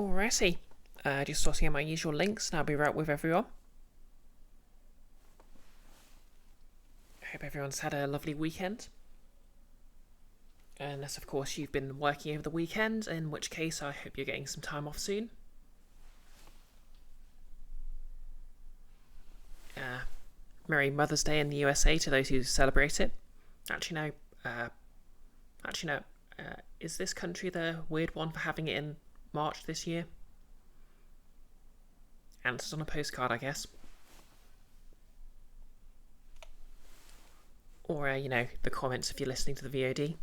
Alrighty, just sorting out my usual links and I'll be right with everyone. I hope everyone's had a lovely weekend. Unless, of course, you've been working over the weekend, in which case I hope you're getting some time off soon. Merry Mother's Day in the USA to those who celebrate it. Actually, no. Is this country the weird one for having it in March this year? Answers on a postcard, I guess. Or, the comments if you're listening to the VOD.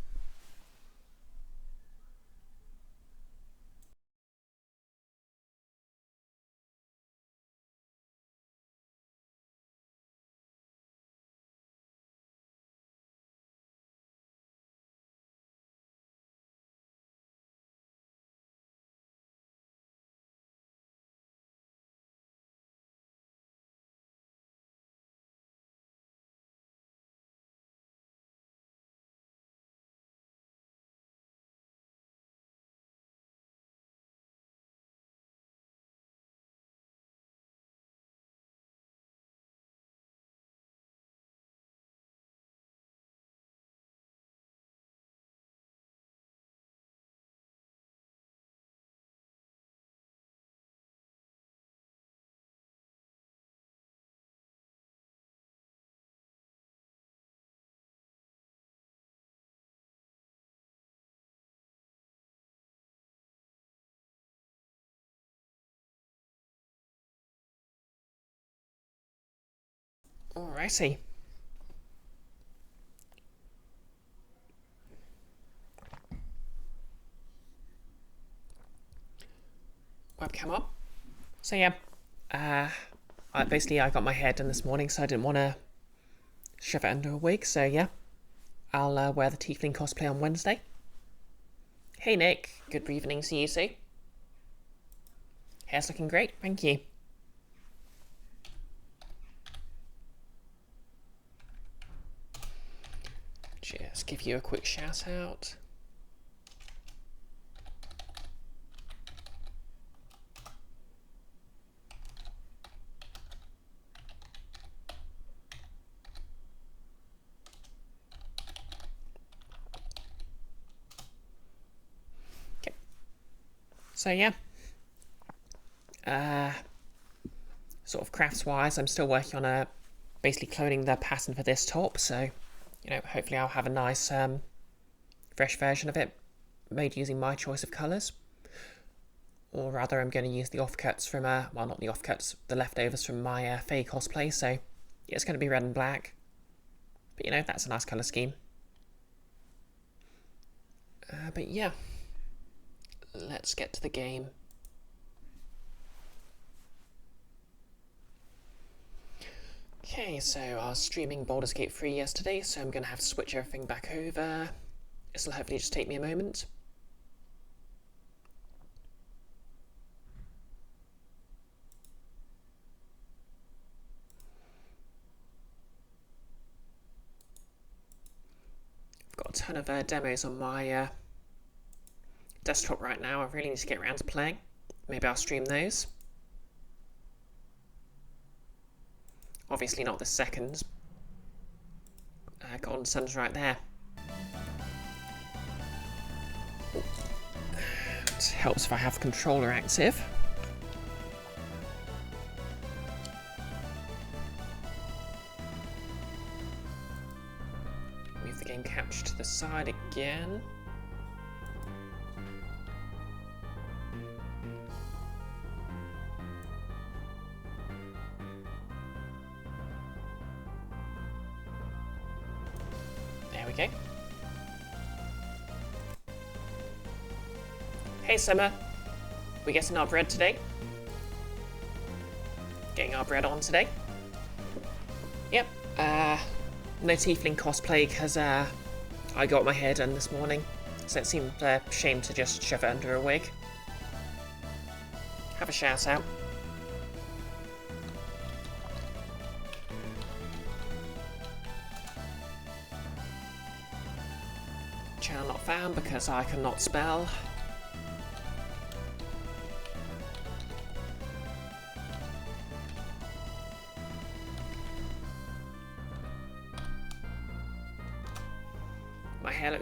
Alrighty. Webcam up. So yeah, I got my hair done this morning, so I didn't want to shove it under a wig. So yeah, I'll wear the Tiefling cosplay on Wednesday. Hey Nick, good evening to you too. Hair's looking great, thank you. Just give you a quick shout out. Okay. So yeah. Sort of crafts wise, I'm still working on basically cloning the pattern for this top, so hopefully I'll have a nice fresh version of it made using my choice of colours. Or rather, I'm going to use the offcuts from, well, not the offcuts, the leftovers from my Faye cosplay, so yeah, it's going to be red and black. But that's a nice colour scheme. But yeah, let's get to the game. Okay, so I was streaming Baldur's Gate 3 yesterday, so I'm going to have to switch everything back over. This will hopefully just take me a moment. I've got a ton of demos on my desktop right now. I really need to get around to playing. Maybe I'll stream those. Obviously not the second. Golden Sun's right there. It helps if I have the controller active. Move the game capture to the side again. Okay. Hey Summer, we getting our bread today? Getting our bread on today? Yep, no Tiefling cosplay because I got my hair done this morning, so it seemed a shame to just shove it under a wig. Have a shout out. Channel not found because I cannot spell.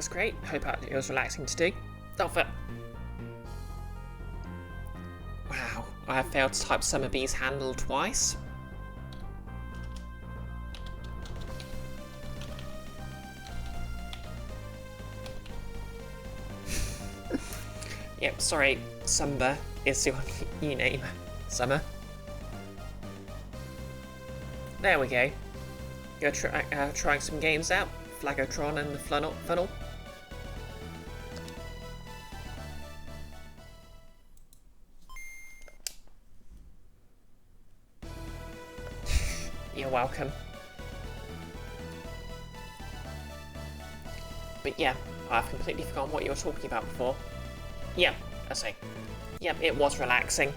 was great. Hope it was relaxing to do. Wow, I have failed to type Summer Bee's handle twice. Yep, sorry, Sumber is your new name. Summer. There we go. Go trying some games out. Flagotron and the Funnel. You're welcome. But yeah, I've completely forgotten what you were talking about before. Yeah, I see. Yep, it was relaxing.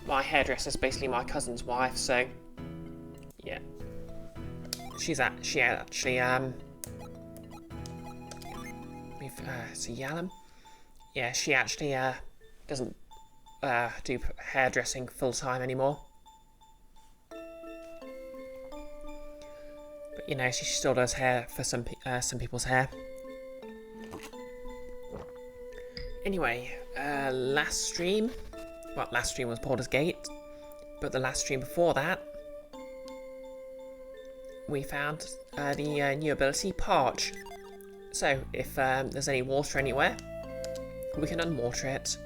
My hairdresser's basically my cousin's wife, so yeah. She actually see Yalom? Yeah, she actually doesn't do hairdressing full time anymore. But you know, she still does hair for some people's hair. Anyway, last stream was Baldur's Gate, but the last stream before that, we found the new ability, Parch. So, if there's any water anywhere, we can unwater it.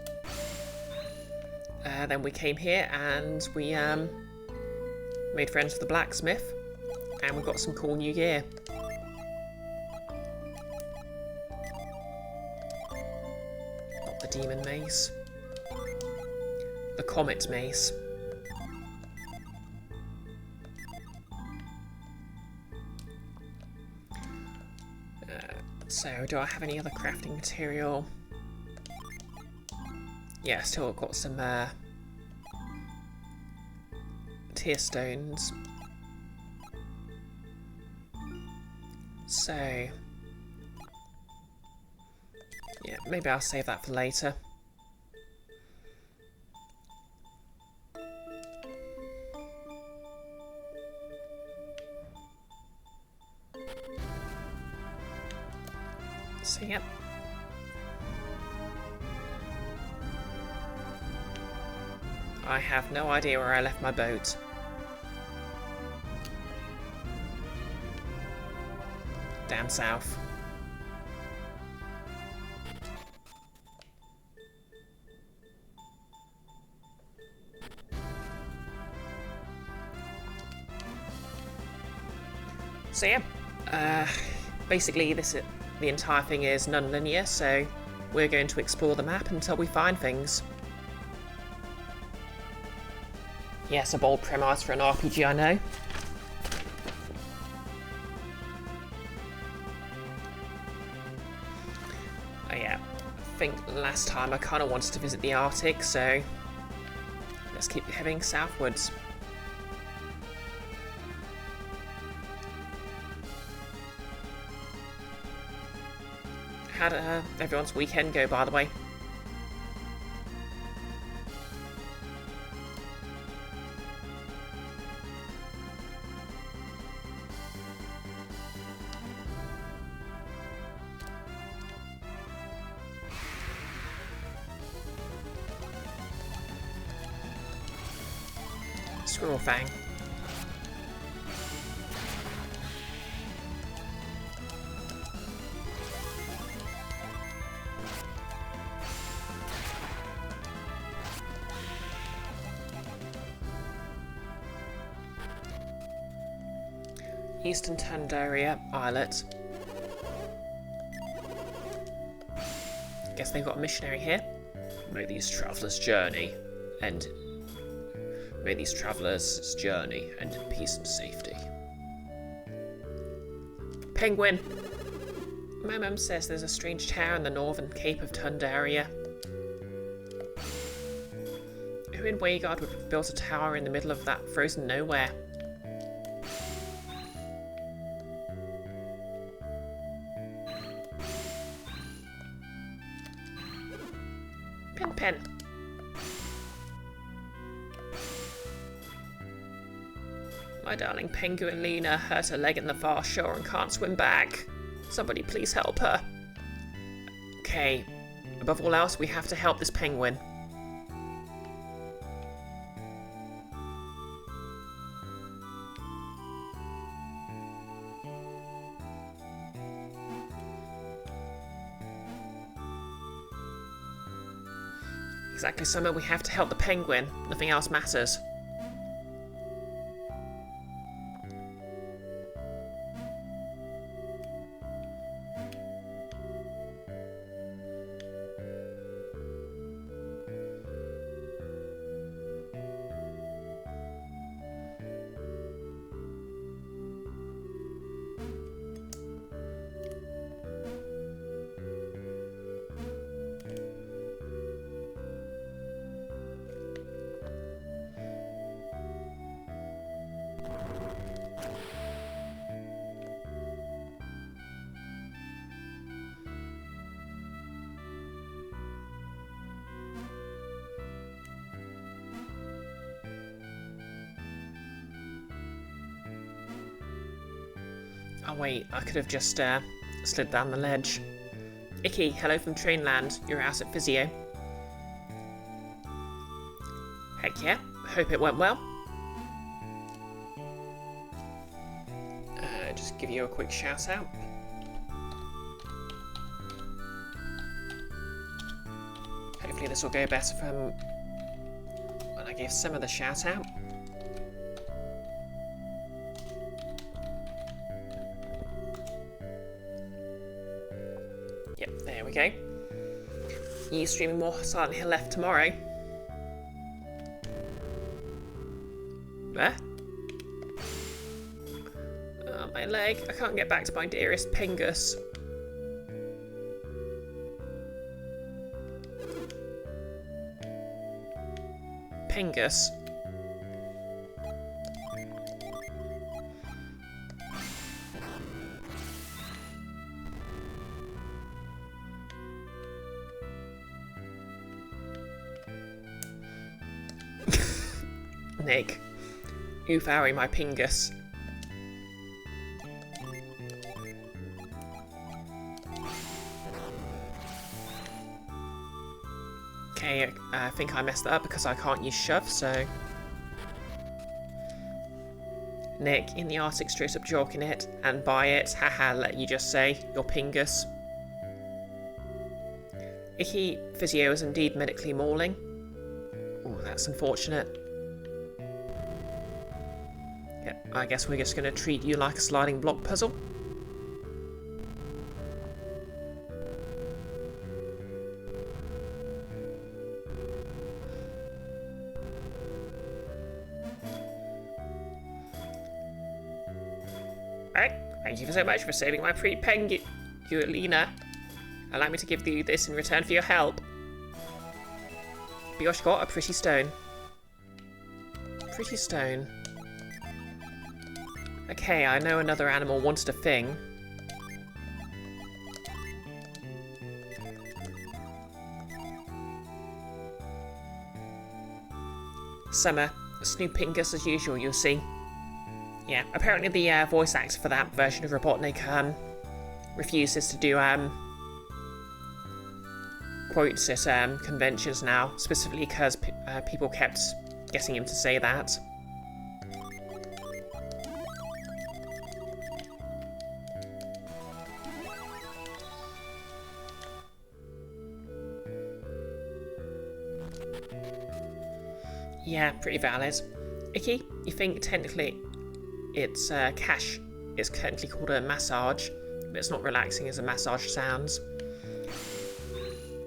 Then we came here and we made friends with the blacksmith, and we got some cool new gear. Not the demon mace. The comet mace. So, do I have any other crafting material? Yeah, still got some tear stones. So, yeah, maybe I'll save that for later. So, yep. I have no idea where I left my boat. Down south. So yeah, basically the entire thing is non-linear, so we're going to explore the map until we find things. Yes, a bold premise for an RPG, I know. Oh yeah, I think last time I kind of wanted to visit the Arctic, so let's keep heading southwards. How did everyone's weekend go, by the way? Squirrel Fang. Eastern Tandaria Islet. Guess they've got a missionary here. May these travellers journey end in peace and safety. Penguin! My mum says there's a strange tower in the northern Cape of Tandaria. Who in Waygard would have built a tower in the middle of that frozen nowhere? Pen. My darling penguin Lena hurt her leg in the far shore and can't swim back. Somebody please help her. Okay, above all else, we have to help this penguin. Exactly, Summer, we have to help the penguin. Nothing else matters. Oh wait, I could have just slid down the ledge. Icky, hello from Trainland. You're out at physio. Heck yeah, hope it went well. Just give you a quick shout out. Hopefully this will go better from when I gave Summer the shout out. Yep, there we go. You streaming more Silent Hill left tomorrow? Where? Oh, my leg. I can't get back to my dearest Pingus. Pingus. Nick. Oof, owie, my Pingus. Okay, I think I messed that up because I can't use shove, so... Nick, in the Arctic straight up joking it, and buy it, haha, let you just say, your Pingus. Icky, physio is indeed medically mauling. Oh, that's unfortunate. Yep, I guess we're just going to treat you like a sliding block puzzle. Right, thank you so much for saving my pre-penguin, Alina. Allow me to give you this in return for your help. Brioche got a pretty stone. Pretty stone. Okay, I know another animal wanted a thing. Summer, Snoop Pingus as usual, you'll see. Yeah, apparently the voice actor for that version of Robotnik refuses to do quotes at conventions now, specifically because people kept getting him to say that. Yeah, pretty valid. Icky, you think technically it's cash is technically called a massage, but it's not relaxing as a massage sounds.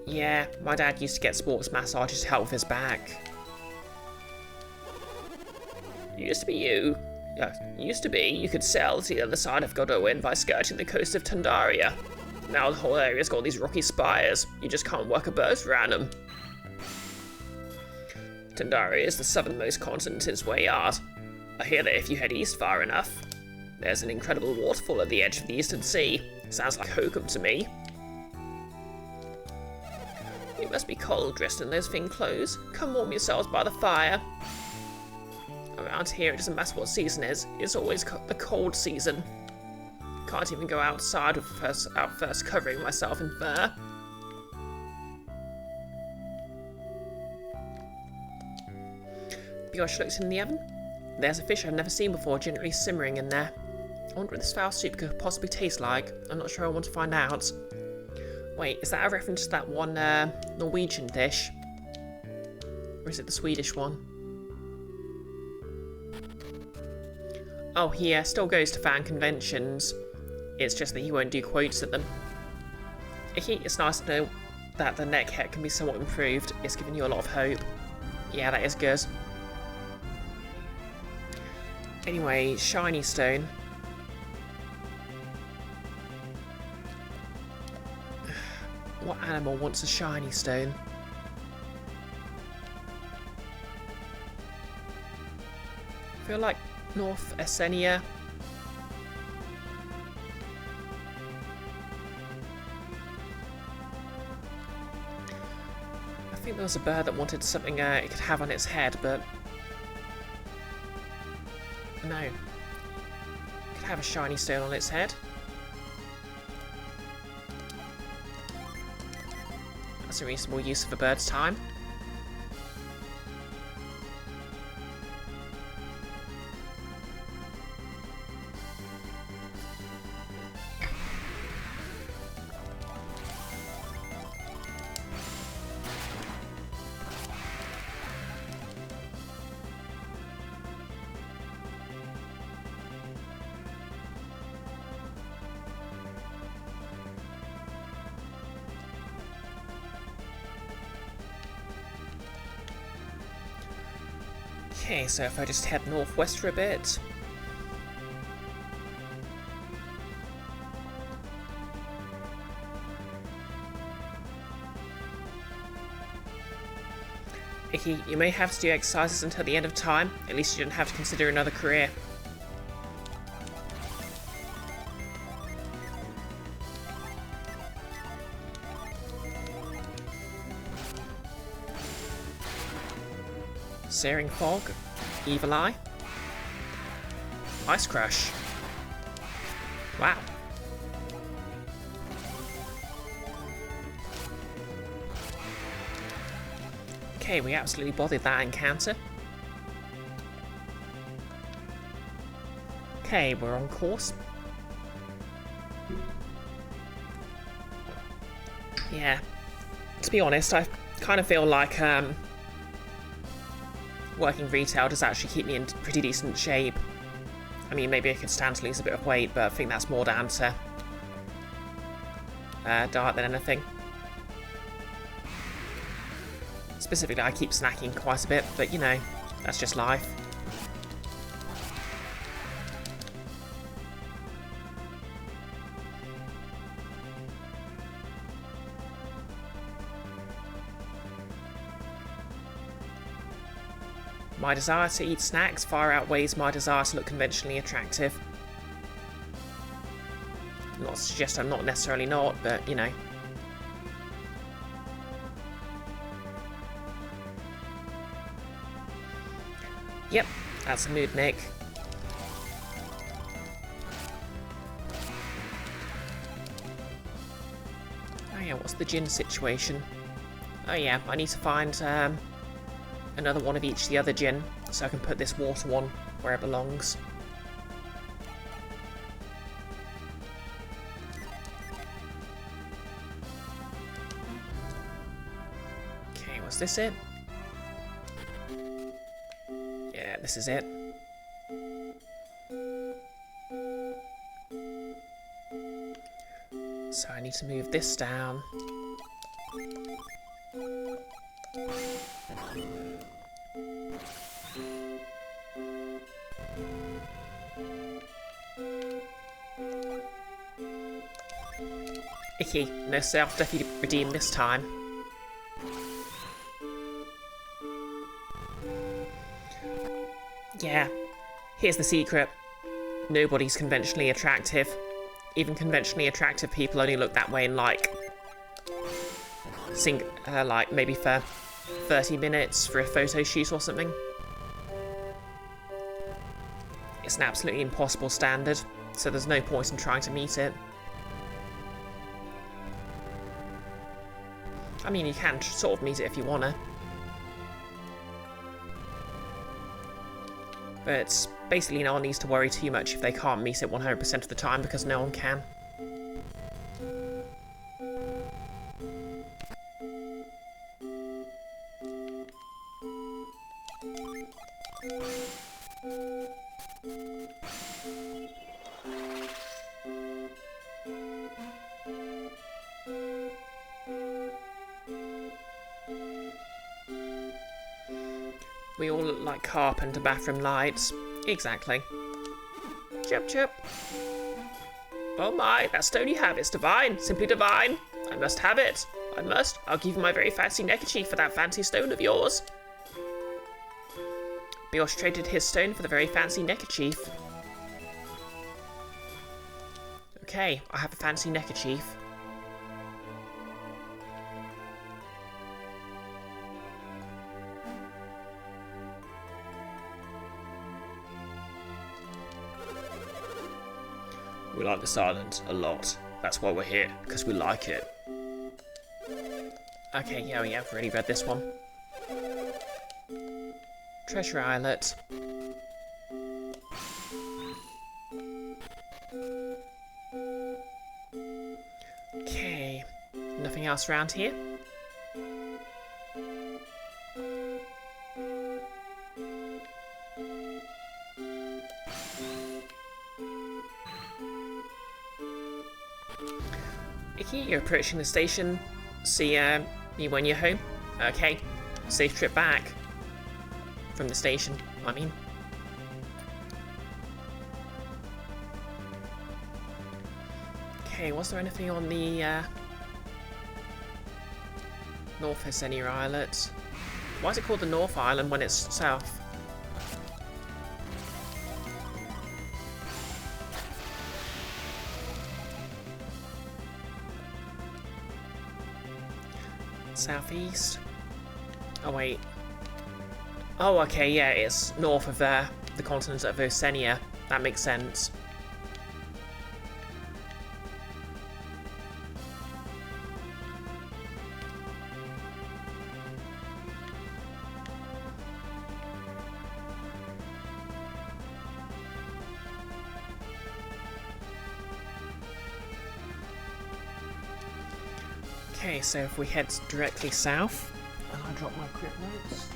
Yeah, my dad used to get sports massages to help with his back. Used to be you could sail to the other side of Godowin by skirting the coast of Tundaria. Now the whole area's got these rocky spires, you just can't work a boat around them. Tundaria is the southernmost continent in Swayard. I hear that if you head east far enough, there's an incredible waterfall at the edge of the Eastern Sea. Sounds like hokum to me. You must be cold dressed in those thin clothes. Come warm yourselves by the fire. Around here, it doesn't matter what season it is. It's always the cold season. Can't even go outside without first covering myself in fur. brioche looks in the oven. There's a fish I've never seen before, gently simmering in there. I wonder what this fowl soup could possibly taste like. I'm not sure I want to find out. Wait, is that a reference to that one Norwegian dish? Or is it the Swedish one? Oh, he still goes to fan conventions. It's just that he won't do quotes at them. It's nice to know that the neck hair can be somewhat improved. It's giving you a lot of hope. Yeah, that is good. Anyway, shiny stone. What animal wants a shiny stone? I feel like North Essenia. I think there was a bird that wanted something it could have on its head, but no. It could have a shiny stone on its head. That's a reasonable use of a bird's time. Okay, so if I just head northwest for a bit. Icky, you may have to do exercises until the end of time. At least you don't have to consider another career. Searing Fog, Evil Eye, Ice Crush. Wow. Okay, we absolutely bothered that encounter. Okay, we're on course. Yeah. To be honest, I kind of feel like working retail does actually keep me in pretty decent shape. I mean, maybe I could stand to lose a bit of weight, but I think that's more down to diet than anything. Specifically, I keep snacking quite a bit, but you know, that's just life. My desire to eat snacks far outweighs my desire to look conventionally attractive. Not to suggest I'm not necessarily not, but you know. Yep, that's a mood, Nick. Oh yeah, what's the gin situation? Oh yeah, I need to find another one of each of the other gin, so I can put this water one where it belongs. Okay, was this it? Yeah, this is it. So I need to move this down. Icky, no self-defeat redeem this time. Yeah, here's the secret. Nobody's conventionally attractive. Even conventionally attractive people only look that way in like maybe for 30 minutes for a photo shoot or something. It's an absolutely impossible standard, so there's no point in trying to meet it. I mean, you can sort of meet it if you wanna. But basically no one needs to worry too much if they can't meet it 100% of the time, because no one can. We all look like carpenter bathroom lights. Exactly. Chip, chip. Oh my, that stone you have is divine. Simply divine. I must have it. I must. I'll give you my very fancy neckerchief for that fancy stone of yours. Brioche traded his stone for the very fancy neckerchief. Okay, I have a fancy neckerchief. We like this island a lot. That's why we're here, because we like it. Okay, yeah, I've already read this one. Treasure Islet. Okay, nothing else around here? Icky, you're approaching the station. See you when you're home. Okay, safe trip back. From the station, I mean. Okay, was there anything on the North Hesenia Islet? Why is it called the North Island when it's south? Southeast? Oh wait. Oh, okay, yeah, it's north of the continent of Hesenia. That makes sense. Okay, so if we head directly south, and I drop my crypt notes.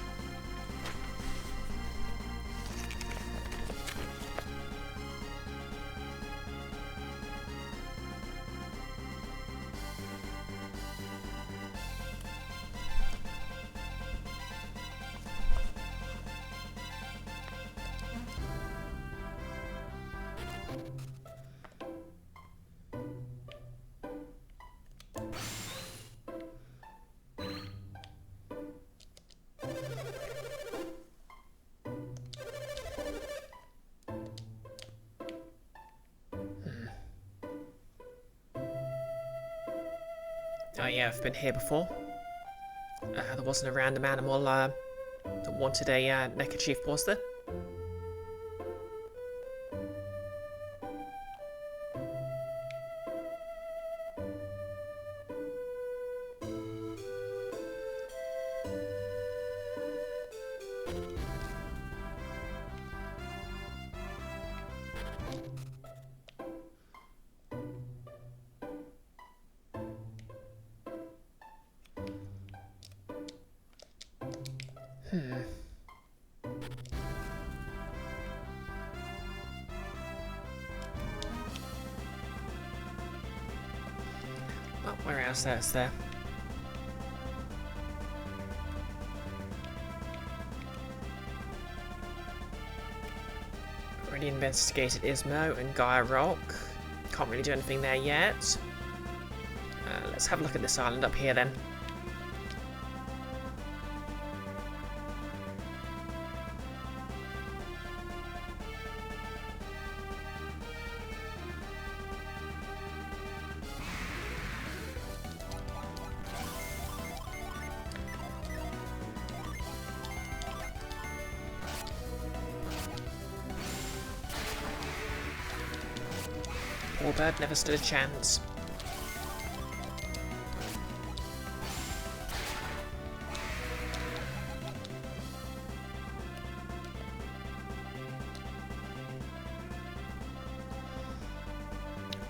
Oh yeah, I've been here before. There wasn't a random animal that wanted a neckerchief, was there? Oh, where else is there? Already investigated Ismo and Gaia Rock. Can't really do anything there yet. Let's have a look at this island up here then. Poor bird never stood a chance.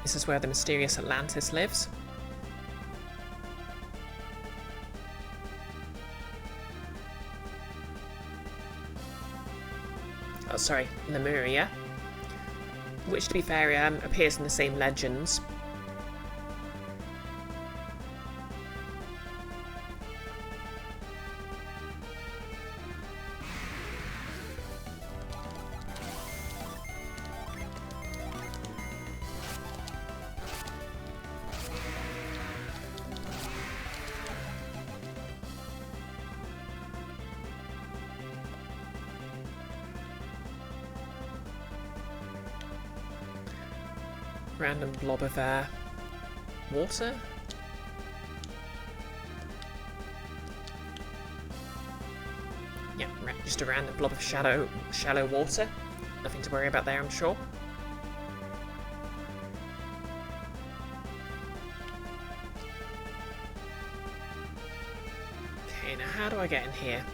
This is where the mysterious Atlantis lives. Oh, sorry, Lemuria. Which, to be fair, appears in the same legends. Random blob of water. Yeah, just a random blob of shallow water. Nothing to worry about there, I'm sure. Okay, now how do I get in here?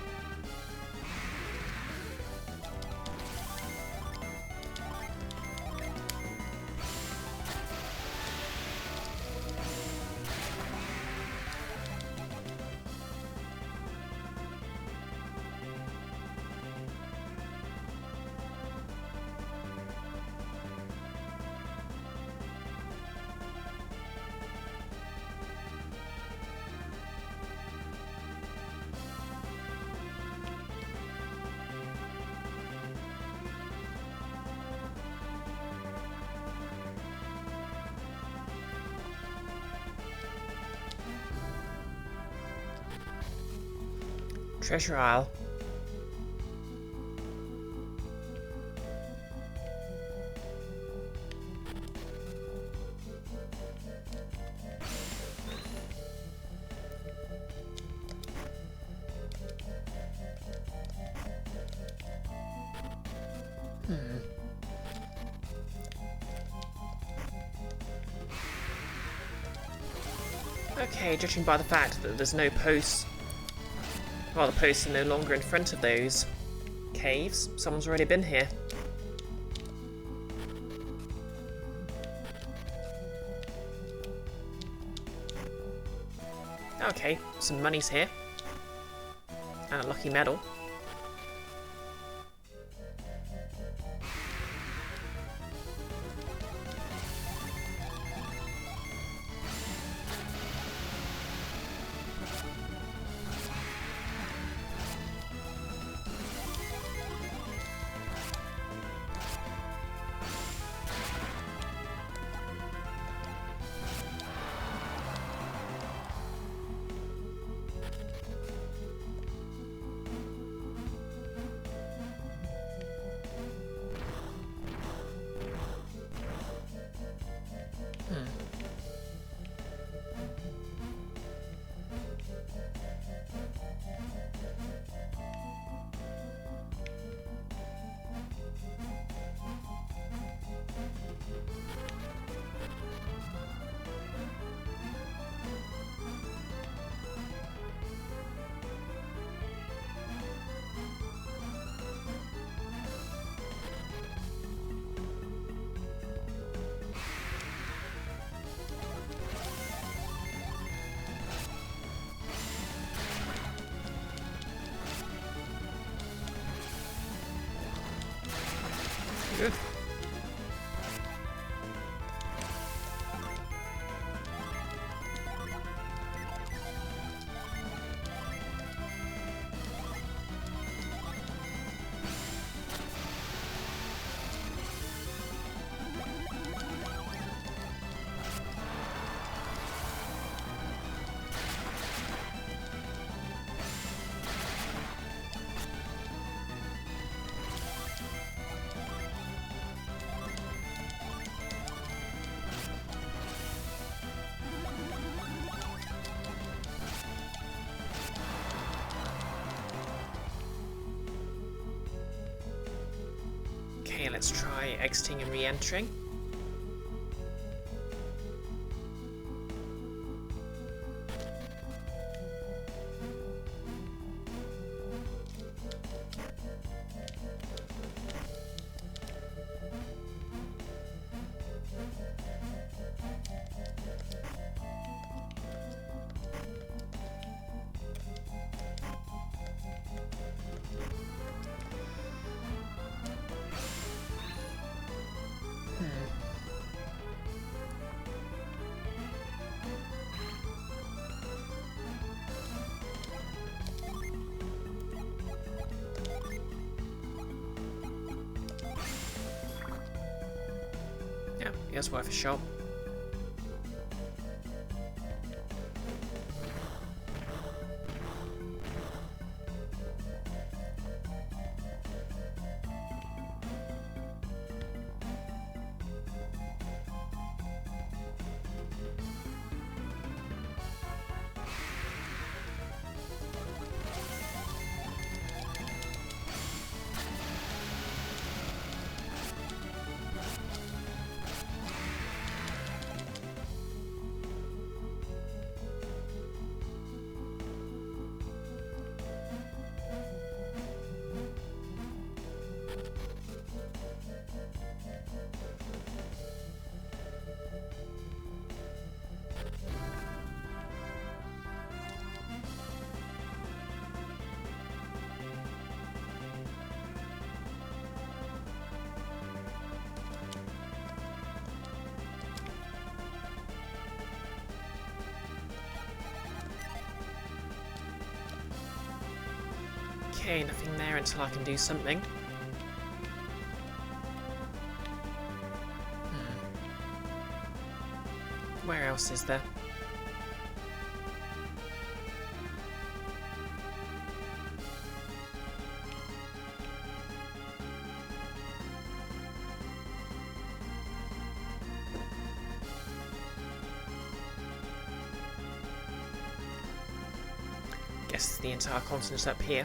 Treasure Isle. Okay, judging by the fact that there's no posts. Well, the posts are no longer in front of those caves. Someone's already been here. Okay, some money's here. And a lucky medal. Good. Okay, let's try exiting and re-entering. it was worth a shot. Okay, nothing there until I can do something. Where else is there? Guess the entire continent's up here.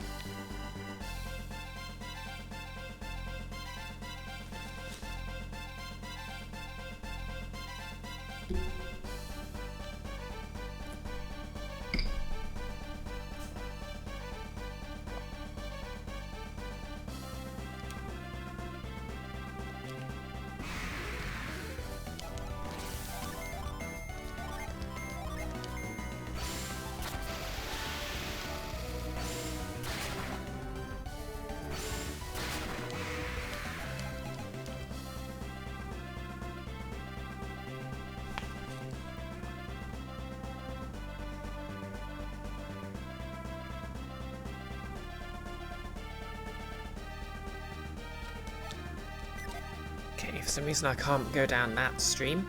Okay, for some reason I can't go down that stream.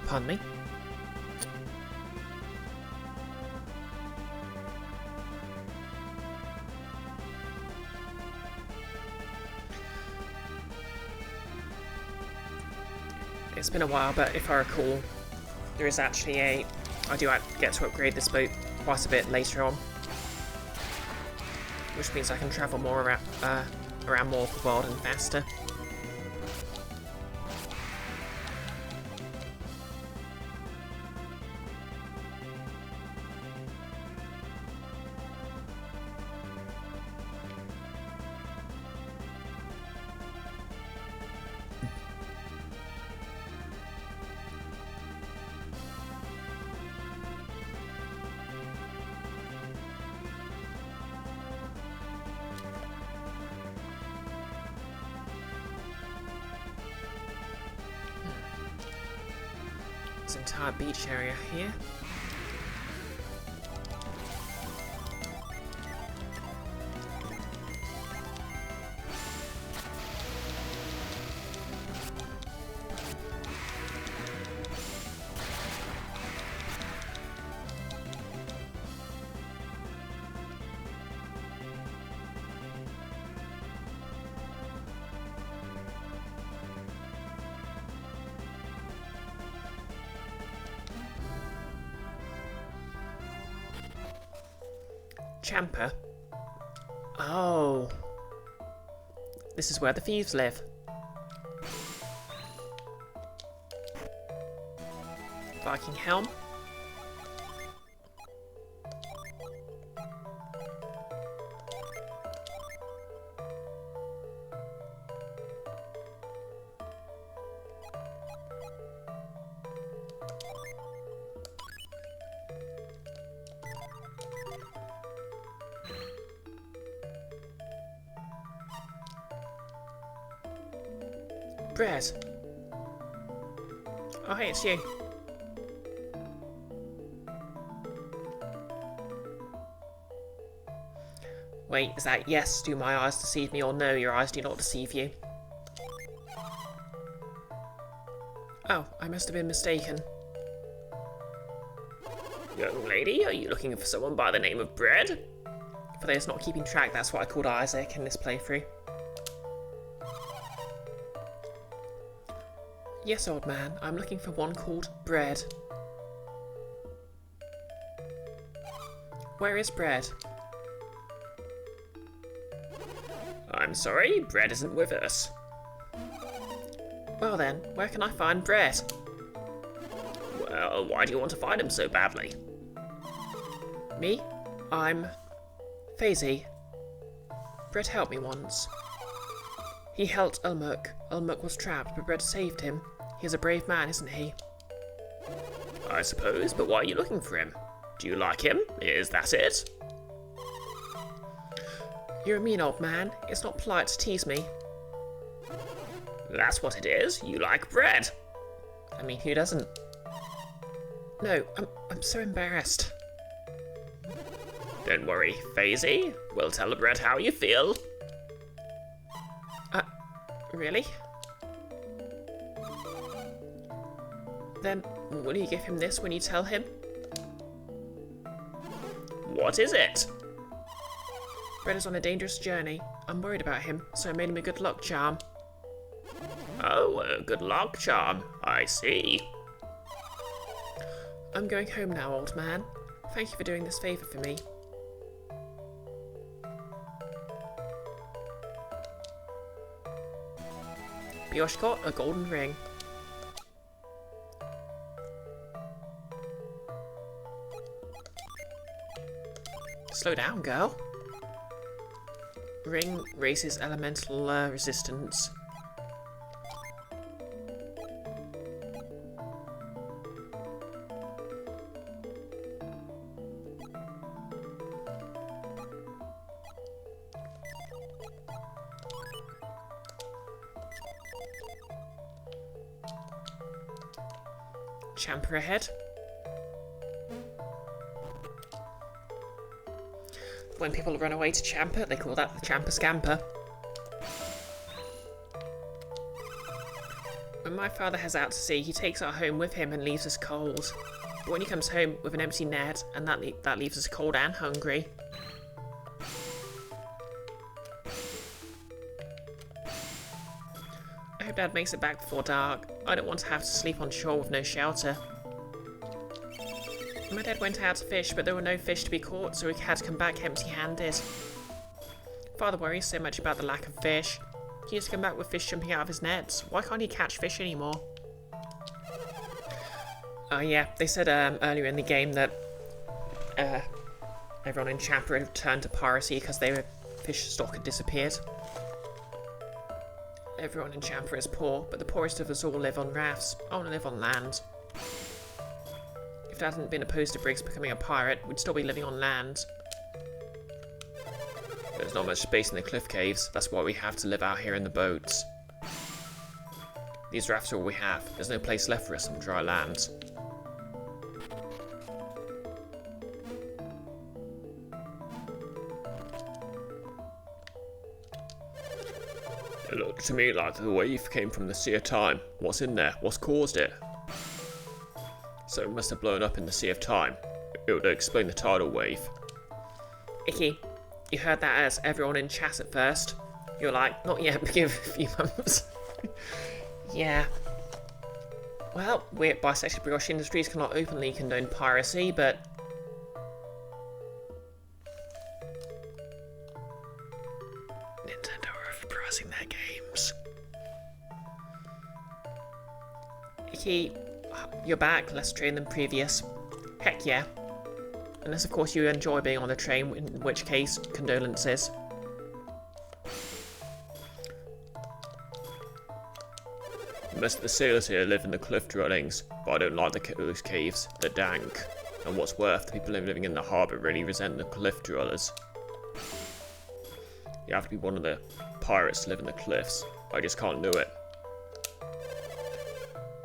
Pardon me. It's been a while, but if I recall, there is actually I do get to upgrade this boat quite a bit later on, which means I can travel more around more of the world and faster. This entire beach area here. Champa? Oh. This is where the thieves live. Viking helm. Bread. Oh, hey, it's you. Wait, is that yes, do my eyes deceive me, or no, your eyes do not deceive you? Oh, I must have been mistaken. Young lady, are you looking for someone by the name of Bread? For those not keeping track, that's what I called Isaac in this playthrough. Yes, old man, I'm looking for one called Bread. Where is Bread? I'm sorry, Bread isn't with us. Well then, where can I find Bread? Well, why do you want to find him so badly? Me? I'm... Faisy. Bread helped me once. He helped Ulmuk. Ulmuk was trapped, but Bread saved him. He's a brave man, isn't he? I suppose, but why are you looking for him? Do you like him? Is that it? You're a mean old man. It's not polite to tease me. That's what it is. You like Bread. I mean, who doesn't? No, I'm so embarrassed. Don't worry, Faisy. We'll tell Bread how you feel. Really? Then, will you give him this when you tell him? What is it? Bread is on a dangerous journey. I'm worried about him, so I made him a good luck charm. Oh, a good luck charm. I see. I'm going home now, old man. Thank you for doing this favour for me. Brioche got a golden ring. Slow down, girl. Ring raises elemental resistance. Champer ahead. When people run away to Champer, they call that the Champer Scamper. When my father heads out to sea, he takes our home with him and leaves us cold. But when he comes home with an empty net, and that leaves us cold and hungry. I hope Dad makes it back before dark. I don't want to have to sleep on shore with no shelter. My dad went out to fish, but there were no fish to be caught, so he had to come back empty-handed. Father worries so much about the lack of fish. He used to come back with fish jumping out of his nets. Why can't he catch fish anymore? Oh yeah, they said earlier in the game that everyone in Champer had turned to piracy because their fish stock had disappeared. Everyone in Champer is poor, but the poorest of us all live on rafts. I want to live on land. If Dad hadn't been opposed to Briggs becoming a pirate, we'd still be living on land. There's not much space in the cliff caves, that's why we have to live out here in the boats. These rafts are all we have. There's no place left for us on dry land. It looked to me like the wave came from the Sea of Time. What's in there? What's caused it? So it must have blown up in the Sea of Time. It would explain the tidal wave. Icky, you heard that as everyone in chat at first. You're like, not yet, but give a few months. Yeah. Well, we at BisectedBrioche Industries cannot openly condone piracy, but... Nintendo are overpricing their games. Icky, you're back, less trained than previous. Heck yeah. Unless of course you enjoy being on the train, in which case, condolences. Most of the sailors here live in the cliff dwellings, but I don't like those caves. They're dank. And what's worse, the people living in the harbour really resent the cliff dwellers. You have to be one of the pirates to live in the cliffs. I just can't do it.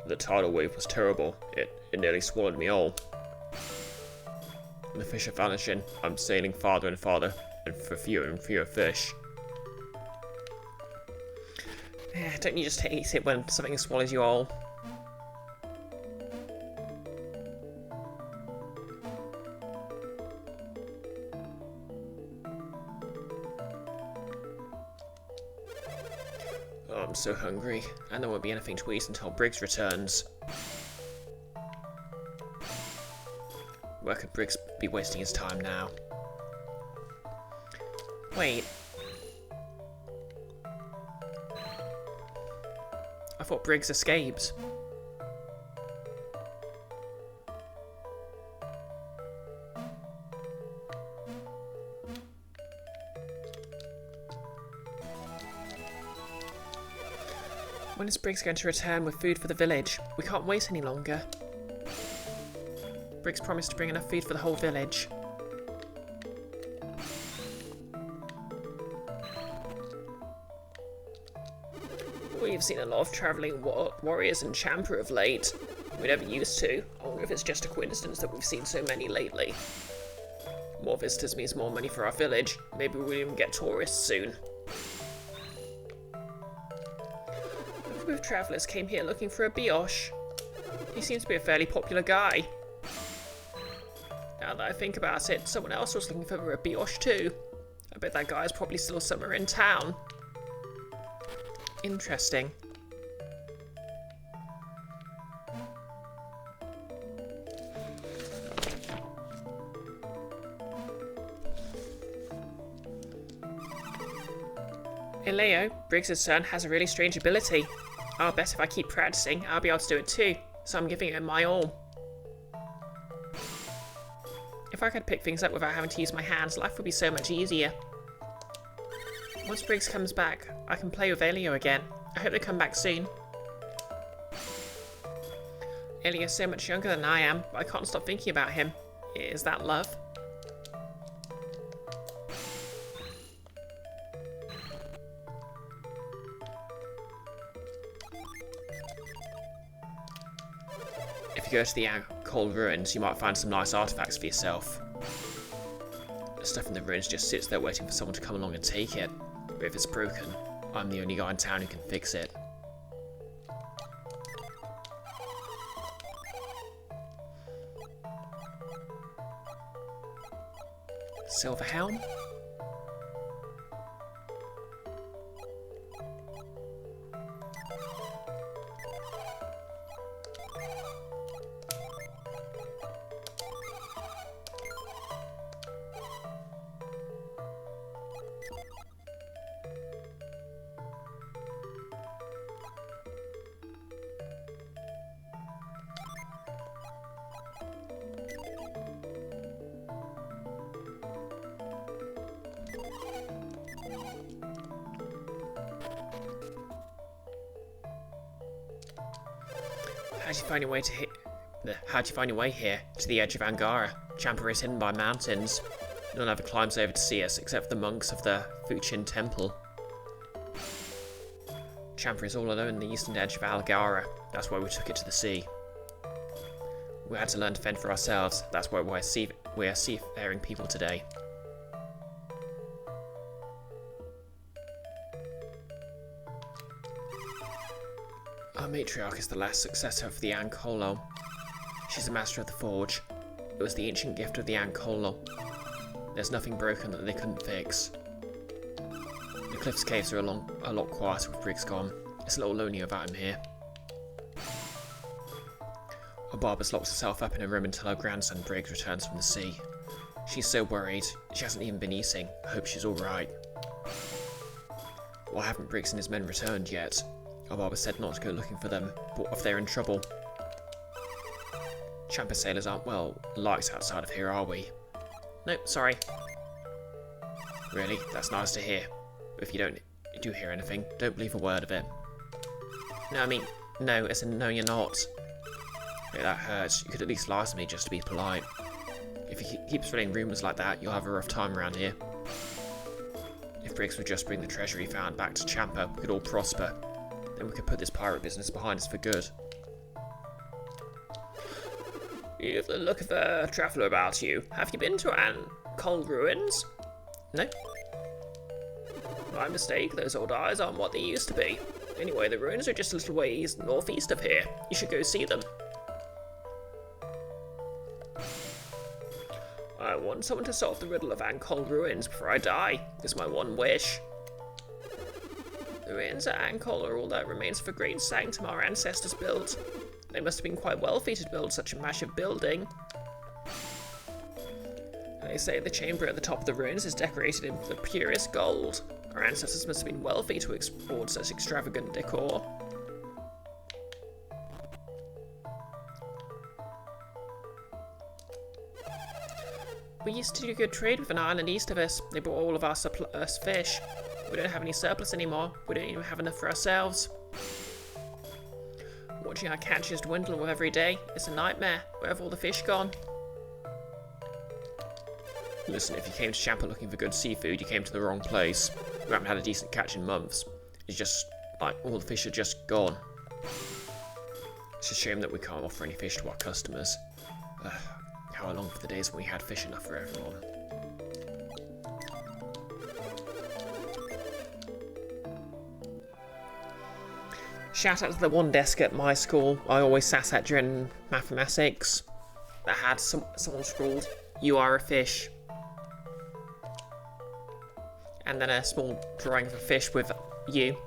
The tidal wave was terrible. It nearly swallowed me all. The fish are vanishing. I'm sailing farther and farther, and for fewer and fewer fish. Don't you just hate it when something swallows you all? I'm so hungry, and there won't be anything to eat until Briggs returns. Where could Briggs be wasting his time now? Wait. I thought Briggs escaped. When is Briggs going to return with food for the village? We can't wait any longer. Briggs promised to bring enough food for the whole village. We've seen a lot of travelling warriors in Champa of late. We never used to. I wonder if it's just a coincidence that we've seen so many lately. More visitors means more money for our village. Maybe we'll even get tourists soon. A group of travellers came here looking for a brioche. He seems to be a fairly popular guy. Now that I think about it, someone else was looking for a brioche too. I bet that guy's probably still somewhere in town. Interesting. Leo, Briggs' son, has a really strange ability. I'll bet if I keep practicing, I'll be able to do it too, so I'm giving it my all. If I could pick things up without having to use my hands, life would be so much easier. Once Briggs comes back, I can play with Elio again. I hope they come back soon. Elio's so much younger than I am, but I can't stop thinking about him. Is that love? If you go to the cold ruins, you might find some nice artifacts for yourself. The stuff in the ruins just sits there waiting for someone to come along and take it. But if it's broken, I'm the only guy in town who can fix it. Silver helm? How'd you find your way here, to the edge of Angara? Champa is hidden by mountains. None ever climbs over to see us, except for the monks of the Fuchin Temple. Champa is all alone on the eastern edge of Angara. That's why we took it to the sea. We had to learn to fend for ourselves. That's why we are seafaring people today. Our matriarch is the last successor of the Ankolo. She's the master of the forge. It was the ancient gift of the Ankolo. There's nothing broken that they couldn't fix. The cliff's caves are a lot quieter with Briggs gone. It's a little lonely without him here. Our barber's locked herself up in a room until her grandson Briggs returns from the sea. She's so worried. She hasn't even been eating. I hope she's alright. Why haven't Briggs and his men returned yet? Our barber said not to go looking for them, but if they're in trouble. Champa sailors aren't well liked outside of here, are we? Nope, sorry. Really? That's nice to hear. If you do hear anything, don't believe a word of it. No, I mean, no, as in no you're not. Hey, that hurts. You could at least lie to me just to be polite. If he keeps spreading rumours like that, you'll have a rough time around here. If Briggs would just bring the treasure he found back to Champa, we could all prosper. Then we could put this pirate business behind us for good. You have the look of a traveller about you. Have you been to cold ruins? No. My mistake, those old eyes aren't what they used to be. Anyway, the ruins are just a little ways northeast of here. You should go see them. I want someone to solve the riddle of Ankol ruins before I die. It's my one wish. The ruins at Ankole are all that remains of a great sanctum our ancestors built. They must have been quite wealthy to build such a massive building. They say the chamber at the top of the ruins is decorated in the purest gold. Our ancestors must have been wealthy to export such extravagant decor. We used to do good trade with an island east of us. They brought all of our surplus fish. We don't have any surplus anymore. We don't even have enough for ourselves. Watching our catches dwindle with every day, it's a nightmare. Where have all the fish gone? Listen, if you came to Champa looking for good seafood, you came to the wrong place. We haven't had a decent catch in months. It's just like all the fish are just gone. It's a shame that we can't offer any fish to our customers. How long for the days when we had fish enough for everyone. Shout out to the one desk at my school I always sat at during mathematics that had someone scrawled, "You are a fish." And then a small drawing of a fish with "you"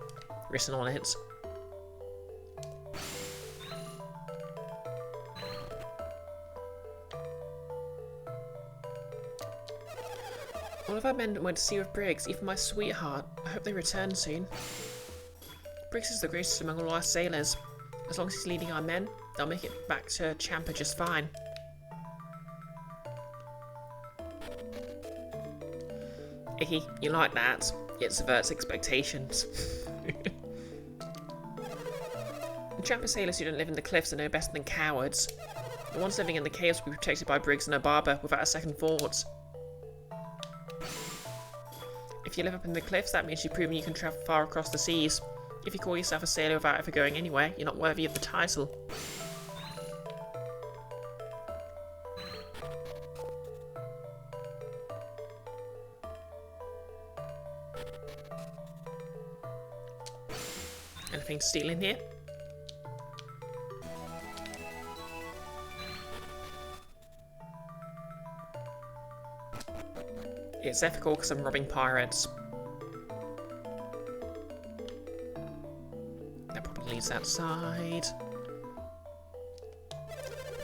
written on it. All of our men went to sea with Briggs, even my sweetheart. I hope they return soon. Briggs is the greatest among all our sailors. As long as he's leading our men, they'll make it back to Champa just fine. Icky, you like that? It subverts expectations. The Champa sailors who don't live in the cliffs are no better than cowards. The ones living in the caves will be protected by Briggs and Obaba without a second thought. If you live up in the cliffs, that means you've proven you can travel far across the seas. If you call yourself a sailor without ever going anywhere, you're not worthy of the title. Anything to steal in here? It's ethical because I'm robbing pirates. That probably leads outside.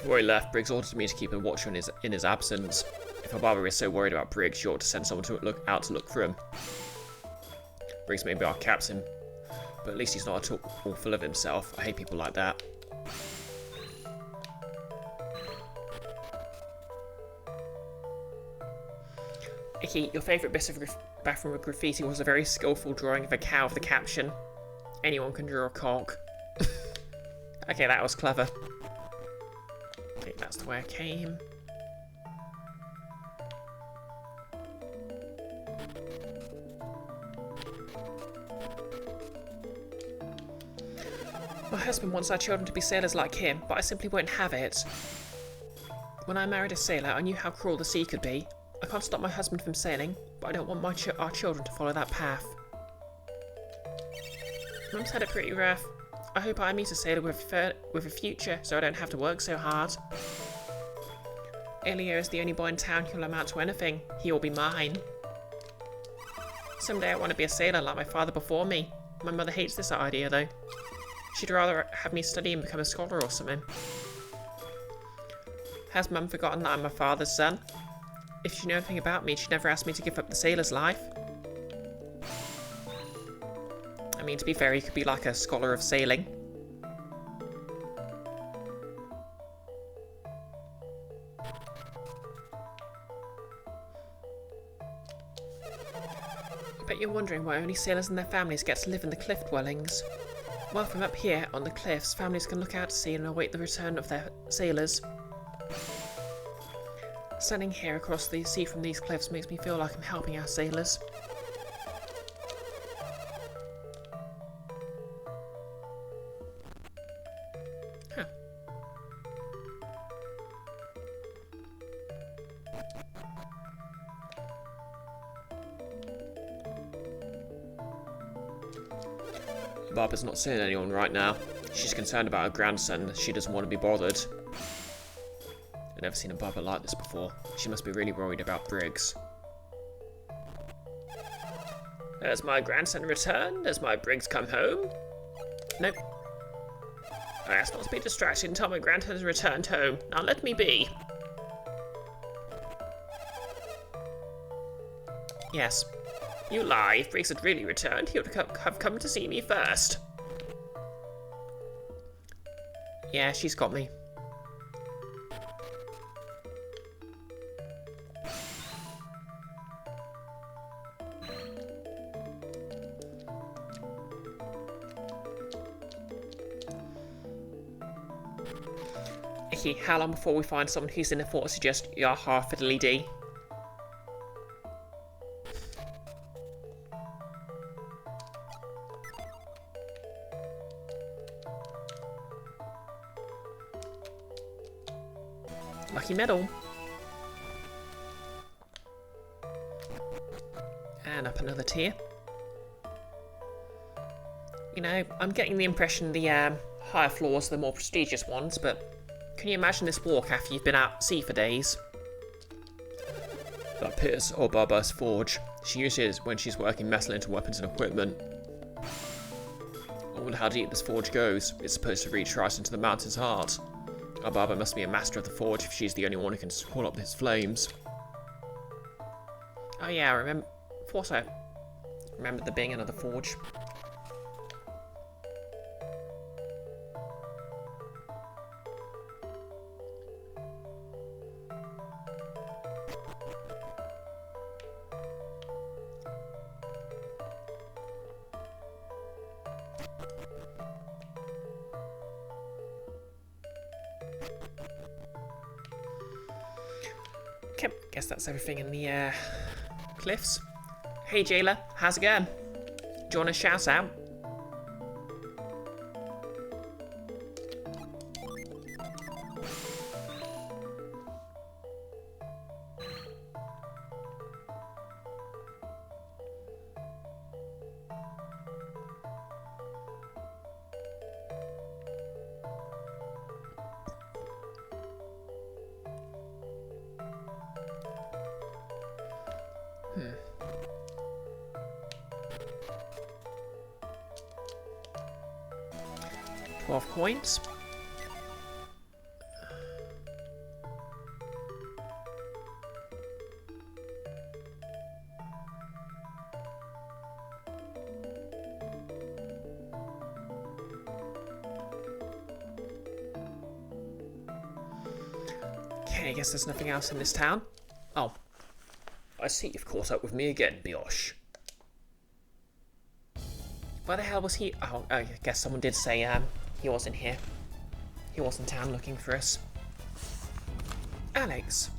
Before he left, Briggs ordered me to keep a watch on in his absence. If Obaba is so worried about Briggs, she ought to send someone to look for him. Briggs may be our captain, but at least he's not all full of himself. I hate people like that. Icky, your favourite bit of bathroom graffiti was a very skillful drawing of a cow with the caption, "Anyone can draw a cock." Okay, that was clever. I think that's the way I came. My husband wants our children to be sailors like him, but I simply won't have it. When I married a sailor, I knew how cruel the sea could be. I can't stop my husband from sailing, but I don't want our children to follow that path. Mum's had it pretty rough. I hope I meet a sailor with a future, so I don't have to work so hard. Elio is the only boy in town who'll amount to anything. He will be mine. Someday I want to be a sailor like my father before me. My mother hates this idea, though. She'd rather have me study and become a scholar or something. Has Mum forgotten that I'm my father's son? If she knew anything about me, she'd never ask me to give up the sailor's life. I mean, to be fair, he could be like a scholar of sailing. I bet you're wondering why only sailors and their families get to live in the cliff dwellings. Well, from up here, on the cliffs, families can look out to sea and await the return of their sailors. Standing here across the sea from these cliffs makes me feel like I'm helping our sailors. Huh. Barbara's not seeing anyone right now. She's concerned about her grandson. She doesn't want to be bothered. I've never seen a Barbara like this before. She must be really worried about Briggs. Has my grandson returned? Has my Briggs come home? Nope. I asked not to be distracted until my grandson has returned home. Now let me be. Yes. You lie. If Briggs had really returned, he would have come to see me first. Yeah, she's got me. How long before we find someone who's in the fort to suggest yaha fiddly dee? Lucky medal. And up another tier. You know, I'm getting the impression the higher floors are the more prestigious ones, but can you imagine this walk after you've been out at sea for days? That Pierce or Barber's forge. She uses when she's working metal into weapons and equipment. I wonder how deep this forge goes. It's supposed to reach right into the mountain's heart. Our Barber must be a master of the forge if she's the only one who can call up his flames. Oh yeah, I remember. Of course I remember there being another forge. Okay, guess that's everything in the cliffs. Hey jailer, how's it going? Do you want a shout out? Hmm. 12 coins. Okay, I guess there's nothing else in this town. Oh. I see you've caught up with me again, Brioche. Where the hell was he? Oh, I guess someone did say he wasn't here. He was in town looking for us. Alex.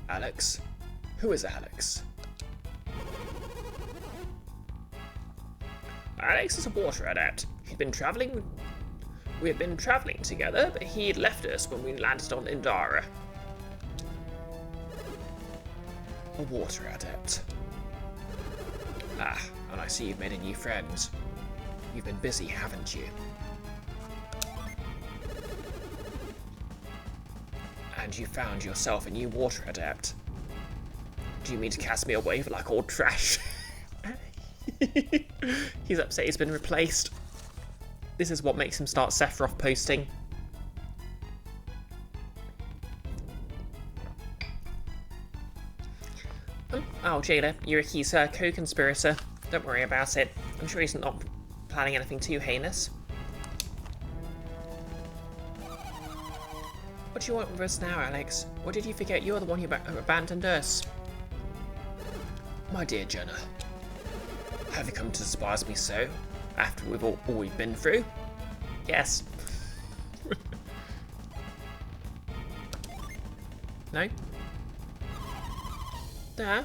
Alex? Who is Alex? Alex is a water adept. We had been traveling together, but he had left us when we landed on Indara. A water adept. Ah, and I see you've made a new friend. You've been busy, haven't you? And you found yourself a new water adept. Do you mean to cast me away for like old trash? He's upset he's been replaced. This is what makes him start Sephiroth posting. Oh, jailer, you're a key co-conspirator. Don't worry about it. I'm sure he's not planning anything too heinous. What do you want with us now, Alex? Or did you forget you're the one who abandoned us? My dear Jenna, have you come to despise me so, after all we've been through? Yes. No? Duh.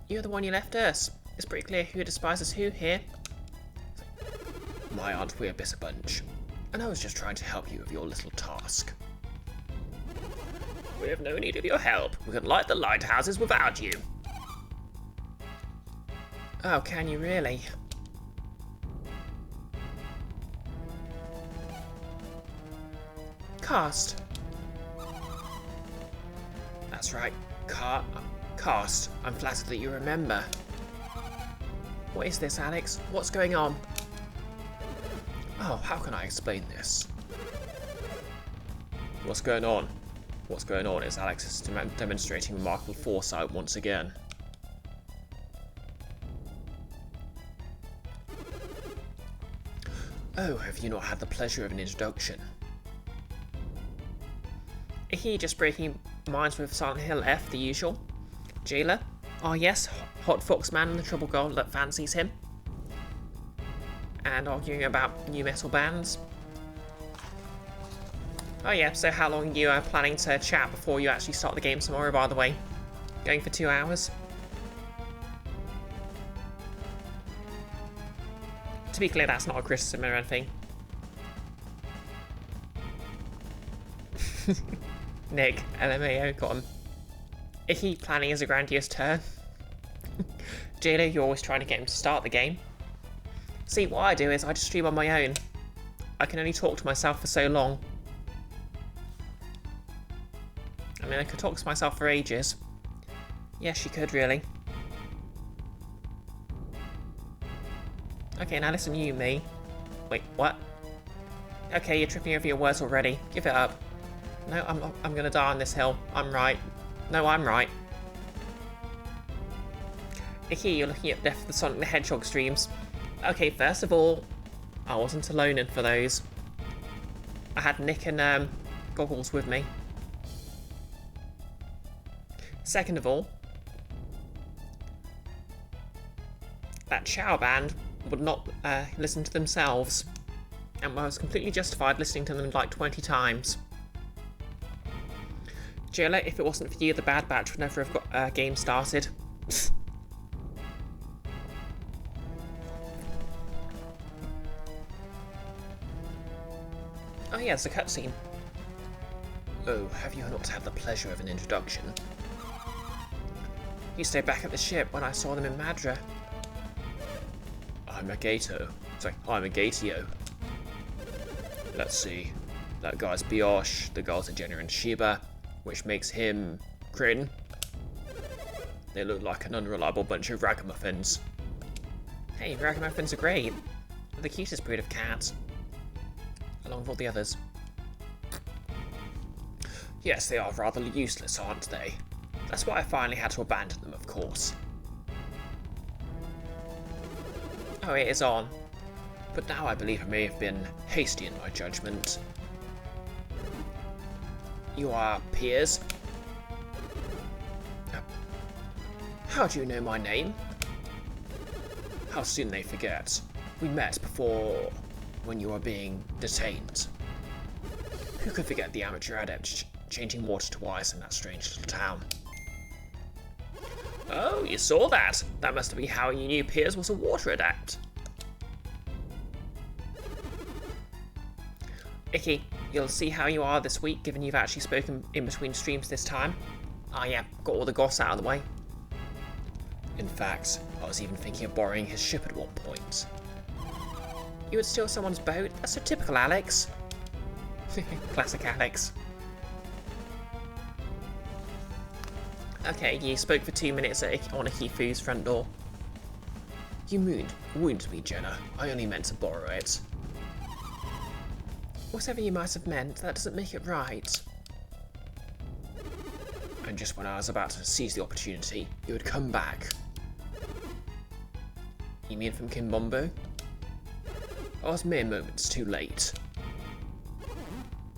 You're the one you left us. It's pretty clear who despises who here. My aren't we a bit a bunch? And I was just trying to help you with your little task. We have no need of your help. We can light the lighthouses without you. Oh, can you really? Cast. That's right. Cast, I'm flattered that you remember. What is this, Alex? What's going on? Oh, how can I explain this? What's going on? What's going on is Alex is demonstrating remarkable foresight once again. Oh, have you not had the pleasure of an introduction? He just breaking minds with Silent Hill F, the usual. Jailer? Oh yes, hot fox man and the trouble girl that fancies him. And arguing about new metal bands. Oh yeah, so how long are you planning to chat before you actually start the game tomorrow, by the way? Going for 2 hours? To be clear, that's not a criticism or anything. Nick, LMAO, got him. Icky planning is a grandiose turn. Jailer, you're always trying to get him to start the game. See, what I do is I just stream on my own. I can only talk to myself for so long. I mean, I could talk to myself for ages. Yes, you could, really. Okay, now listen you, me. Wait, what? Okay, you're tripping over your words already. Give it up. No, I'm gonna die on this hill. I'm right. No, I'm right. Icky, you're looking at the Sonic the Hedgehog streams. Okay, first of all, I wasn't alone in for those. I had Nick and Goggles with me. Second of all, that Chow band would not listen to themselves, and I was completely justified listening to them like 20 times. Jailer, if it wasn't for you, the Bad Batch would never have got a game started. Oh yeah, it's a cutscene. Oh, have you not had the pleasure of an introduction? You stayed back at the ship when I saw them in Madra. I'm a Gato. Sorry, I'm a Gatio. Let's see. That guy's Brioche, the girl's a Jenna and Sheba, which makes him Crin. They look like an unreliable bunch of ragamuffins. Hey, ragamuffins are great. They're the cutest breed of cat. Along with all the others. Yes, they are rather useless, aren't they? That's why I finally had to abandon them, of course. Oh, it is on. But now I believe I may have been hasty in my judgment. You are peers? How do you know my name? How soon they forget. We met before when you were being detained. Who could forget the amateur adept changing water to ice in that strange little town? Oh, you saw that? That must be how you knew Piers was a water adept. Icky, you'll see how you are this week, given you've actually spoken in between streams this time. Ah yeah, got all the goss out of the way. In fact, I was even thinking of borrowing his ship at one point. You would steal someone's boat? That's so typical Alex. Classic Alex. Okay, you spoke for 2 minutes on Ikifu's front door. You wound me, Jenna. I only meant to borrow it. Whatever you might have meant, that doesn't make it right. And just when I was about to seize the opportunity, you had come back. You mean from Kimbombo? I was mere moments too late.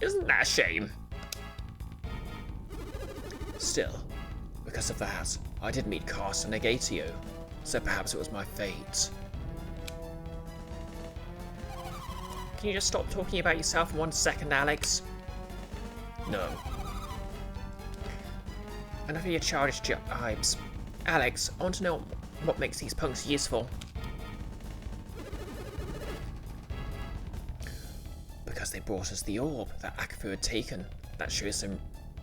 Isn't that a shame? Still, because of that, I did meet Cast and Negatio, so perhaps it was my fate. Can you just stop talking about yourself for 1 second, Alex? No. Enough of your childish jibes. Alex, I want to know what makes these punks useful. Because they brought us the orb that Akafu had taken. That shows some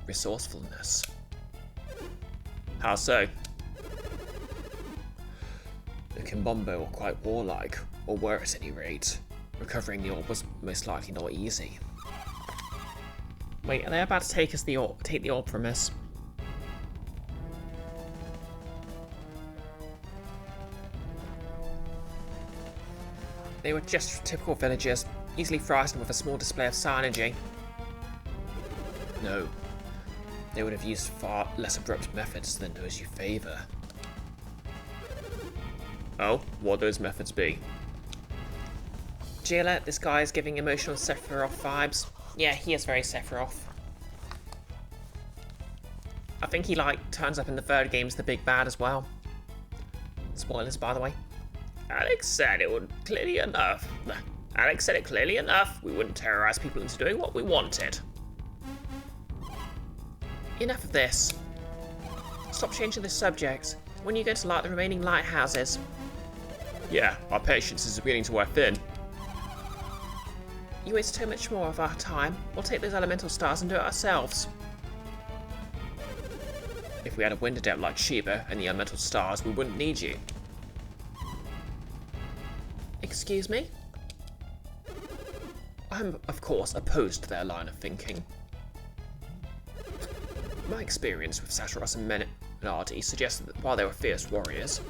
resourcefulness. How so? The Kimbombo were quite warlike, or were at any rate. Recovering the orb was most likely not easy. Wait, are they about to take the orb from us? They were just typical villagers, easily frightened with a small display of psi energy. No. They would have used far less abrupt methods than those you favour. Oh, what those methods be? Gila, this guy is giving emotional Sephiroth vibes. Yeah, he is very Sephiroth. I think he, turns up in the third game as the big bad as well. Spoilers, by the way. Alex said it clearly enough. Alex said it clearly enough. We wouldn't terrorize people into doing what we wanted. Enough of this. Stop changing the subject. When are you going to light the remaining lighthouses? Yeah, our patience is beginning to wear thin. You waste too much more of our time. We'll take those elemental stars and do it ourselves. If we had a wind adept like Sheba and the elemental stars, we wouldn't need you. Excuse me? I'm, of course, opposed to their line of thinking. My experience with Saturos and Menardi suggested that while they were fierce warriors,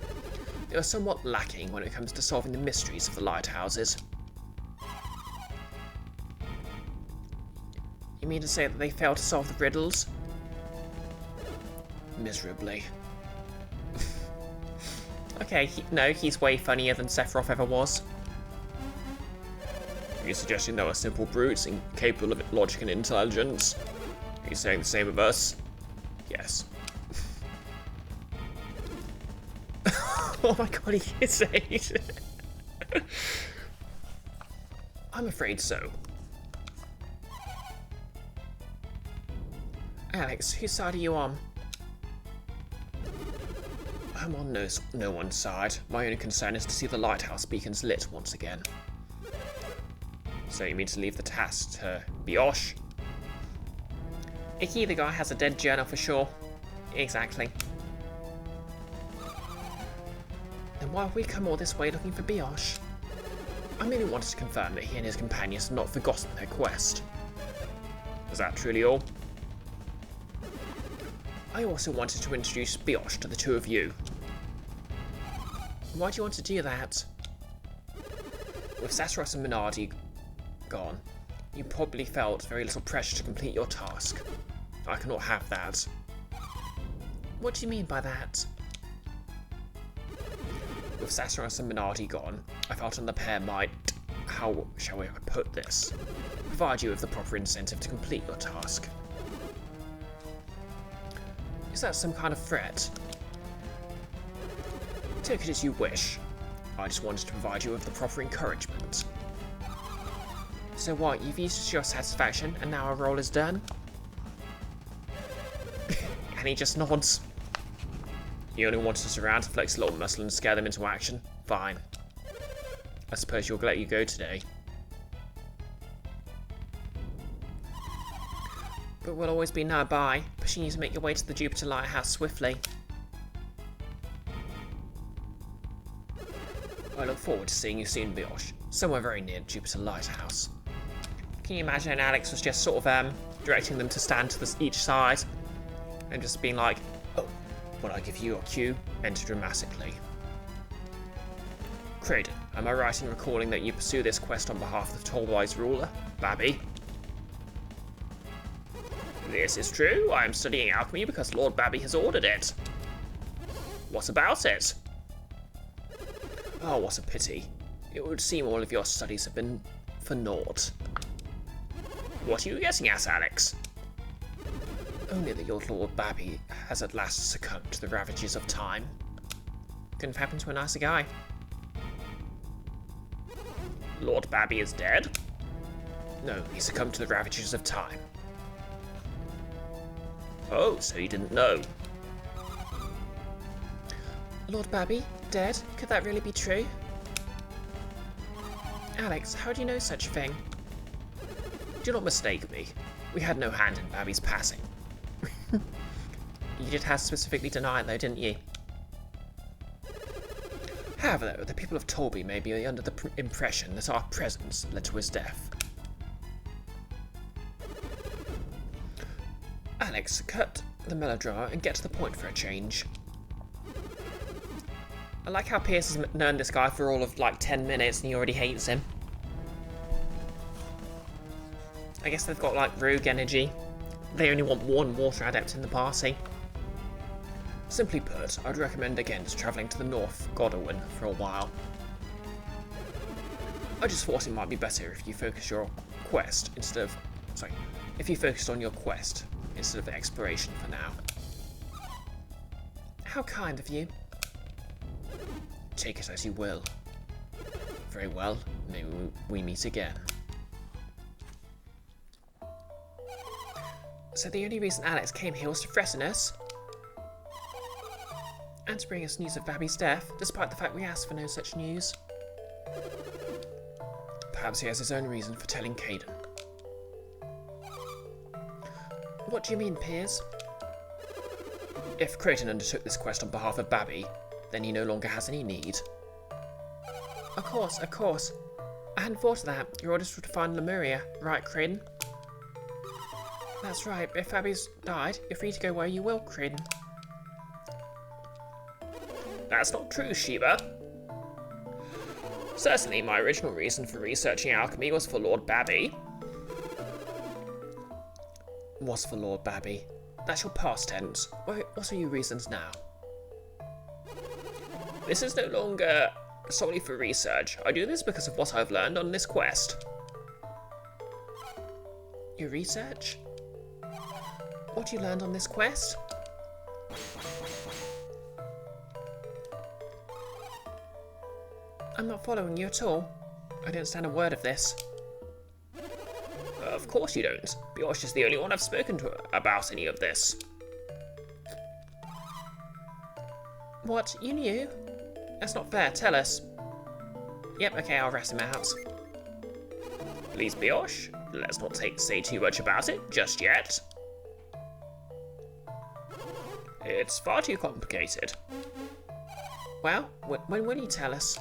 they were somewhat lacking when it comes to solving the mysteries of the lighthouses. You mean to say that they failed to solve the riddles? Miserably. Okay, no, he's way funnier than Sephiroth ever was. Are you suggesting they were simple brutes incapable of logic and intelligence? Are you saying the same of us? Yes. Oh my god, he is saying. I'm afraid so. Alex, whose side are you on? I'm on no one's side. My only concern is to see the lighthouse beacons lit once again. So you mean to leave the task to Brioche? Icky, the guy has a dead journal for sure. Exactly. Then why have we come all this way looking for Brioche? I merely wanted to confirm that he and his companions had not forgotten their quest. Is that truly all? I also wanted to introduce Brioche to the two of you. Why do you want to do that? With Saturos and Menardi gone, you probably felt very little pressure to complete your task. I cannot have that. What do you mean by that? With Saturos and Menardi gone, I felt on the pair might, how shall I put this, provide you with the proper incentive to complete your task. Is that some kind of threat? Take it as you wish. I just wanted to provide you with the proper encouragement. So what, you've used it to your satisfaction and now our role is done? And he just nods. You only wanted us around to flex a little muscle and scare them into action? Fine. I suppose you'll let you go today. But we'll always be nearby, pushing you to make your way to the Jupiter Lighthouse swiftly. I look forward to seeing you soon, Brioche, somewhere very near Jupiter Lighthouse. Can you imagine Alex was just sort of directing them to stand to each side and just being like, oh, when I give you your cue, enter dramatically. Kraden, am I right in recalling that you pursue this quest on behalf of the Tallboy's ruler, Babby? This is true. I am studying alchemy because Lord Babby has ordered it. What about it? Oh, what a pity. It would seem all of your studies have been for naught. What are you getting at, Alex? Only that your Lord Babby has at last succumbed to the ravages of time. Couldn't have happened to a nicer guy. Lord Babby is dead? No, he succumbed to the ravages of time. Oh, so you didn't know. Lord Babby, dead? Could that really be true? Alex, how do you know such a thing? Do not mistake me. We had no hand in Babby's passing. You did have to specifically deny it though, didn't you? However, though, the people of Torby may be under the impression that our presence led to his death. Alex, cut the melodrama and get to the point for a change. I like how Pierce has known this guy for all of like 10 minutes and he already hates him. I guess they've got like rogue energy. They only want one water adept in the party. Simply put, I'd recommend against travelling to the North Godwin for a while. I just thought it might be better if you focus your quest instead of... Sorry, if you focused on your quest instead of exploration for now. How kind of you. Take it as you will. Very well, maybe we meet again. So the only reason Alex came here was to threaten us? And to bring us news of Babby's death, despite the fact we asked for no such news. Perhaps he has his own reason for telling Caden. What do you mean, Piers? If Creighton undertook this quest on behalf of Babby, then he no longer has any need. Of course, of course. I hadn't thought of that. Your orders were to find Lemuria, right, Creighton? That's right. If Babby's died, you're free to go where you will, Creighton. That's not true, Sheba. Certainly, my original reason for researching alchemy was for Lord Babby. Was for Lord Babby. That's your past tense. What are your reasons now? This is no longer solely for research. I do this because of what I've learned on this quest. Your research? What you learned on this quest? I'm not following you at all. I don't understand a word of this. Of course you don't. Brioche is the only one I've spoken to about any of this. What? You knew? That's not fair. Tell us. Yep, okay, I'll rest in my house. Please, Brioche, let's not say too much about it just yet. It's far too complicated. Well, when will you tell us?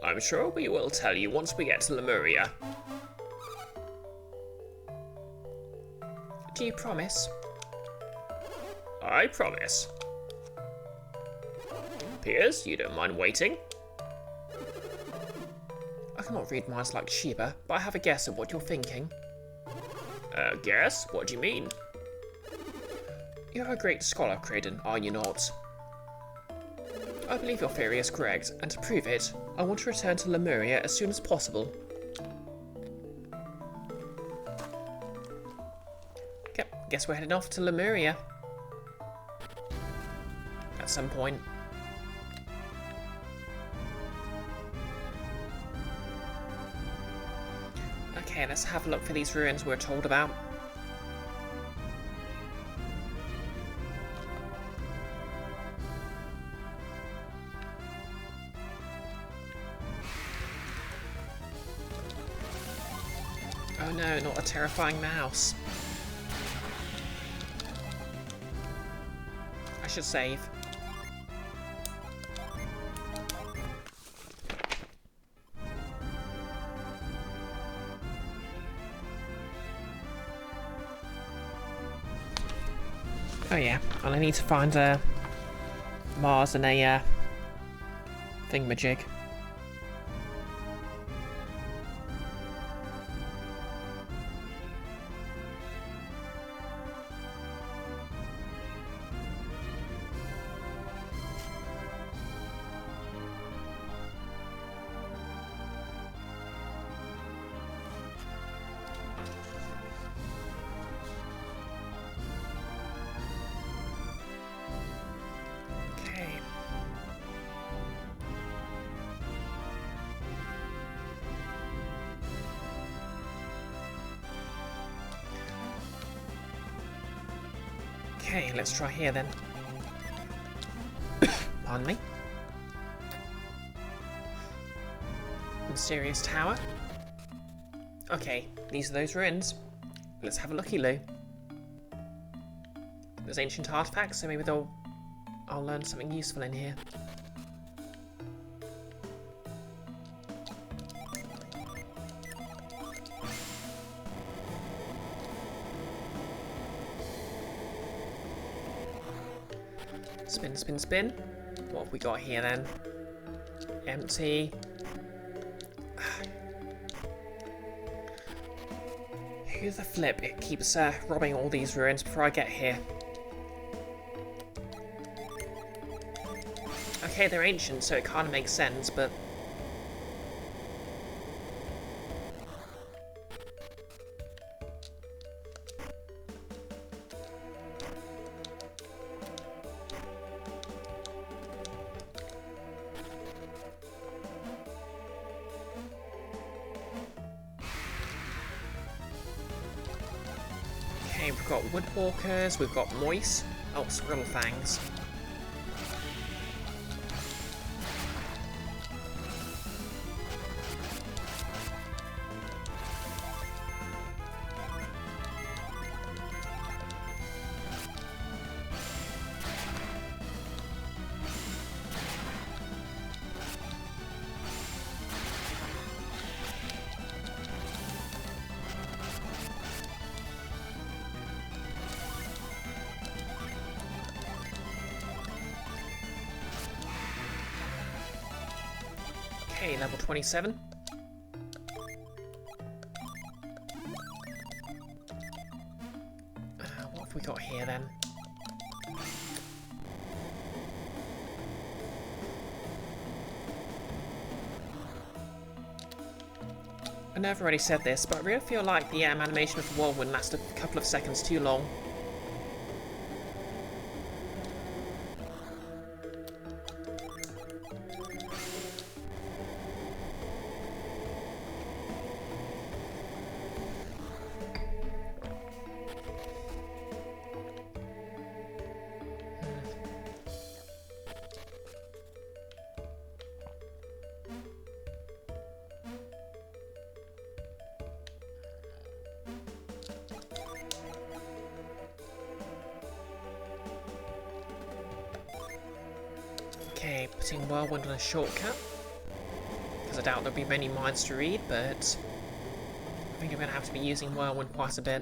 I'm sure we will tell you once we get to Lemuria. Do you promise? I promise. Piers, you don't mind waiting? I cannot read minds like Sheba, but I have a guess at what you're thinking. Guess? What do you mean? You're a great scholar, Creighton, are you not? I believe your theory is correct, and to prove it, I want to return to Lemuria as soon as possible. Yep, guess we're heading off to Lemuria. At some point. Okay, let's have a look for these ruins we're told about. Oh no, not a terrifying mouse. I should save. Oh yeah, and I need to find Mars and a thingamajig. Okay, let's try here then. Pardon me. Mysterious tower. Okay, these are those ruins. Let's have a looky-loo. There's ancient artifacts, so maybe I'll learn something useful in here. Spin, spin, spin. What have we got here then? Empty. Who's the flip? It keeps robbing all these ruins before I get here. Okay, they're ancient, so it kind of makes sense, but... Okay, we've got woodwalkers, we've got moist. Oh, squirrel fangs. Okay, level 27. What have we got here then? I know I've already said this, but I really feel like the animation of the whirlwind lasted a couple of seconds too long. Okay, putting whirlwind on a shortcut. Because I doubt there'll be many minds to read, but I think I'm going to have to be using whirlwind quite a bit.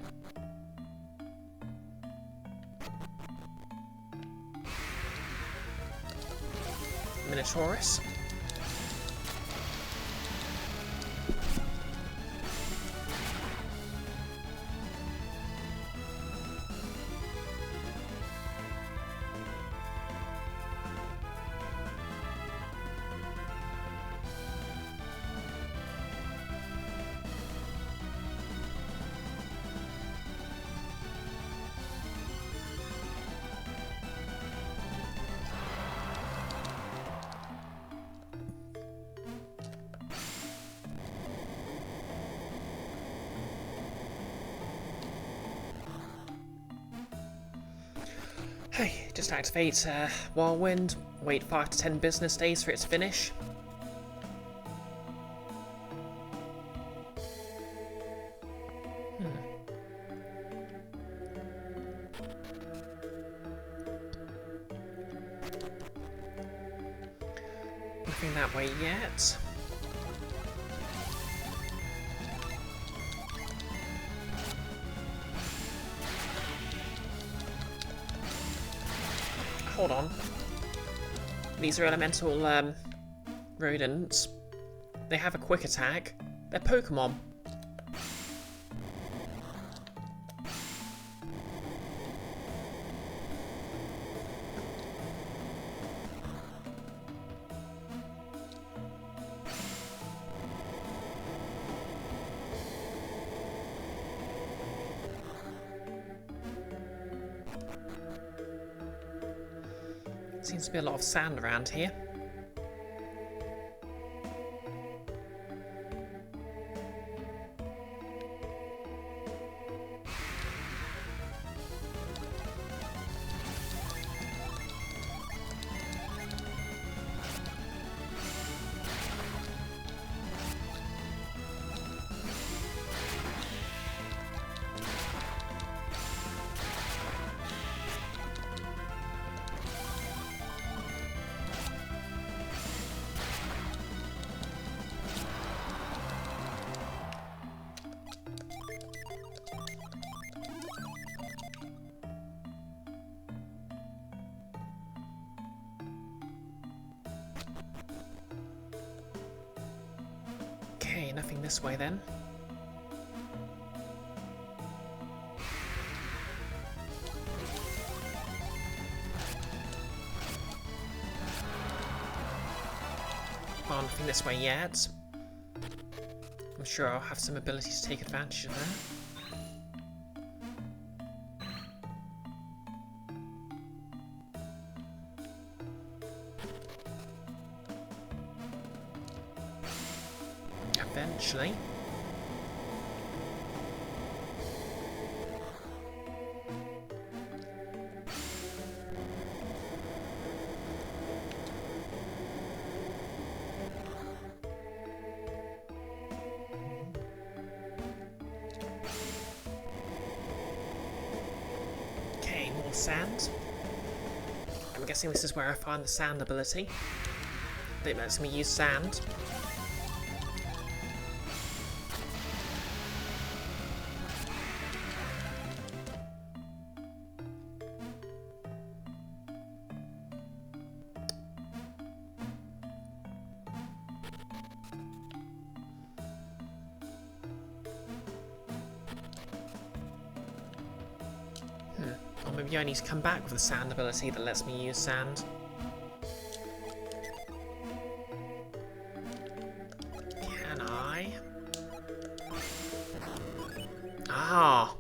Minotaurus. Hey, just activate Whirlwind, wait 5 to 10 business days for it to finish. Nothing that way yet. Hold on. These are elemental rodents. They have a quick attack. They're Pokemon. Seems to be a lot of sand around here. nothing this way then. Well, nothing this way yet. I'm sure I'll have some ability to take advantage of that. Eventually. Okay, more sand. I'm guessing this is where I find the sand ability. It lets me use sand. Or maybe I need to come back with the sand ability that lets me use sand. Can I? Ah!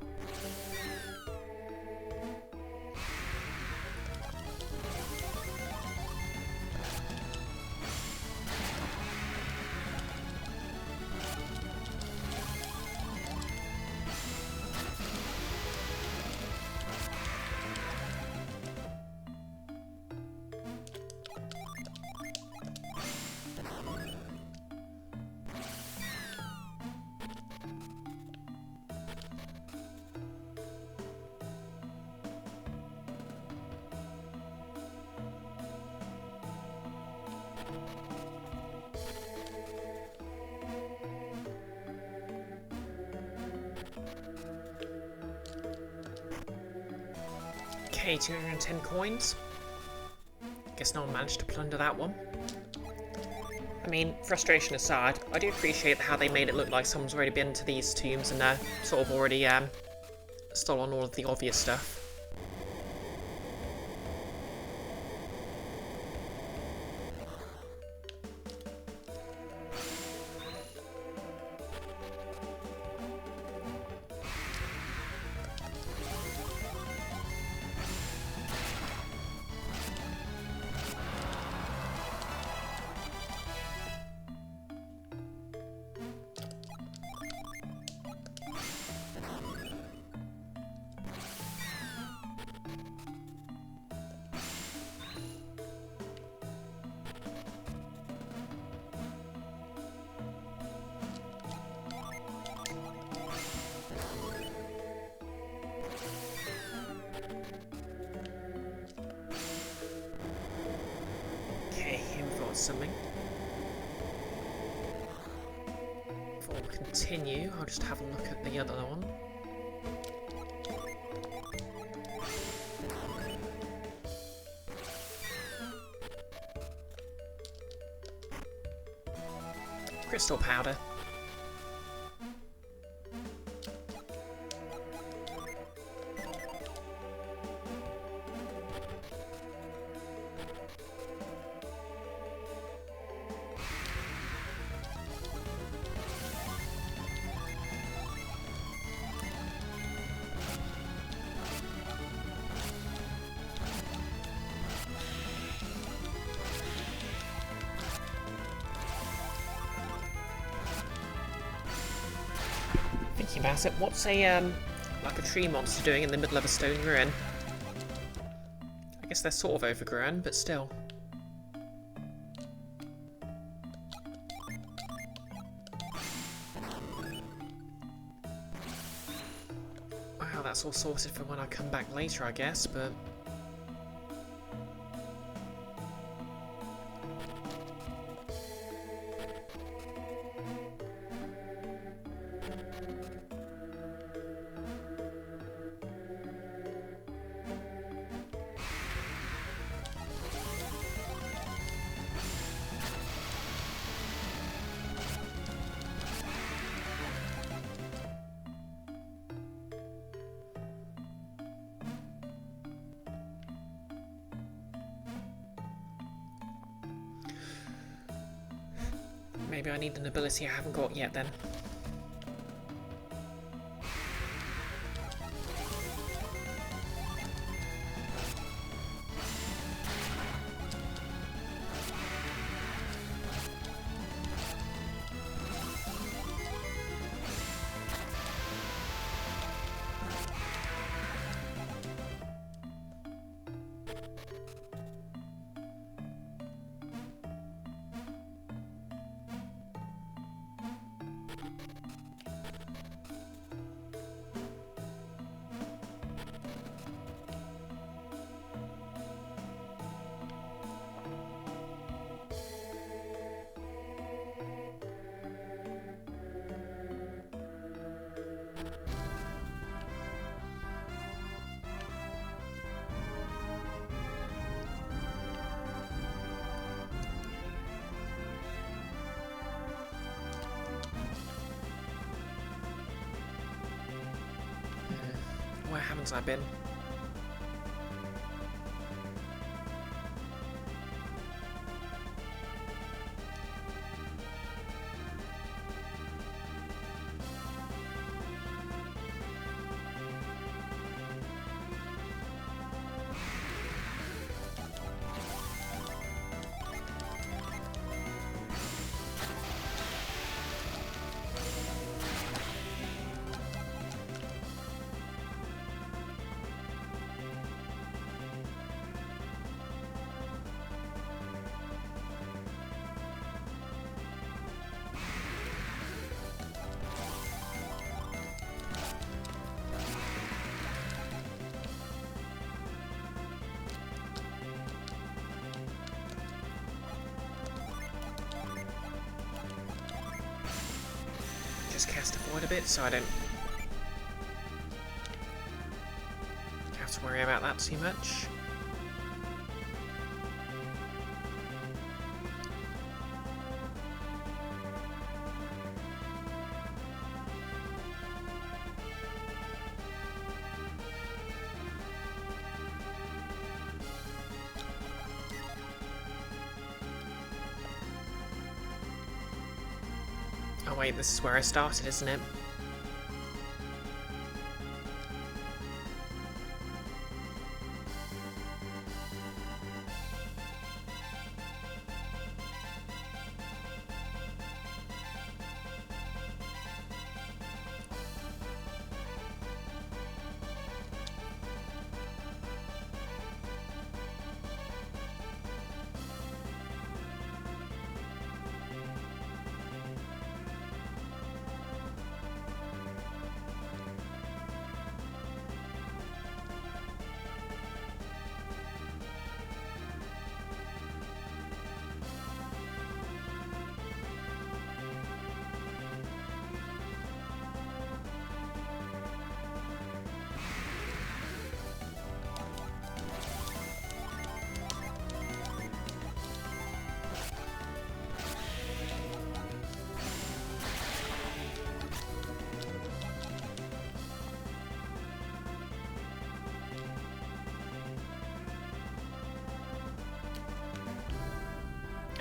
Okay, 210 coins. Guess no one managed to plunder that one. I mean, frustration aside, I do appreciate how they made it look like someone's already been to these tombs and sort of already stolen all of the obvious stuff. Something. Before we continue, I'll just have a look at the other one. Crystal powder. Thinking about it, what's a like a tree monster doing in the middle of a stone ruin? I guess they're sort of overgrown, but still. Wow, that's all sorted for when I come back later, I guess, but... maybe I need an ability I haven't got yet then. Where haven't I been? Just cast a void a bit so I don't have to worry about that too much. Oh wait, this is where I started, isn't it?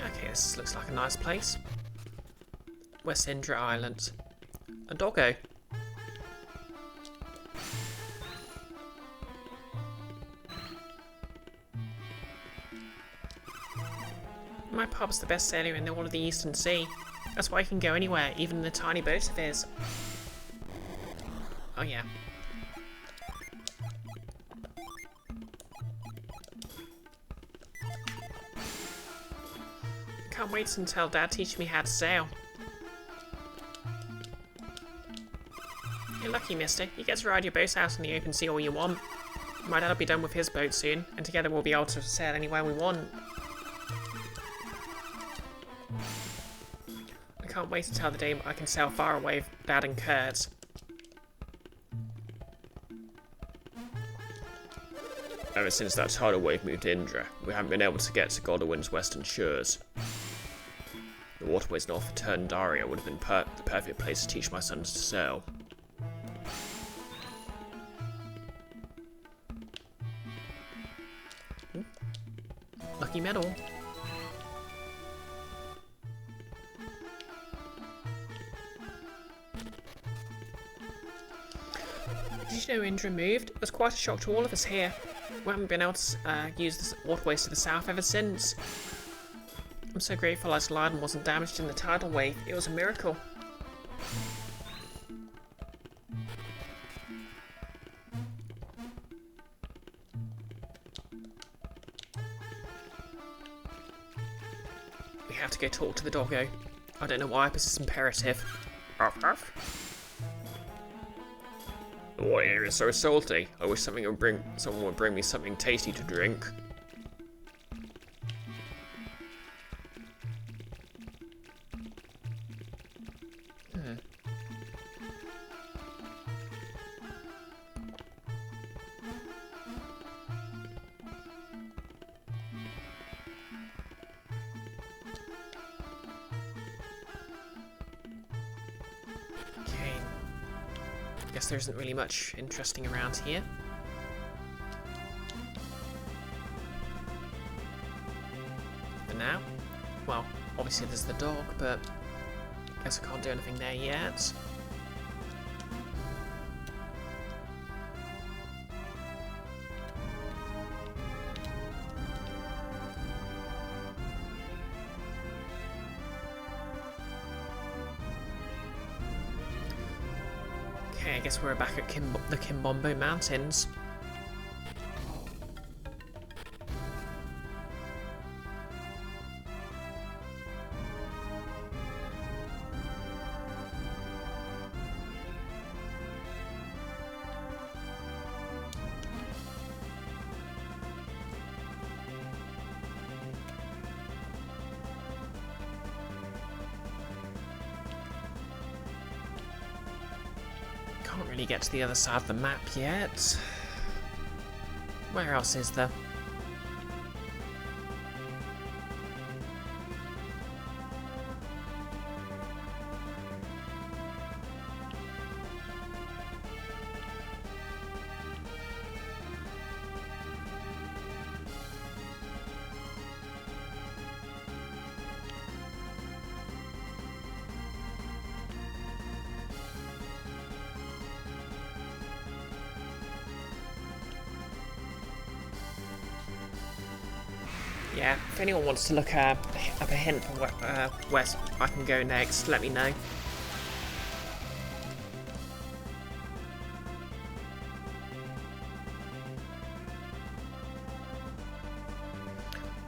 Okay, this looks like a nice place. West Indra Island. A doggo. My pub's the best sailor in all of the Eastern Sea. That's why he can go anywhere, even in a tiny boat of his. Oh yeah. Can't wait until Dad teaches me how to sail. You're lucky, mister. You get to ride your boat out in the open sea all you want. My dad will be done with his boat soon, and together we'll be able to sail anywhere we want. I can't wait until the day I can sail far away with Dad and Kurt. Ever since that tidal wave moved to Indra, we haven't been able to get to Godwin's western shores. The waterways north of Turndaria would have been the perfect place to teach my sons to sail. Lucky medal. Did you know Indra moved? It was quite a shock to all of us here. We haven't been able to use the waterways to the south ever since. I'm so grateful Isle Arden wasn't damaged in the tidal wave. It was a miracle. We have to go talk to the doggo. I don't know why, but it's imperative. Ruff, ruff. The water here is so salty. I wish someone would bring me something tasty to drink. Guess there isn't really much interesting around here. For now. Well, obviously there's the dog, but guess I can't do anything there yet. Okay, I guess we're back at the Kimbombo Mountains. Can't really get to the other side of the map yet. Where else is there? Yeah, if anyone wants to look up a hint for where I can go next, let me know.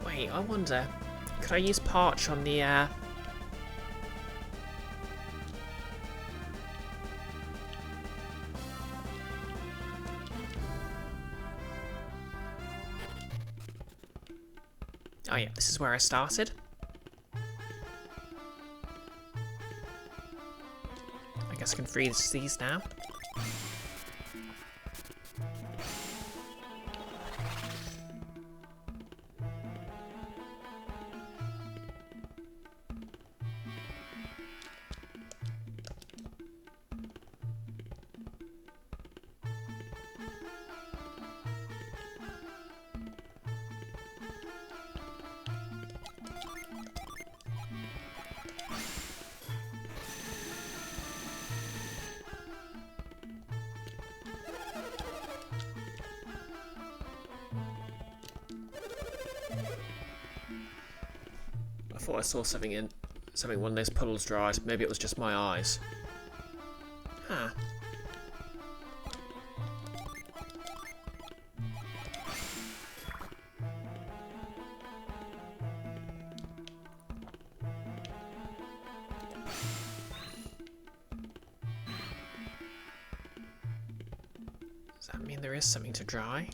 Wait, I wonder, could I use Parch on the Oh yeah, this is where I started. I guess I can freeze these now. I thought I saw something one of those puddles dried. Maybe it was just my eyes. Huh. Does that mean there is something to dry?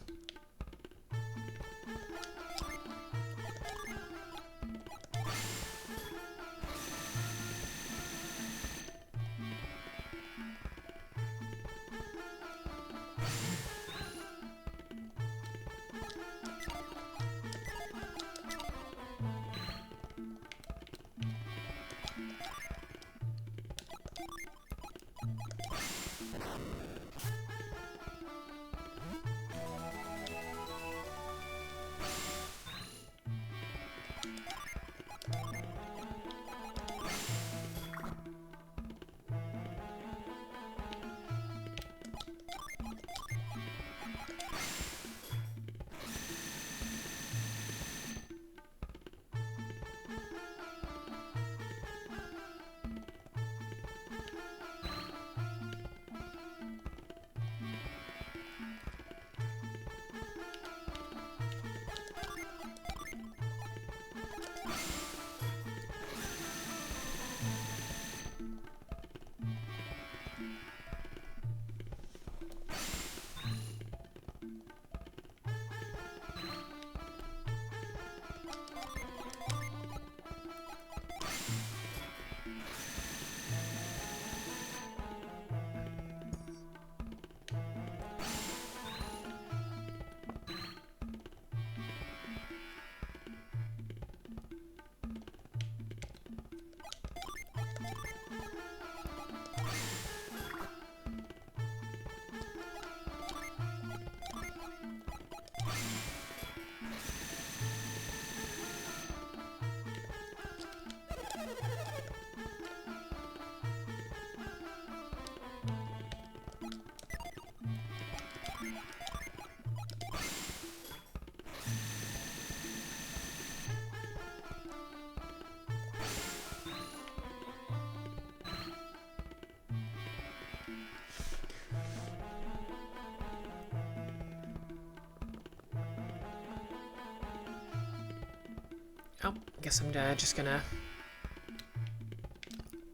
Oh, I guess I'm just gonna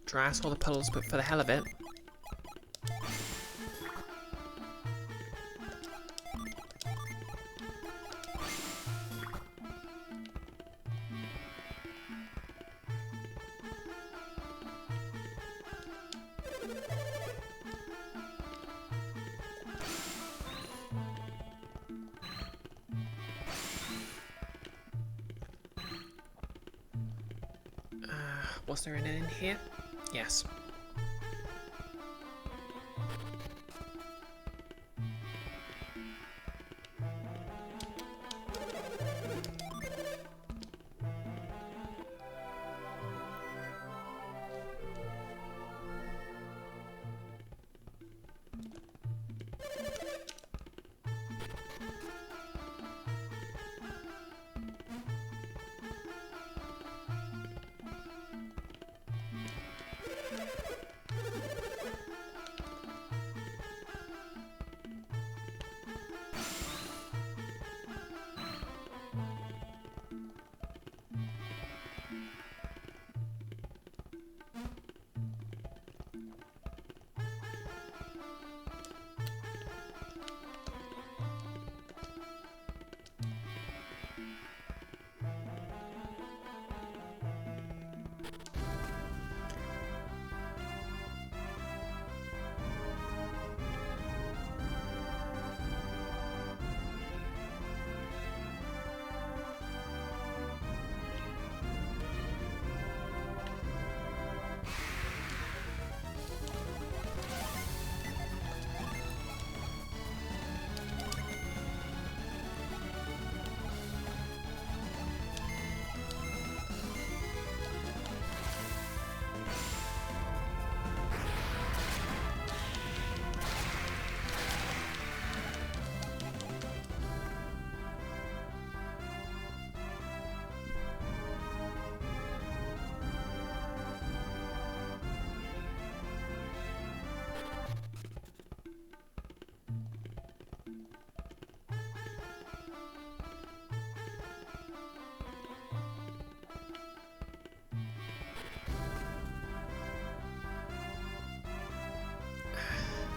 dry out all the puddles, but for the hell of it. Was there an in here? Yes.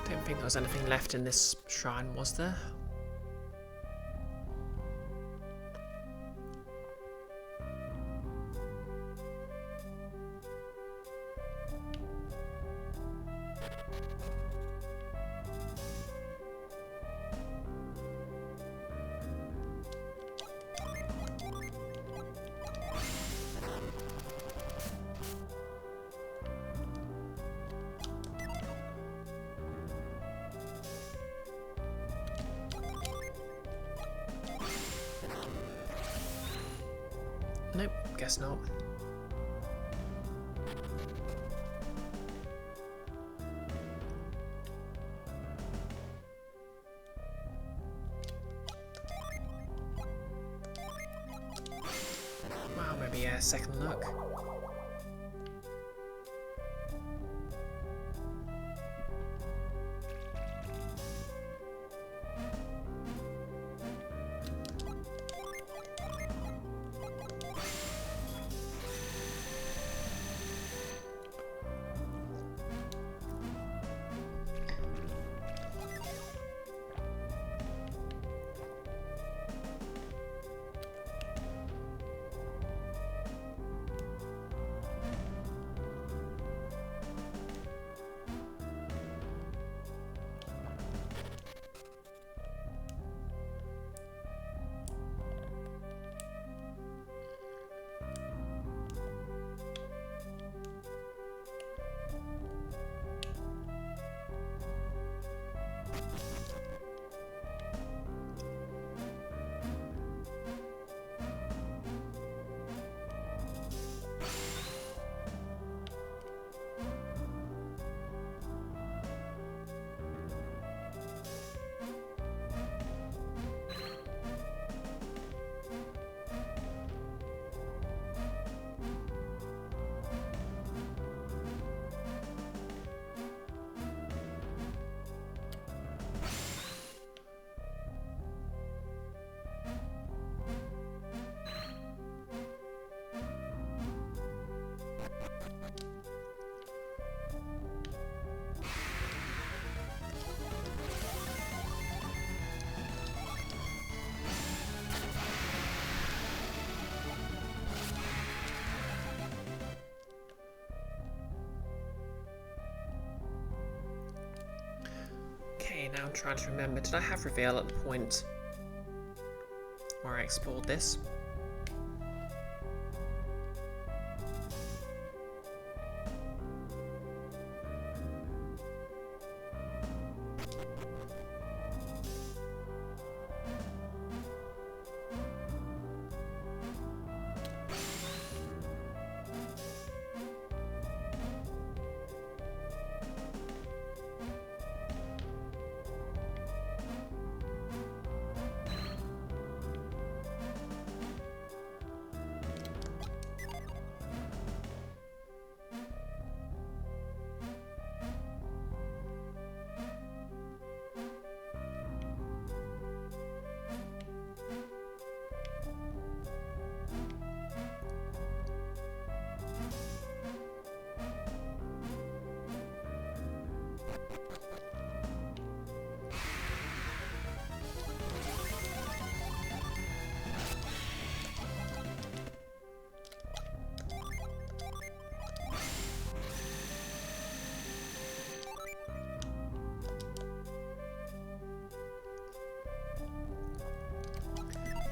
Don't think there was anything left in this shrine, was there? Nope, guess not. Well, maybe a second look. Okay, now I'm trying to remember. Did I have reveal at the point where I explored this?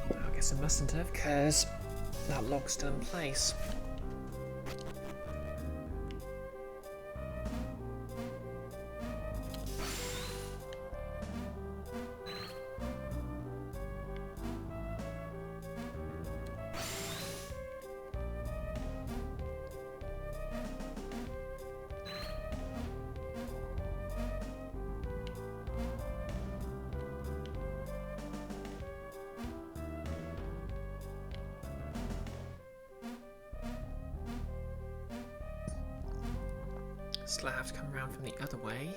I guess I mustn't have, because that log's still in place. Still have to come around from the other way.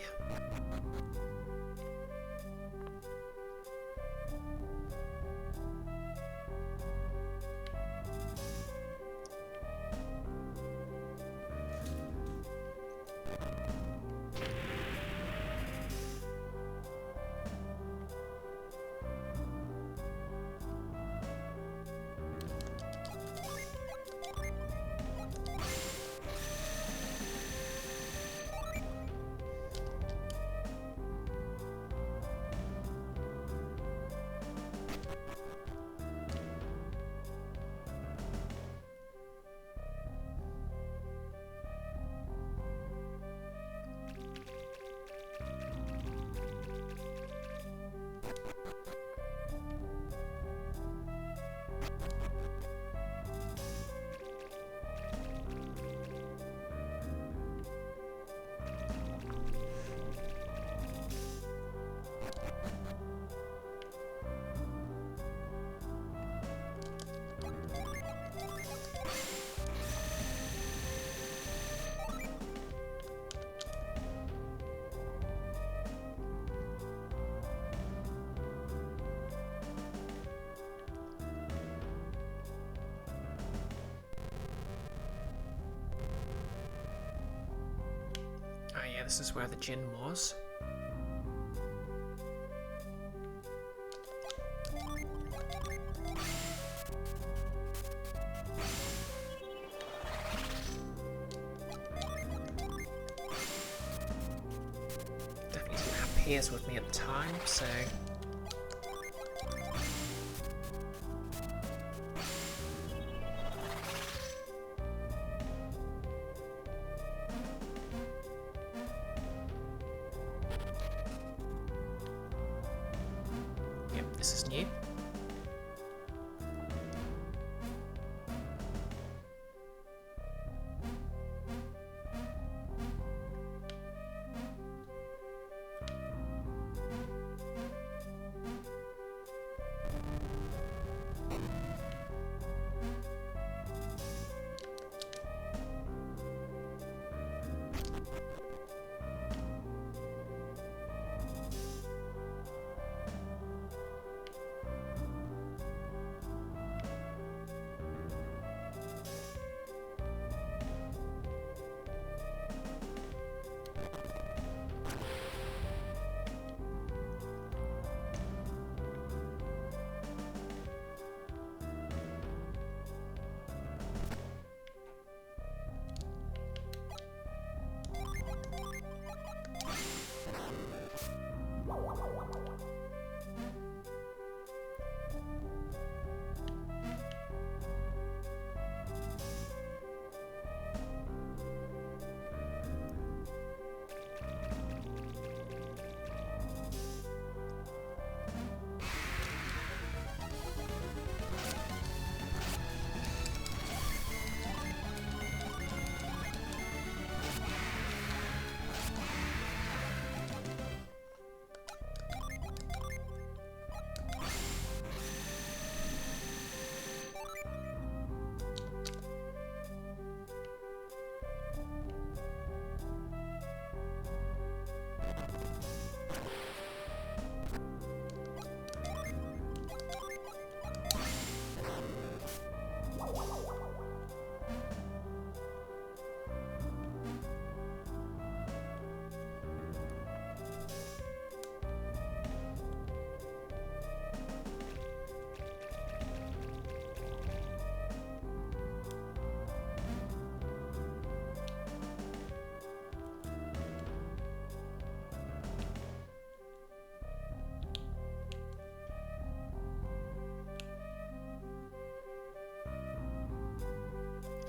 Oh yeah, this is where the gin was. Definitely didn't have Piers with me at the time, so... Yep, this is new.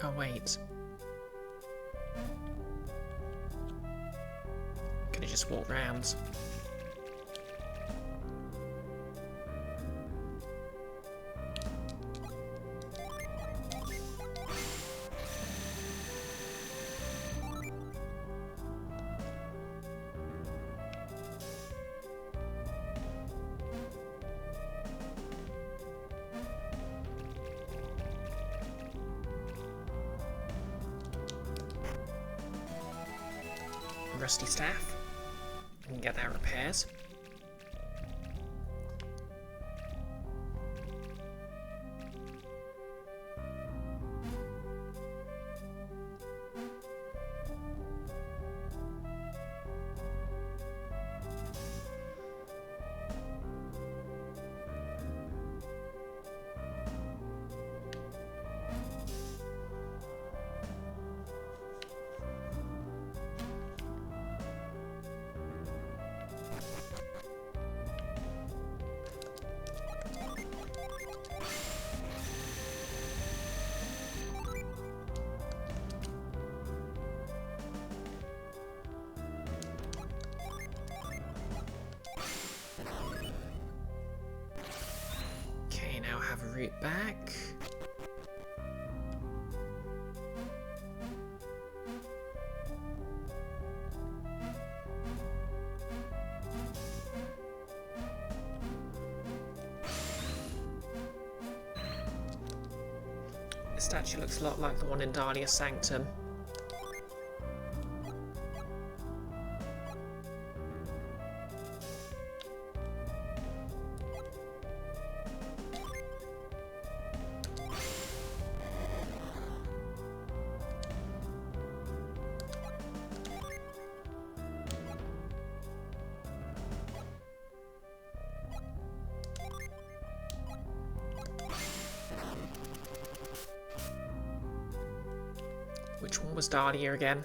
Oh, wait. Could have just walked round. Rusty staff. We can get that repaired. Now have a route back. The statue looks a lot like the one in Dahlia Sanctum. Which one was Dahlia again?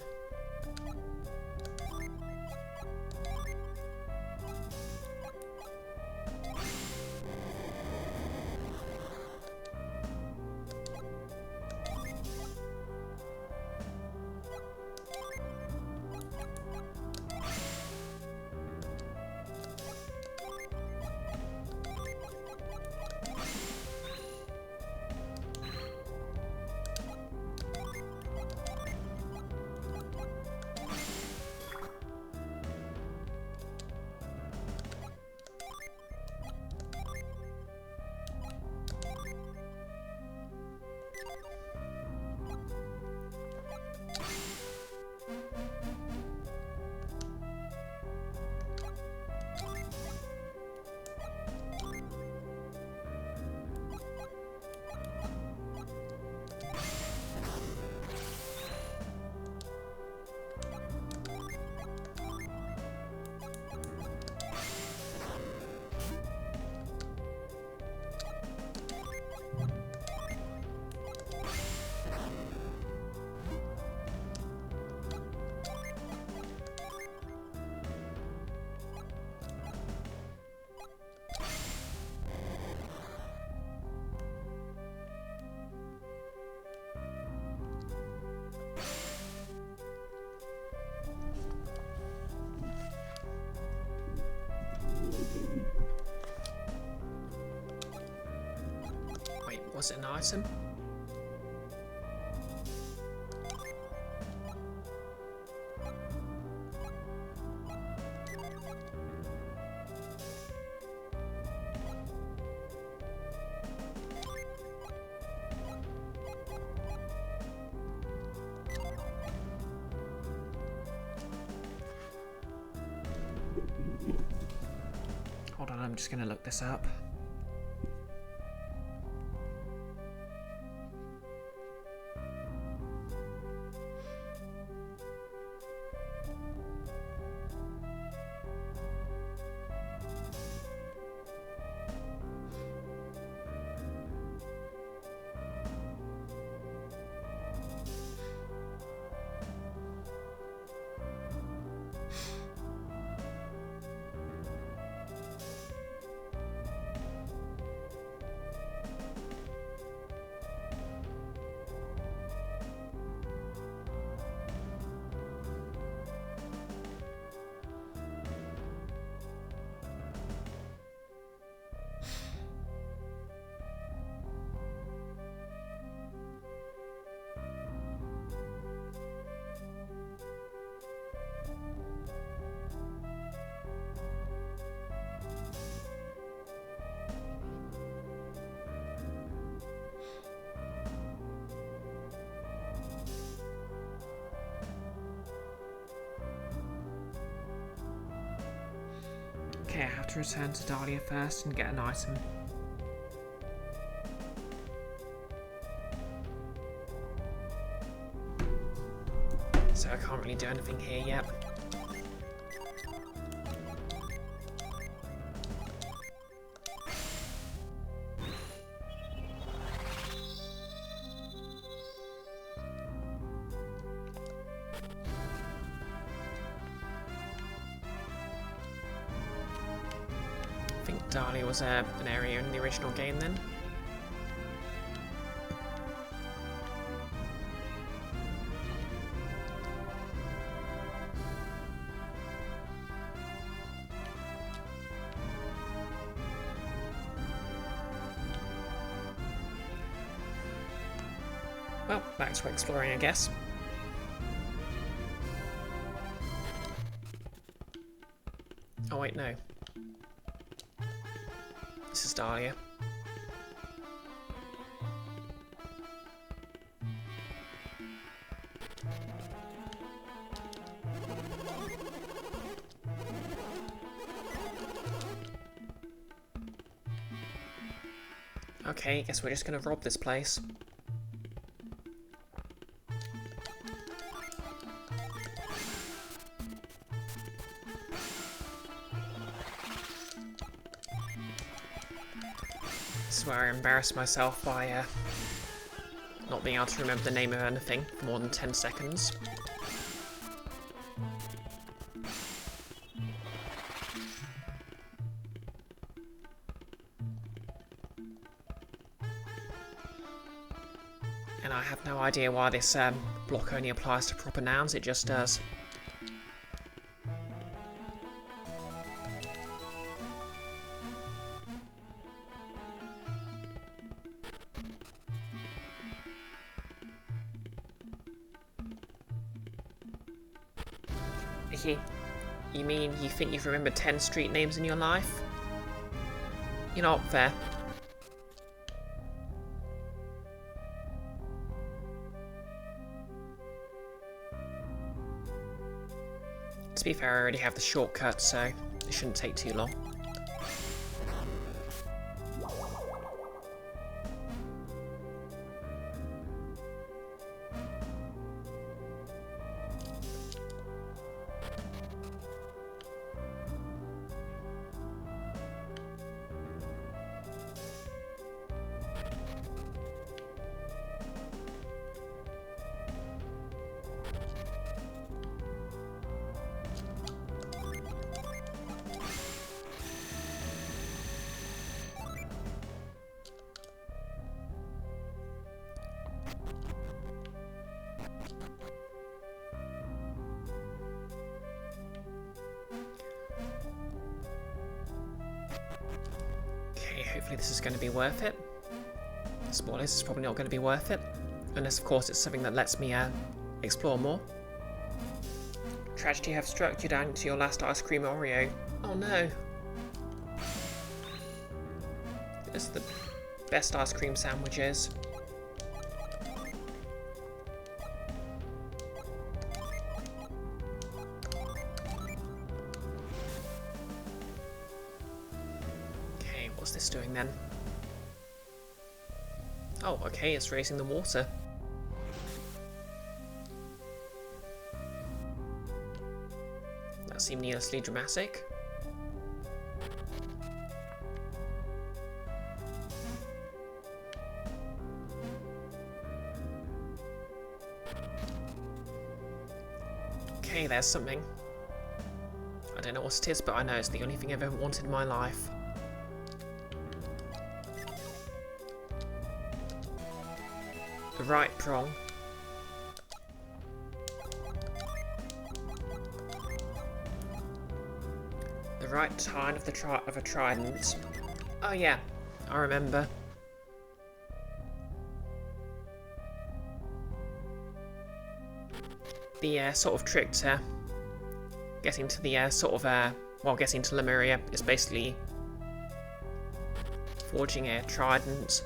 Wait, was it an item? Hold on, I'm just going to look this up. Okay, I have to return to Dahlia first and get an item. So I can't really do anything here yet. I think Dahlia was an area in the original game then. Well, back to exploring, I guess. Oh wait, no. This is Dahlia. Okay, guess we're just gonna rob this place. This is where I embarrass myself by not being able to remember the name of anything for more than 10 seconds. And I have no idea why this block only applies to proper nouns, it just does. You mean you think you've remembered 10 street names in your life? You're not fair. To be fair, I already have the shortcut, so it shouldn't take too long. Hopefully this is going to be worth it. Spoilers, it's probably not going to be worth it. Unless, of course, it's something that lets me explore more. Tragedy have struck you down to your last ice cream Oreo. Oh no. It's the best ice cream sandwiches. What's this doing then? Oh, okay, it's raising the water. That seemed needlessly dramatic. Okay, there's something. I don't know what it is, but I know it's the only thing I've ever wanted in my life. The right prong. The right tine of a trident. Oh yeah, I remember. The sort of trick to getting to the getting to Lemuria is basically forging a trident.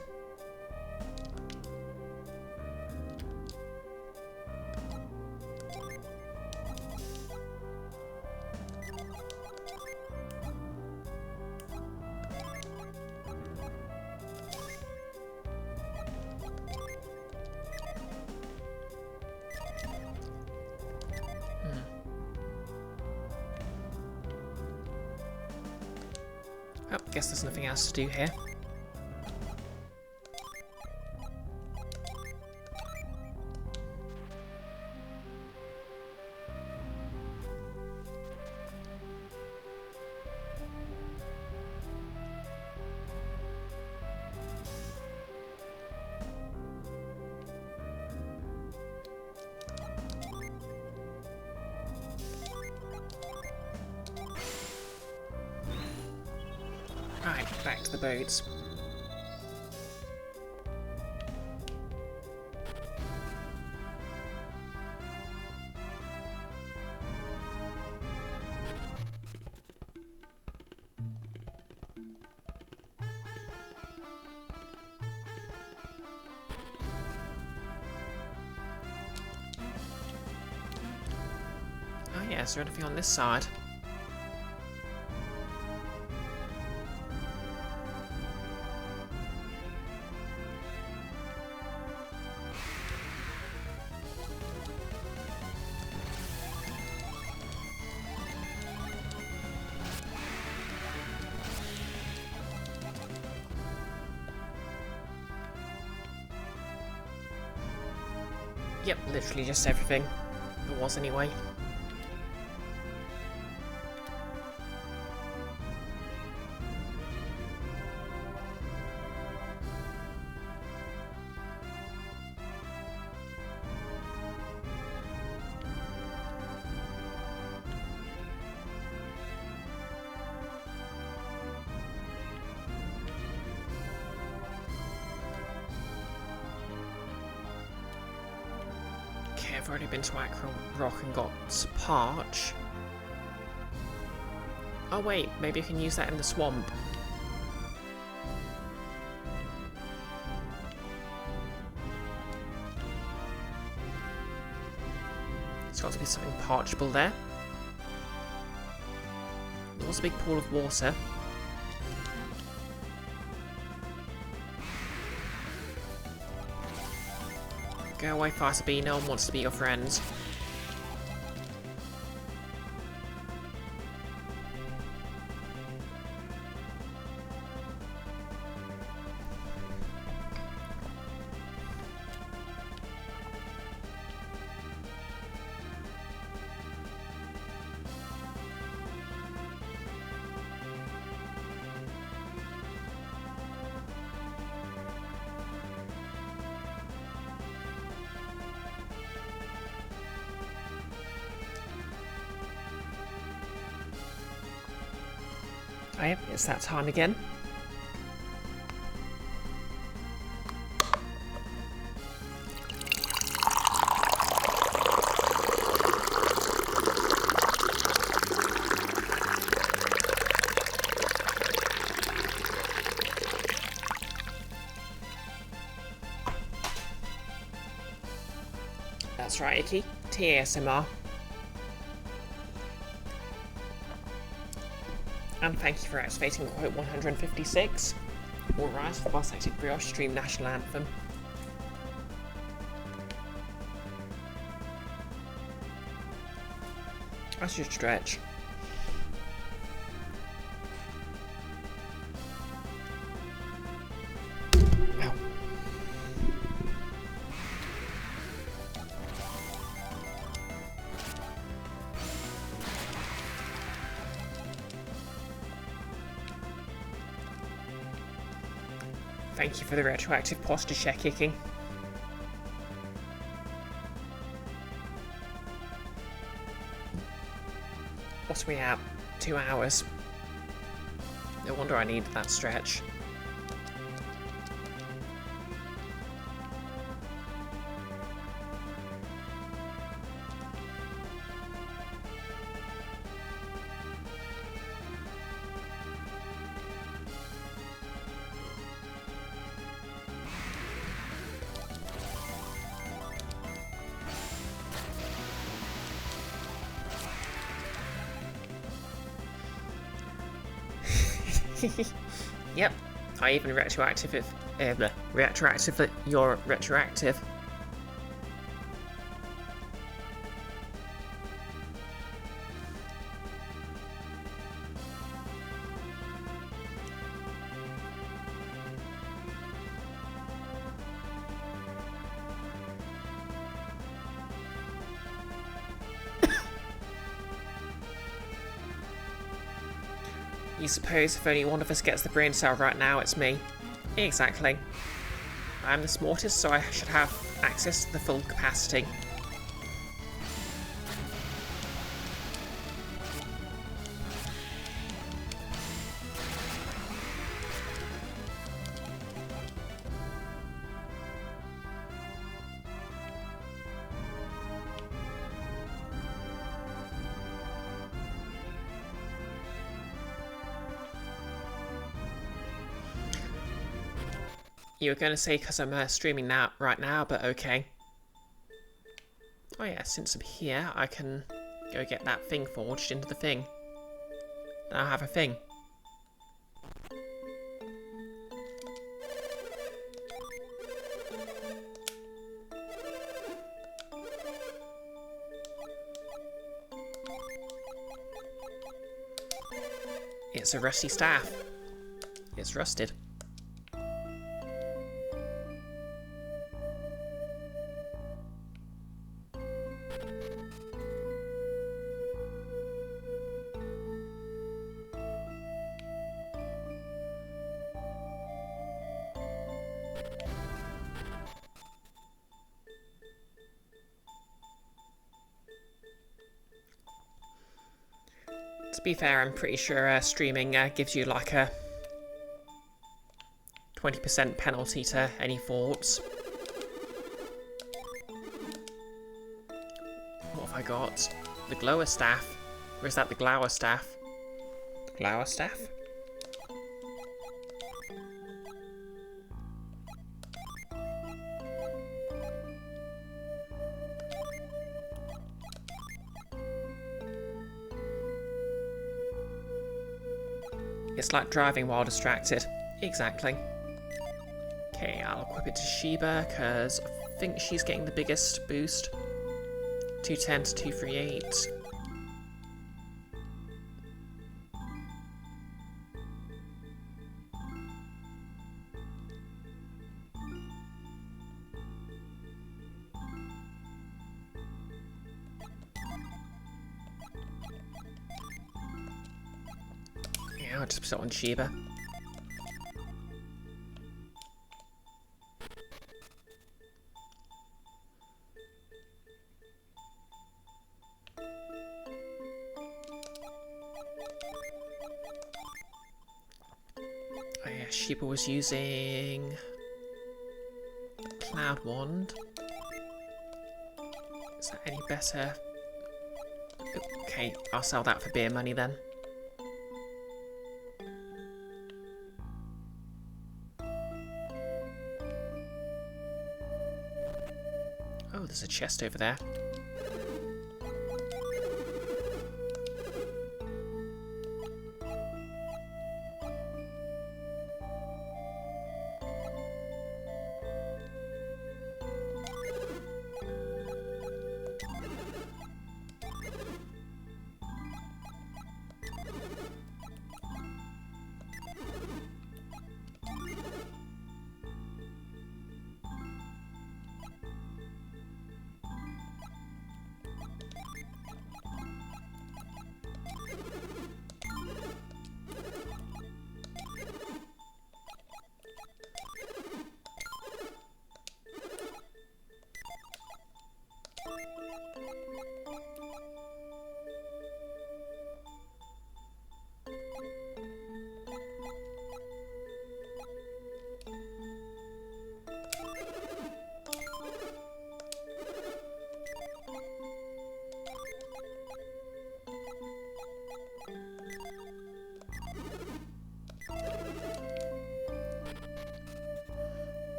Oh, guess there's nothing else to do here. Right, back to the boats. Oh yeah, is there anything on this side? Yep, literally just everything. There was anyway. Okay, I've already been to Acro Rock and got Parch. Oh wait, maybe I can use that in the swamp. There's got to be something parchable there. There was a big pool of water. Go away, Fighter Bee, no one wants to be your friend. Oh yep, it's that time again. That's right, Icky. TASMR. And thank you for activating quote 156. All rise for BisectedBrioche stream national anthem. That's your stretch. Ow. Thank you for the retroactive posture check kicking. What are we at? 2 hours. No wonder I needed that stretch. Yep, I even retroactive you're retroactive. You suppose if only one of us gets the brain cell right now, it's me. Exactly. I'm the smartest, so I should have access to the full capacity. You were going to say because I'm streaming now, right now, but okay. Oh yeah, since I'm here, I can go get that thing forged into the thing. Now I have a thing. It's a rusty staff. It's rusted. To be fair, I'm pretty sure streaming gives you like a 20% penalty to any faults. What have I got? The glower staff. Or is that the glower staff? The glower staff? It's like driving while distracted. Exactly. Okay, I'll equip it to Sheba, because I think she's getting the biggest boost. 210 to 238. Yeah, I'll just put it on Sheba. Oh yeah, Sheba was using Cloud Wand. Is that any better? Okay, I'll sell that for beer money then. Oh, there's a chest over there.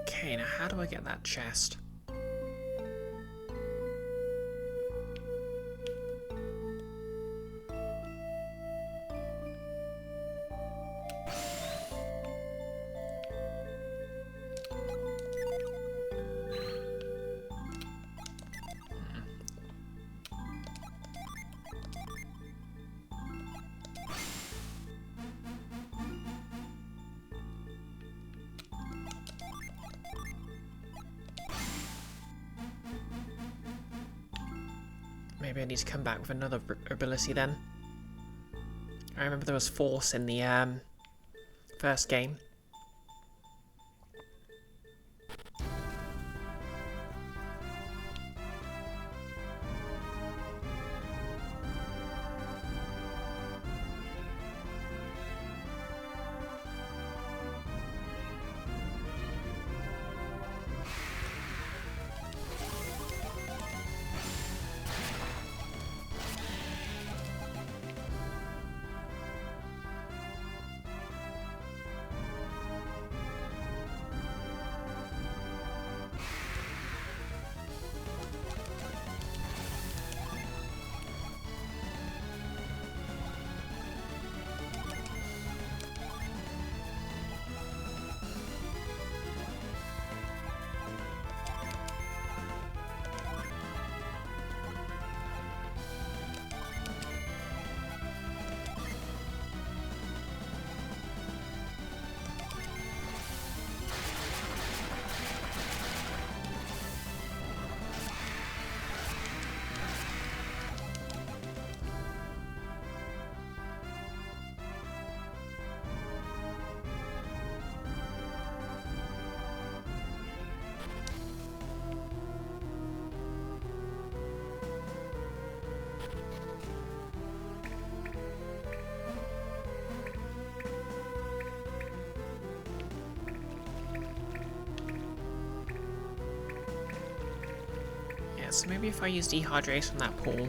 Okay, now how do I get that chest? Maybe I need to come back with another ability then. I remember there was force in the first game. So maybe if I use dehydrate on that pool.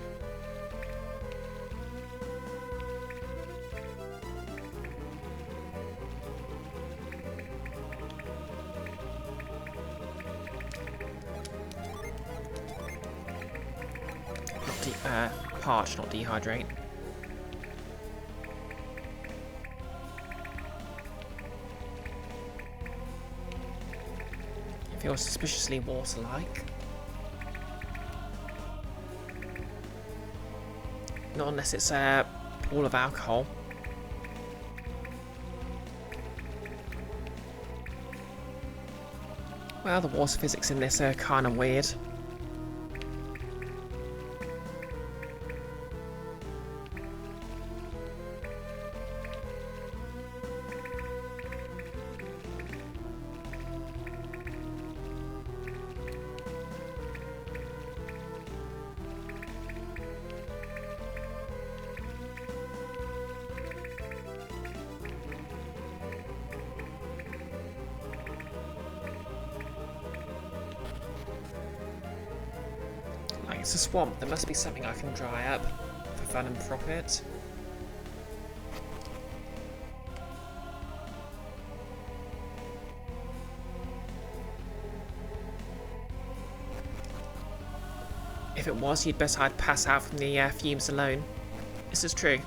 Parch, not dehydrate. It feels suspiciously water-like. Not unless it's a pool of alcohol. Well, the water physics in this are kind of weird. It's a swamp. There must be something I can dry up for fun and profit. If it was, you'd bet I'd pass out from the fumes alone. This is true.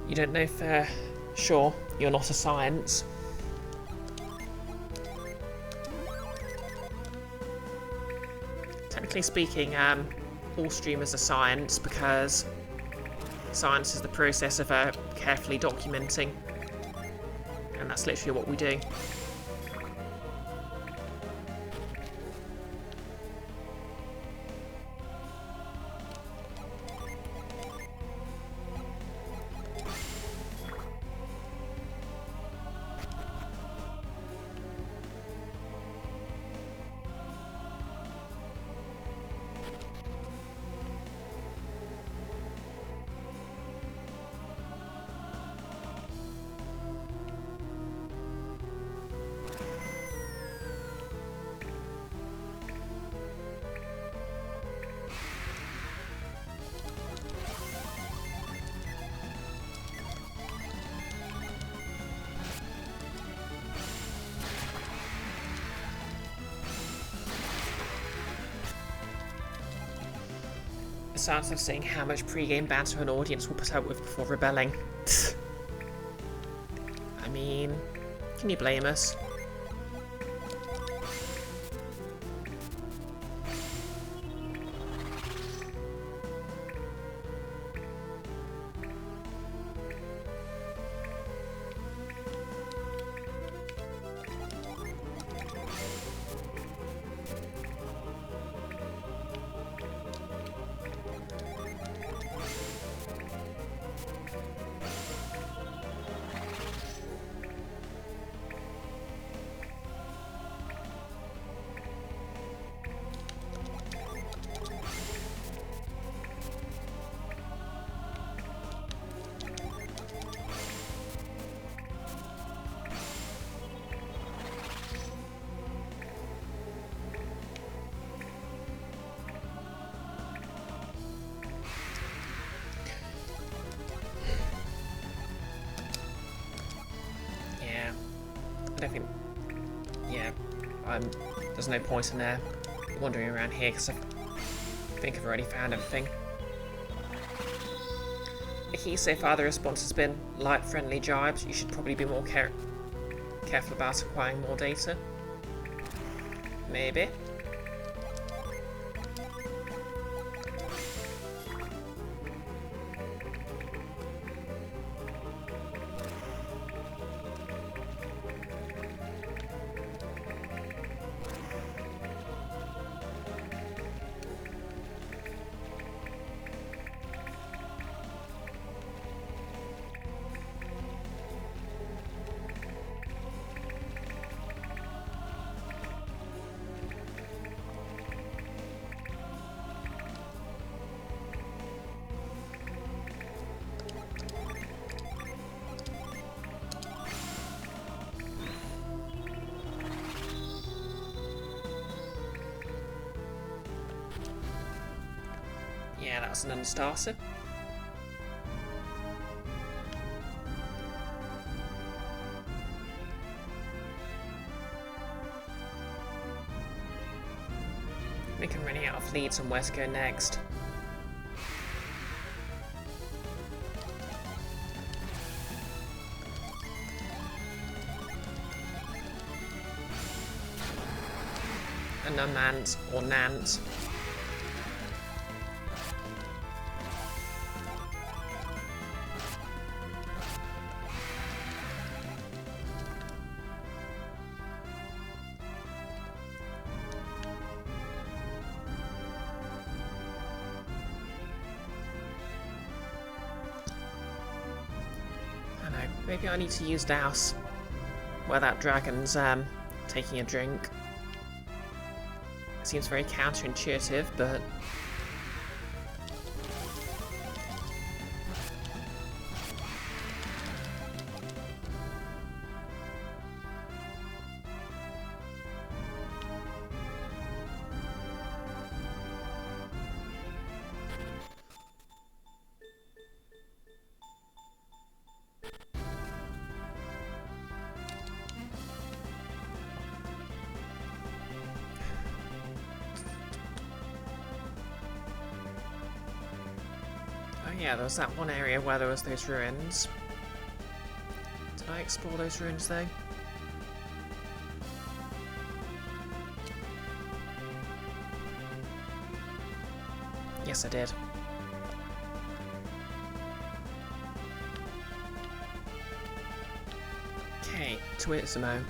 You don't know for sure you're not a science. Technically speaking, all streamers are science because science is the process of carefully documenting, and that's literally what we do. The sounds of seeing how much pre-game banter an audience will put up with before rebelling. I mean, can you blame us? I don't think... Yeah, there's no point in wandering around here because I think I've already found everything. Okay, so far the response has been light, friendly jibes. You should probably be more careful about acquiring more data. Maybe. Yeah, that's an unstarter. I think I'm running out of leads on where to go next. An unmanned or nant. Maybe I need to use Douse where that dragon's taking a drink. It seems very counterintuitive, but... yeah, there was that one area where there was those ruins. Did I explore those ruins though? Yes, I did. Okay, to Izumo.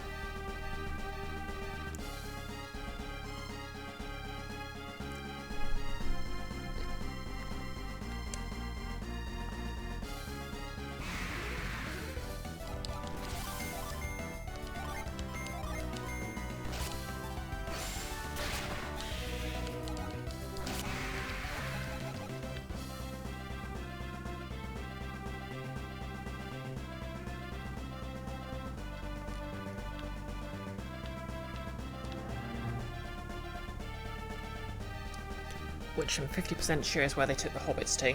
Which I'm 50% sure is where they took the hobbits to.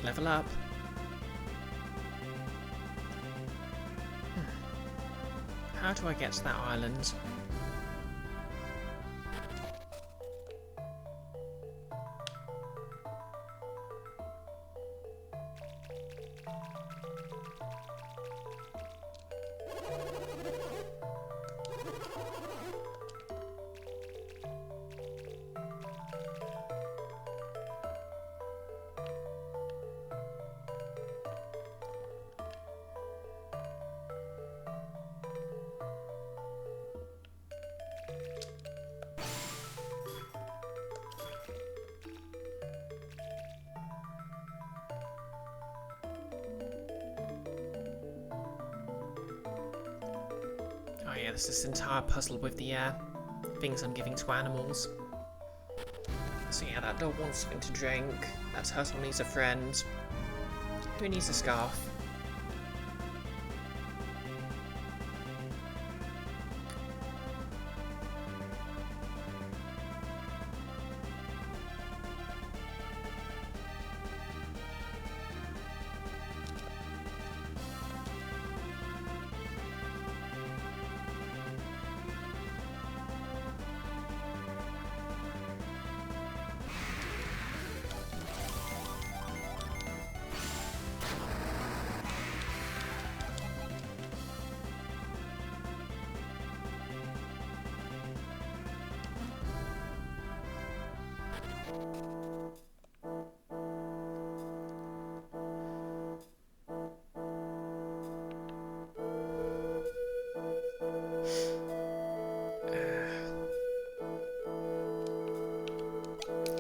Level up. How do I get to that island? Oh yeah, there's this entire puzzle with the things I'm giving to animals. So yeah, that dog wants something to drink, that turtle needs a friend. Who needs a scarf?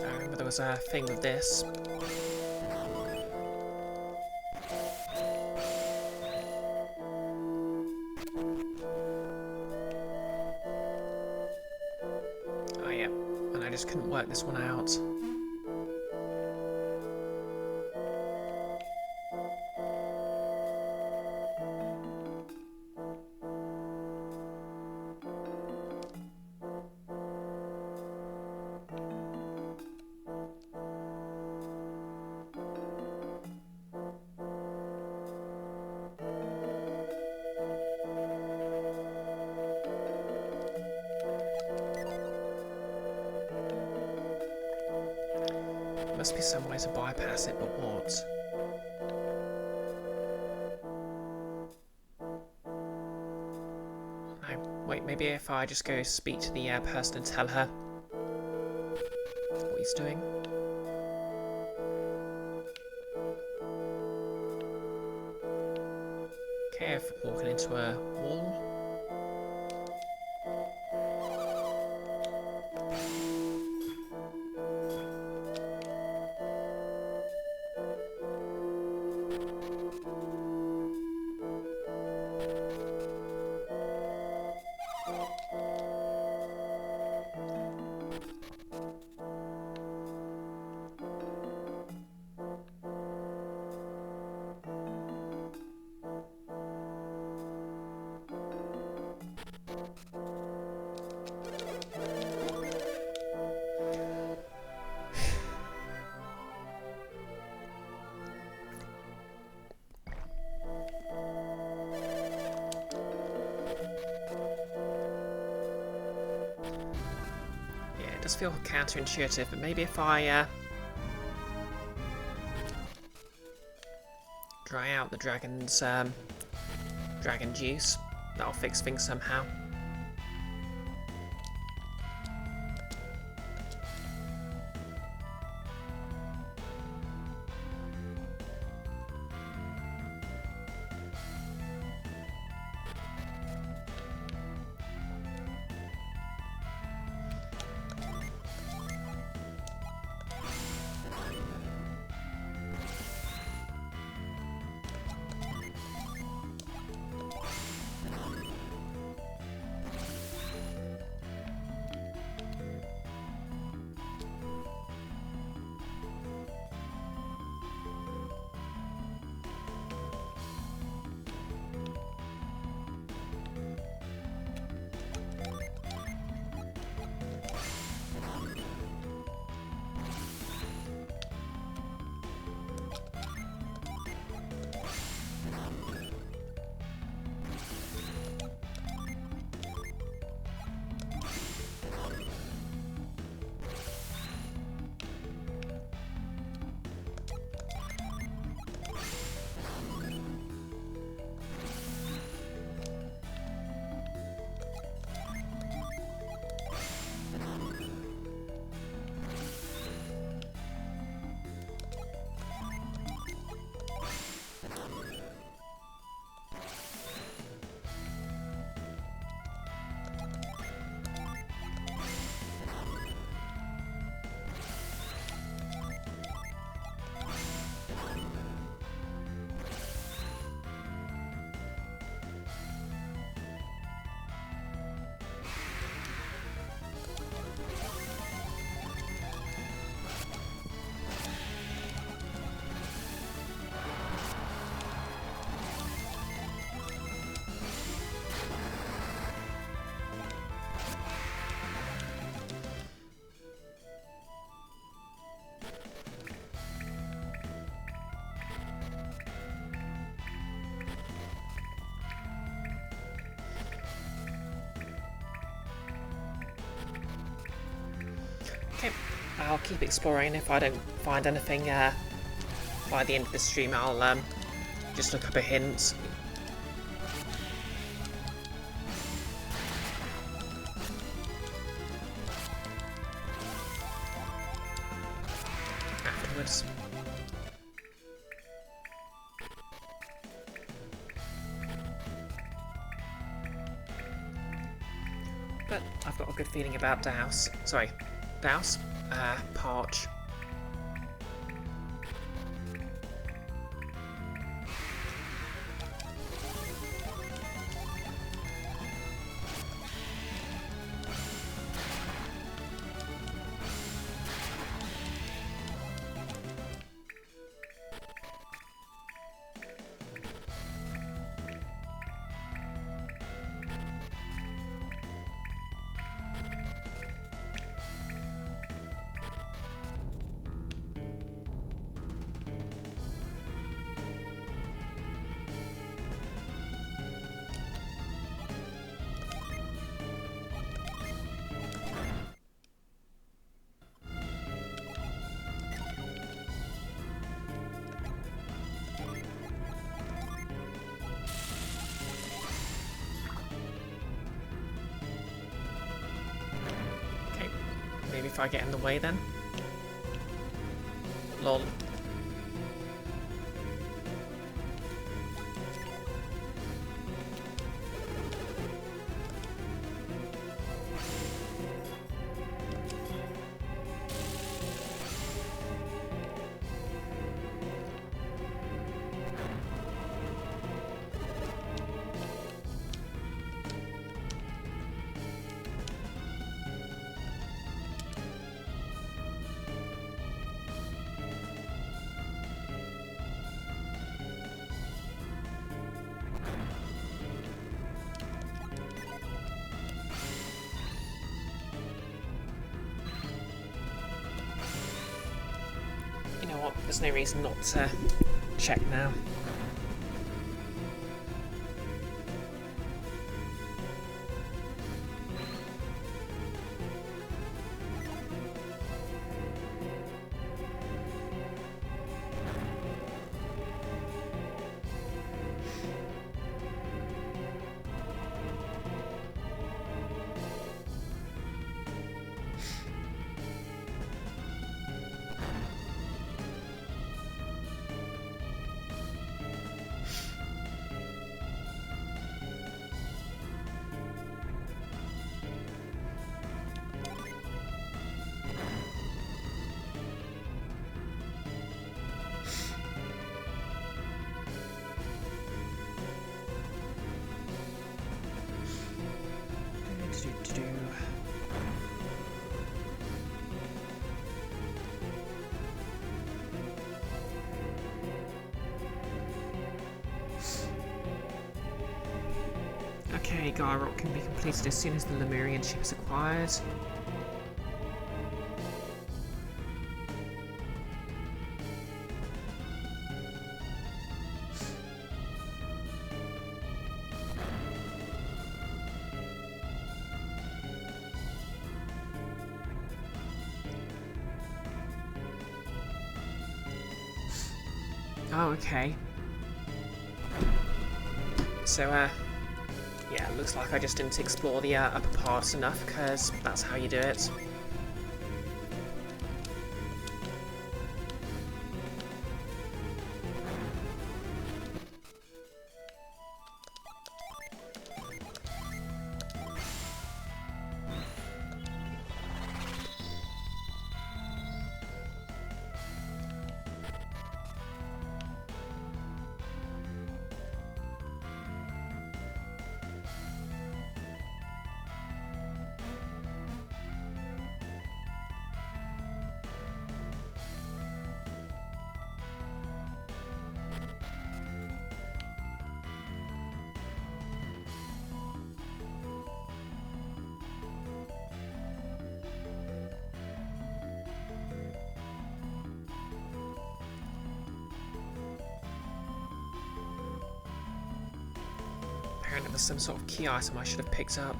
I remember there was a thing with this. Oh yeah, and I just couldn't work this one out. Must be some way to bypass it, but what? No, wait, maybe if I just go speak to the person and tell her what he's doing. Okay, if walking into a wall. It does feel counterintuitive, but maybe if I dry out the dragon's dragon juice, that'll fix things somehow. Okay, I'll keep exploring. If I don't find anything by the end of the stream, I'll just look up a hint. afterwards. But I've got a good feeling about Douse. Sorry, Douse? Parch. Maybe if I get in the way then. Lol. You know what? There's no reason not to check now. Okay, Gaia Rock can be completed as soon as the Lemurian ship is acquired. Oh, okay. So, yeah, it looks like I just didn't explore the upper parts enough, because that's how you do it. Apparently there's some sort of key item I should have picked up.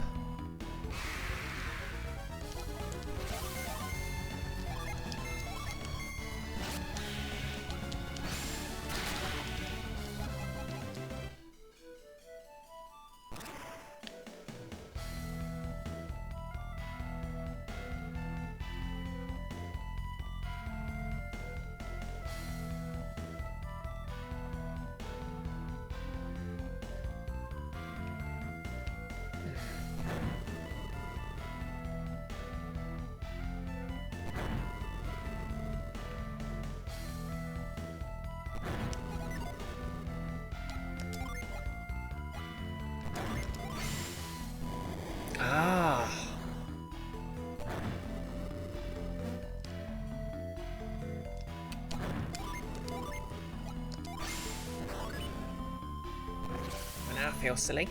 feels silly.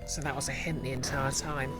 So that was a hint the entire time.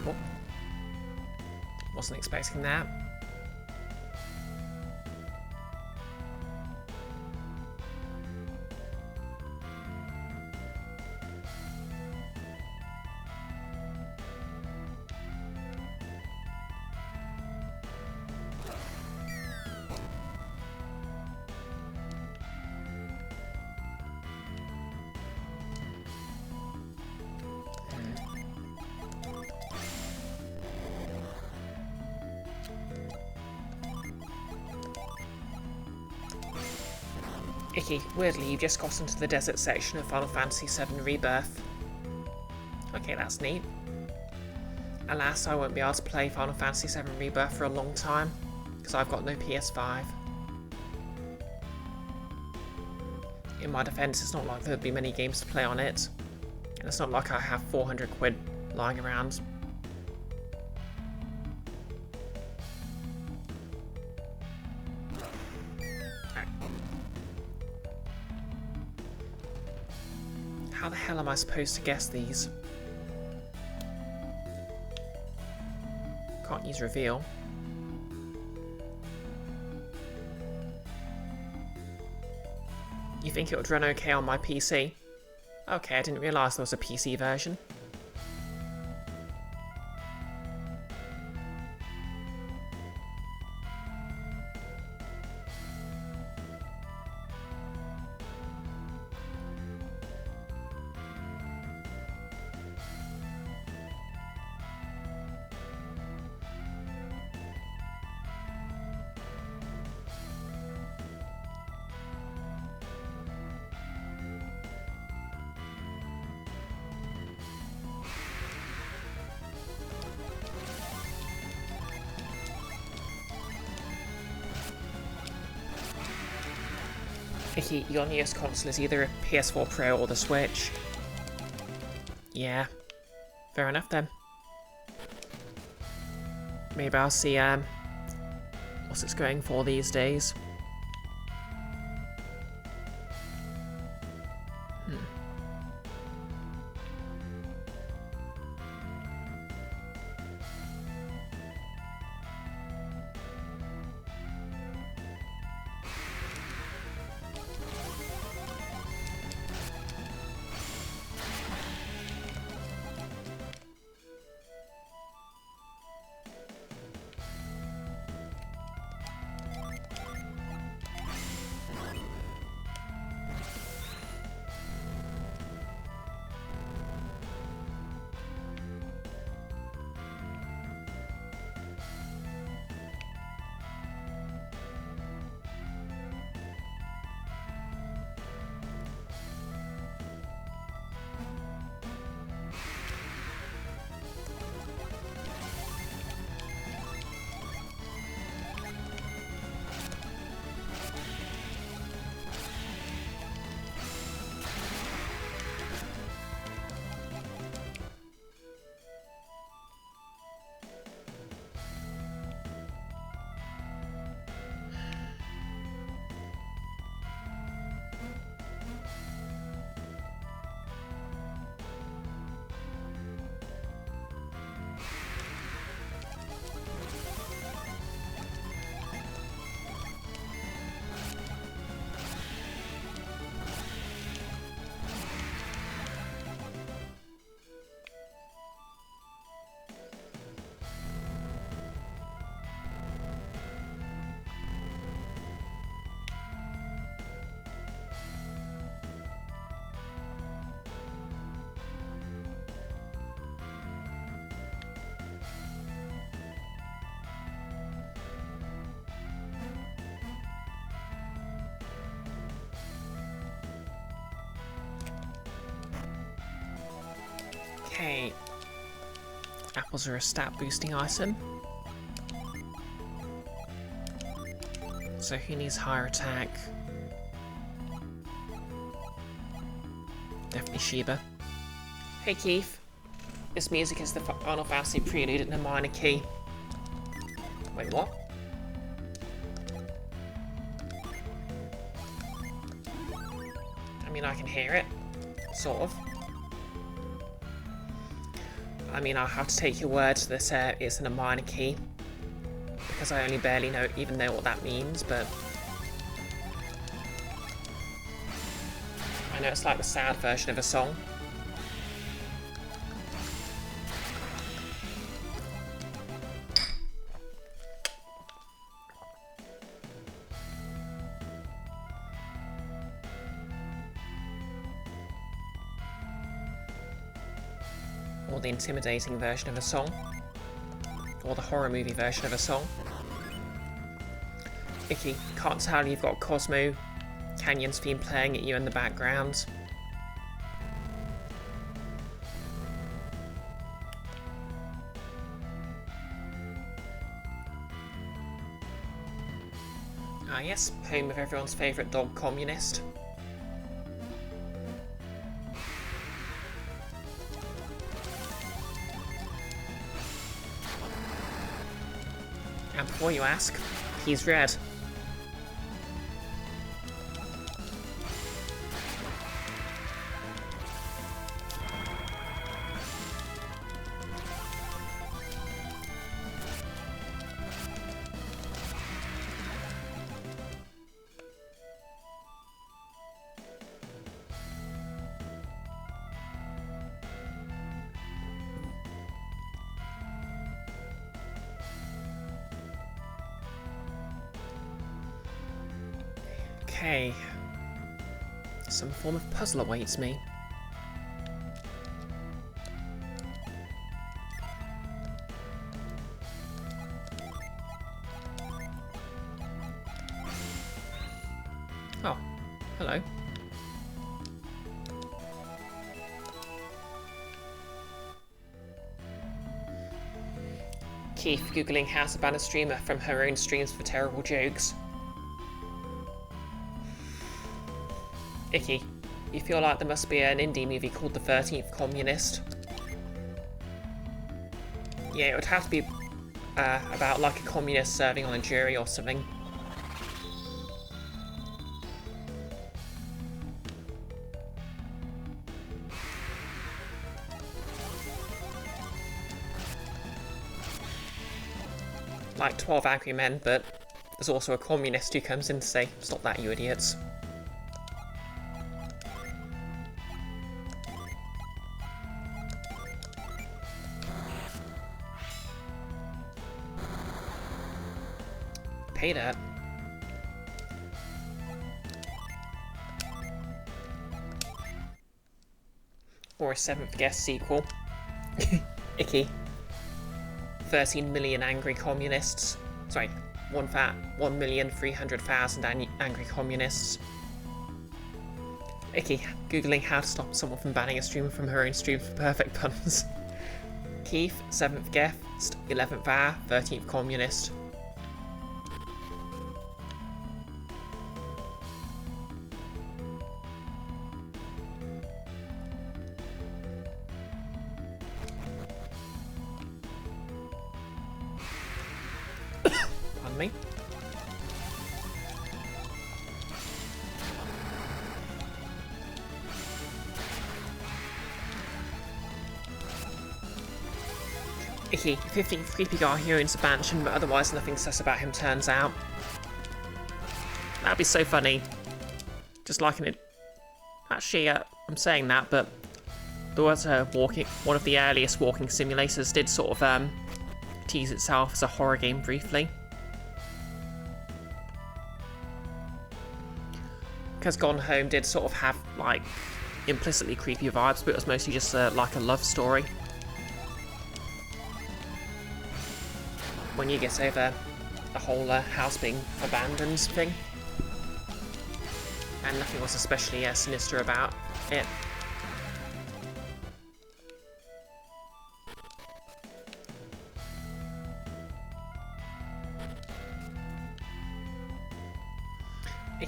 Oh. Wasn't expecting that. Icky, weirdly, you just got into the desert section of Final Fantasy VII Rebirth. Okay, that's neat. Alas, I won't be able to play Final Fantasy VII Rebirth for a long time, because I've got no PS5. In my defense, it's not like there'd be many games to play on it, and it's not like I have 400 quid lying around. How the hell am I supposed to guess these? Can't use reveal. You think it would run okay on my PC? Okay, I didn't realise there was a PC version. Vicky, your newest console is either a PS4 Pro or the Switch. Yeah, fair enough then. Maybe I'll see what it's going for these days. Okay. Apples are a stat boosting item. So who needs higher attack? Definitely Sheba. Hey Keith. This music is the Final Fantasy prelude in a minor key. Wait, what? I mean, I can hear it. Sort of. I mean, I'll have to take your word that it's in a minor key, because I only barely even know what that means, but I know it's like the sad version of a song. Or the intimidating version of a song. Or the horror movie version of a song. Icky, can't tell you've got Cosmo Canyon's theme playing at you in the background. Ah yes, home of everyone's favourite dog communist. And before you ask, he's red. Okay. Some form of puzzle awaits me. Oh, hello. Keith googling how to ban a streamer from her own streams for terrible jokes. Icky, you feel like there must be an indie movie called The 13th Communist? Yeah, it would have to be about like a communist serving on a jury or something. Like 12 angry men, but there's also a communist who comes in to say, "Stop that, you idiots." Pay that. Or a 7th Guest sequel. Icky. 13 million angry communists. Sorry, 1,300,000 angry communists. Icky, googling how to stop someone from banning a streamer from her own stream for perfect puns. Keith, 7th Guest, 11th hour, 13th communist. Pardon me. Icky, 15th creepy guy here in Sabantion, but otherwise nothing sus about him turns out. That'd be so funny. Just like it. Actually, I'm saying that, but there was a one of the earliest walking simulators did sort of tease itself as a horror game briefly. Because Gone Home did sort of have like implicitly creepy vibes, but it was mostly just like a love story. When you get over the whole house being abandoned thing. And nothing was especially sinister about it.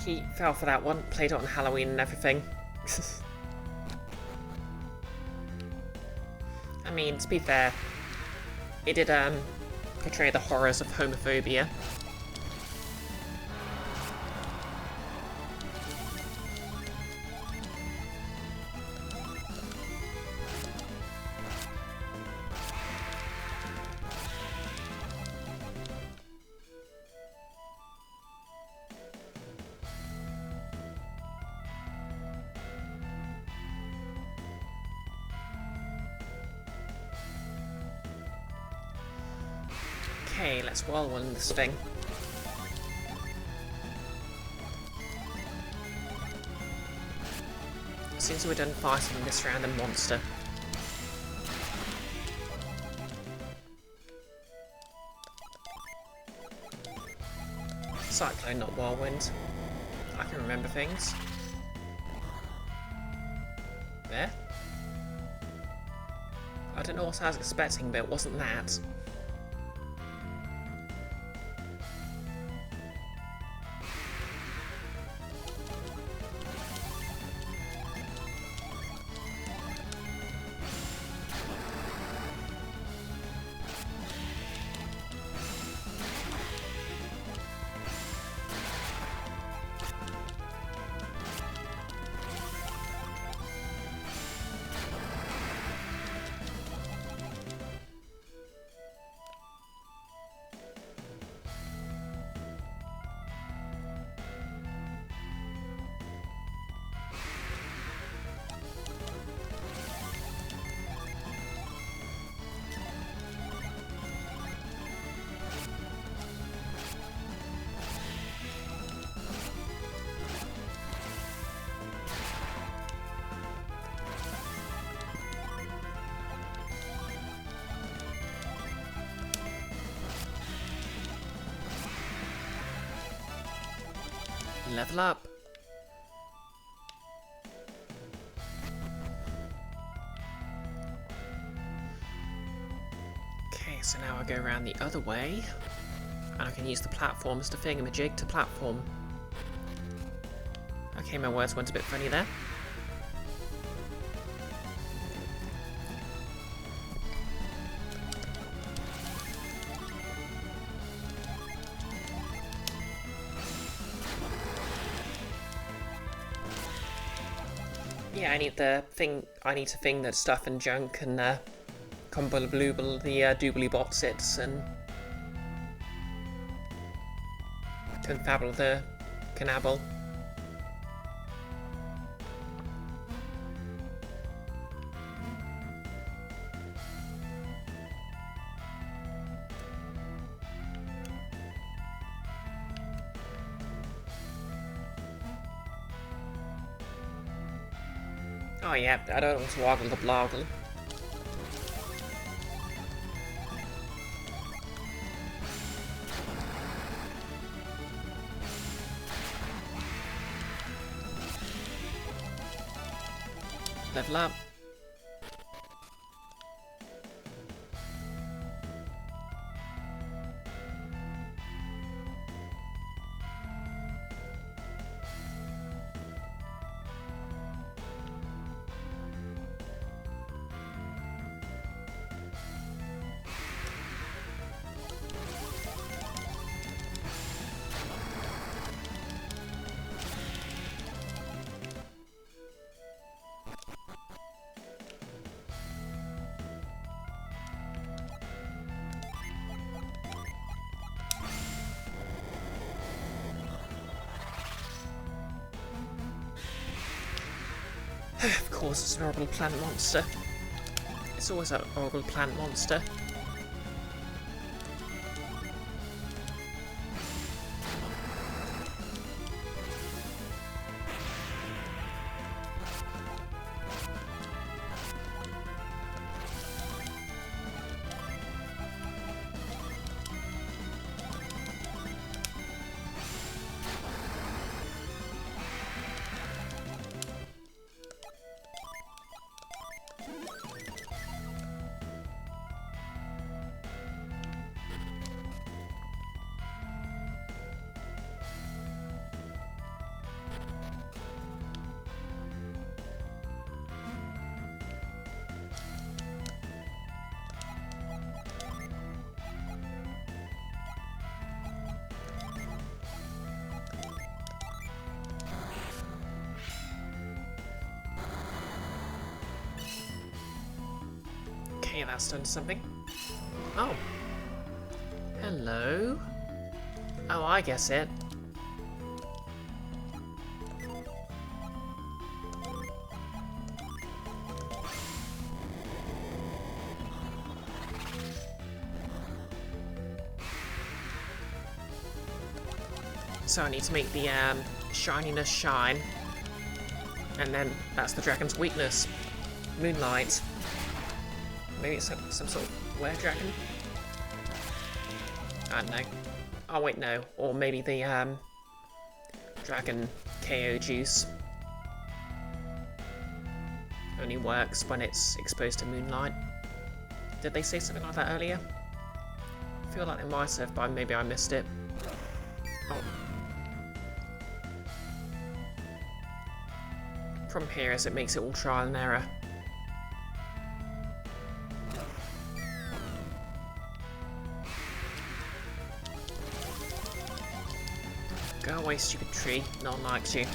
He fell for that one, played it on Halloween and everything. I mean, to be fair, it did portray the horrors of homophobia. Okay, let's whirlwind this thing. As soon as we're done fighting this random monster. Cyclone, not whirlwind. I can remember things. There? I don't know what I was expecting, but it wasn't that. Level up. Okay, so now I go around the other way. And I can use the platforms to thingamajig to platform. Okay, my words went a bit funny there. Yeah, I need to thing that stuff and junk and cumble blooble the doobly botsits and confabble the canabble. Oh yeah, I don't want to woggle the bloggle. Level up. Of course, it's an horrible plant monster. It's always a horrible plant monster. Okay, that's done something. Oh. Hello. Oh, I guess it. So I need to make the shininess shine. And then that's the dragon's weakness. Moonlight. Maybe it's some sort of were-dragon? I don't know. Oh wait, no. Or maybe the dragon KO juice only works when it's exposed to moonlight. Did they say something like that earlier? I feel like they might have, but maybe I missed it. Oh. Problem here is it makes it all trial and error. Go away, stupid tree. No one likes you.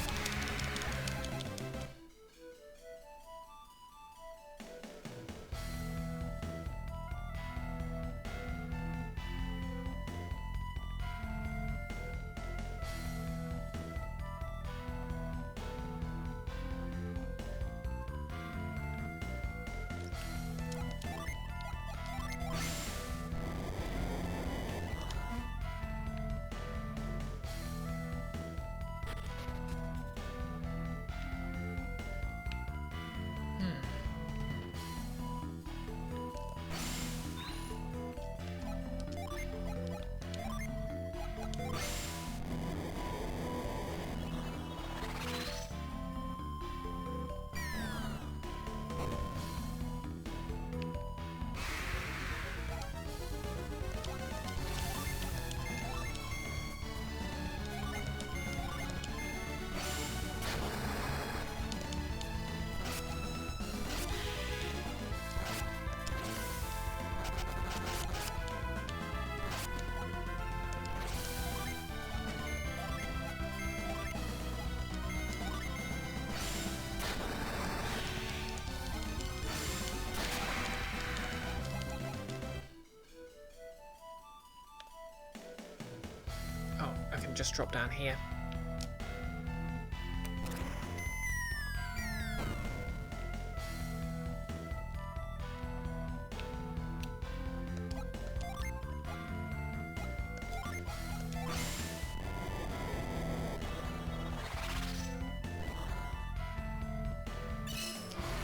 just drop down here.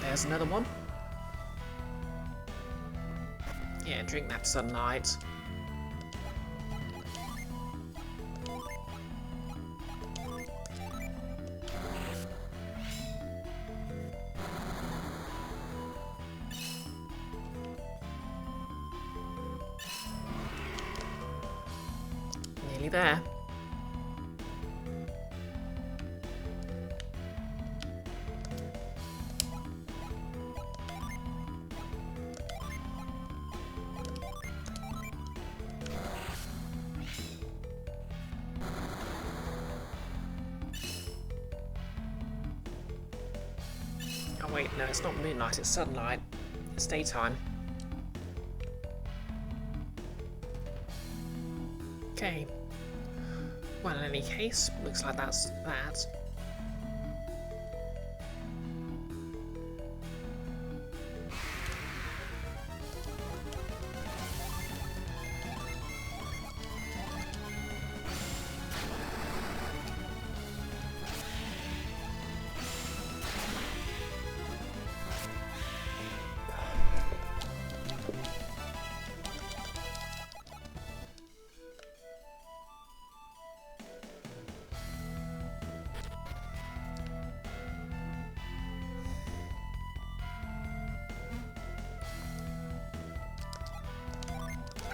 There's another one. Yeah, drink that sunlight. Nearly there. Oh wait, no, it's not moonlight, it's sunlight. It's daytime. Okay. Well, in any case, looks like that's that.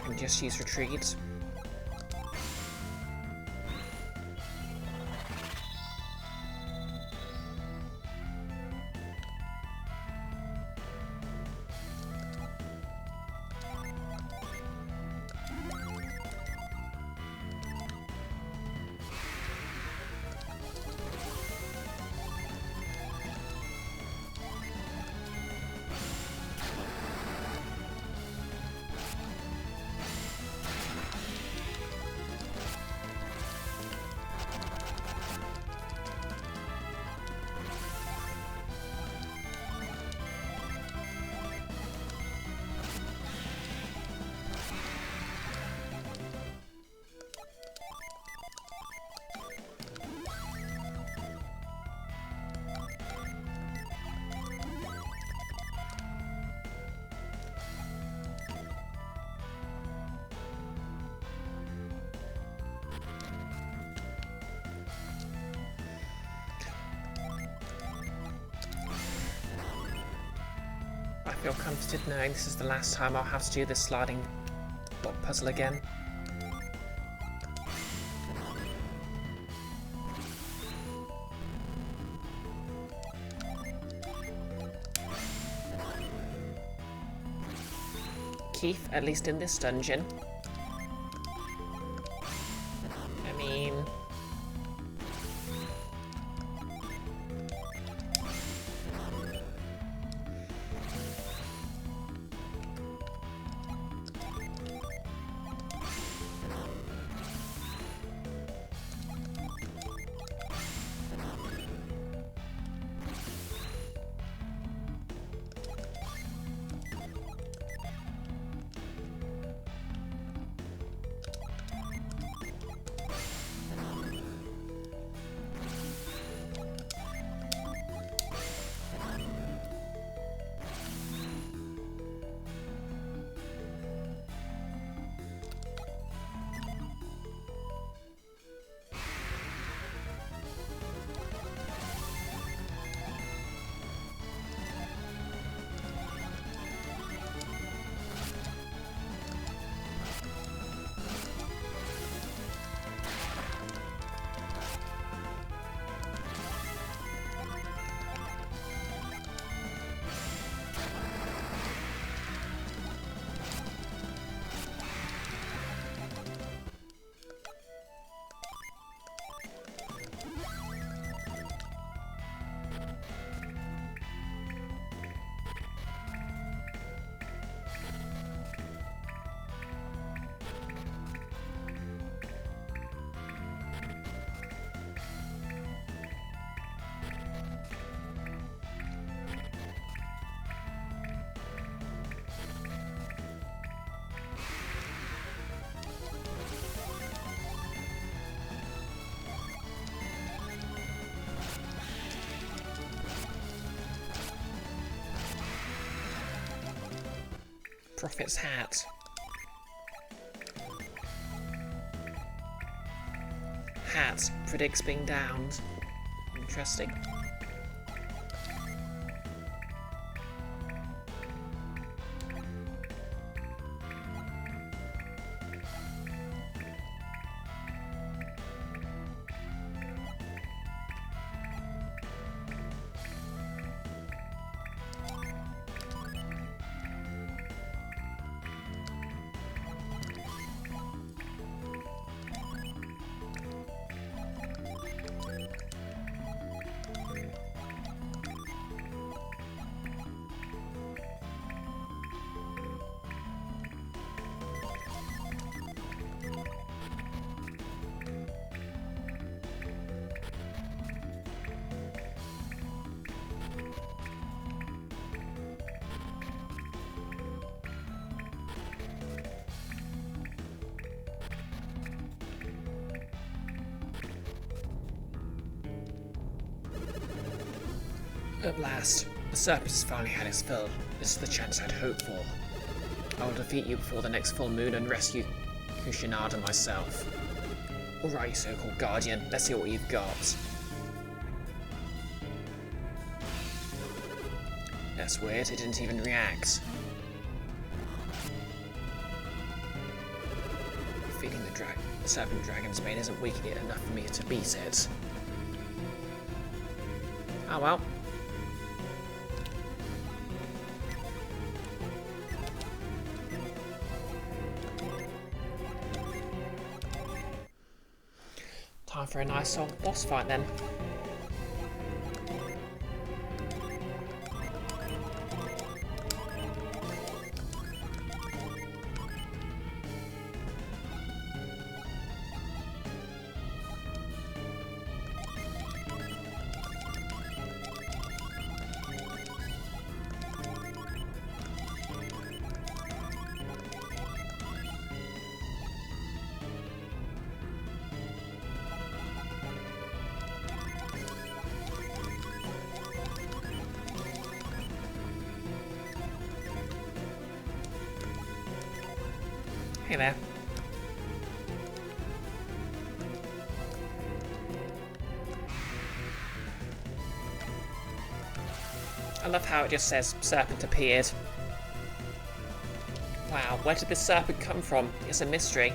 I can just use retreat. I feel comforted knowing this is the last time I'll have to do this sliding block puzzle again. Keith, at least in this dungeon. I mean... Prophet's hat. Hat predicts being downed. Interesting. At last, the serpent has finally had its fill. This is the chance I'd hoped for. I will defeat you before the next full moon and rescue Kushinada myself. Alright, you so-called guardian, let's see what you've got. That's weird, it didn't even react. Feeding the serpent dragon's bane isn't weakening it enough for me to beat it. Oh well. Time for a nice old boss fight then. Hey there. I love how it just says serpent appeared. Wow, where did this serpent come from? It's a mystery.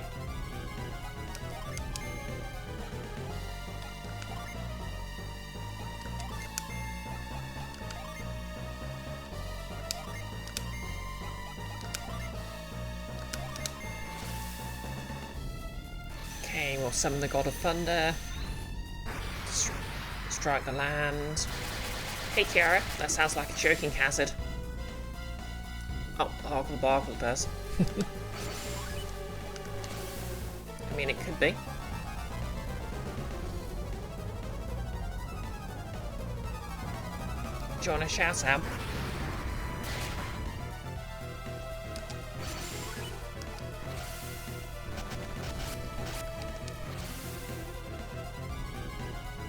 Okay, we'll summon the God of Thunder. Strike the land. Hey Kiara, that sounds like a choking hazard. Oh, Hargle Bargle does. I mean, it could be. Do you want to shout out?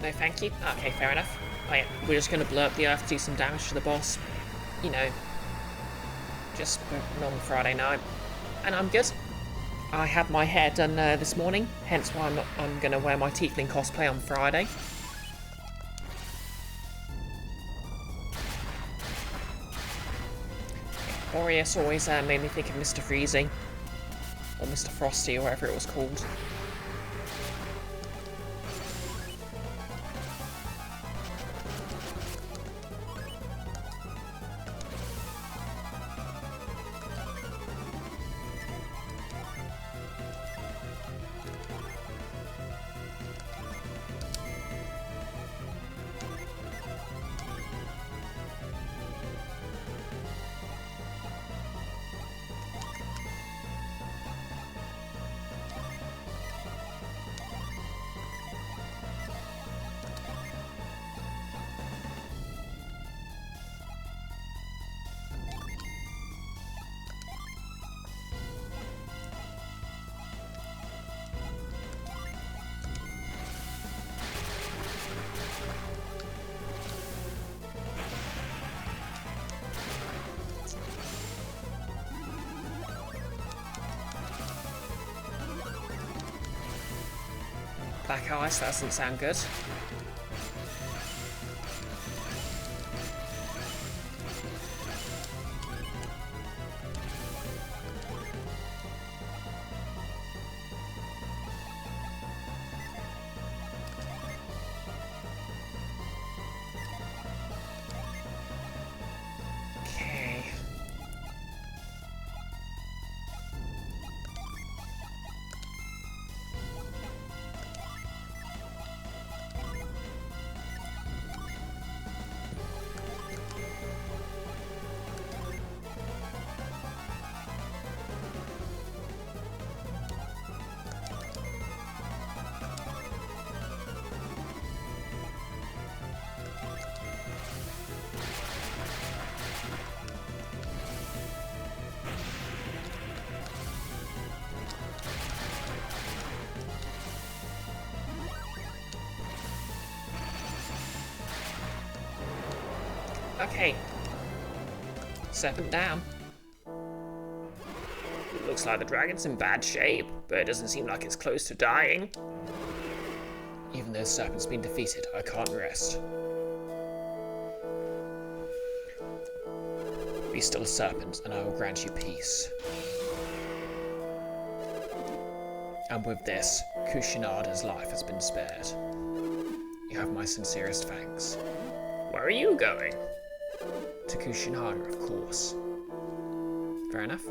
No, thank you. Okay, fair enough. Oh yeah, we're just going to blow up the earth to do some damage to the boss. You know, just a normal Friday night. And I'm good. I had my hair done this morning, hence why I'm going to wear my Tiefling cosplay on Friday. Boreas always made me think of Mr. Freezy. Or Mr. Frosty, or whatever it was called. Black ice, that doesn't sound good. Okay. Serpent down. It looks like the dragon's in bad shape, but it doesn't seem like it's close to dying. Even though Serpent's been defeated, I can't rest. Be still, Serpent, and I will grant you peace. And with this, Kushinada's life has been spared. You have my sincerest thanks. Where are you going? To Kushinada, of course. Fair enough.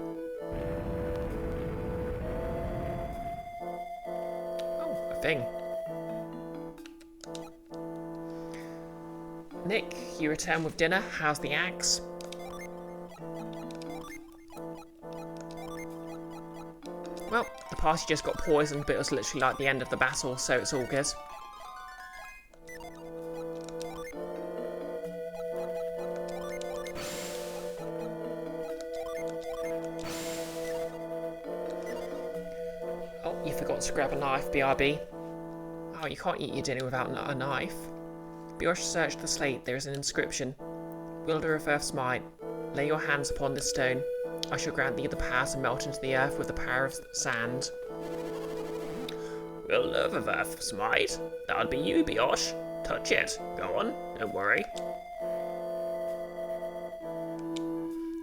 Oh, a thing. Nick, you return with dinner. How's the axe? Well, the party just got poisoned, but it was literally like the end of the battle, so it's all good. Oh, you forgot to grab a knife, BRB. Oh, you can't eat your dinner without a knife. Brioche searched the slate. There is an inscription. Wielder of Earth's might, lay your hands upon this stone. I shall grant thee the power to melt into the earth with the power of sand. Wielder of Earth's might? That would be you, Brioche. Touch it. Go on, don't worry.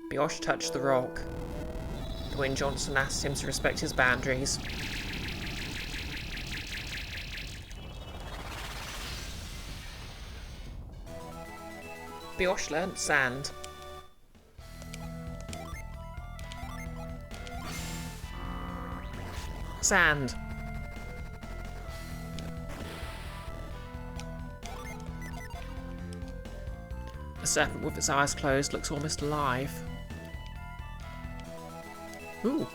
Brioche touched the rock. Dwayne Johnson asked him to respect his boundaries. Brioche learnt sand. Sand. The serpent with its eyes closed looks almost alive. Ooh.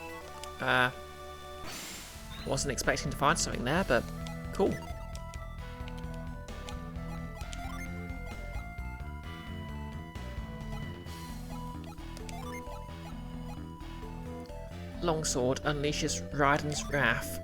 Wasn't expecting to find something there, but cool. Longsword unleashes Raiden's wrath.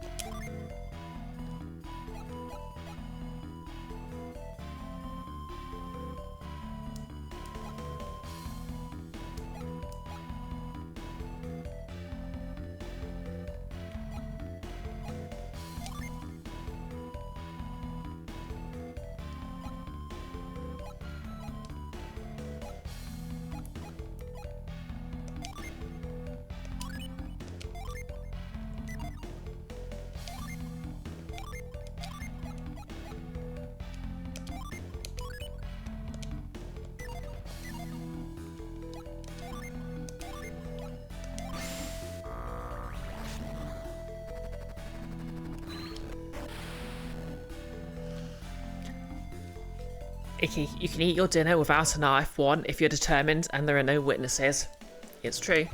Icky, you can eat your dinner without a knife, one, if you're determined and there are no witnesses. It's true.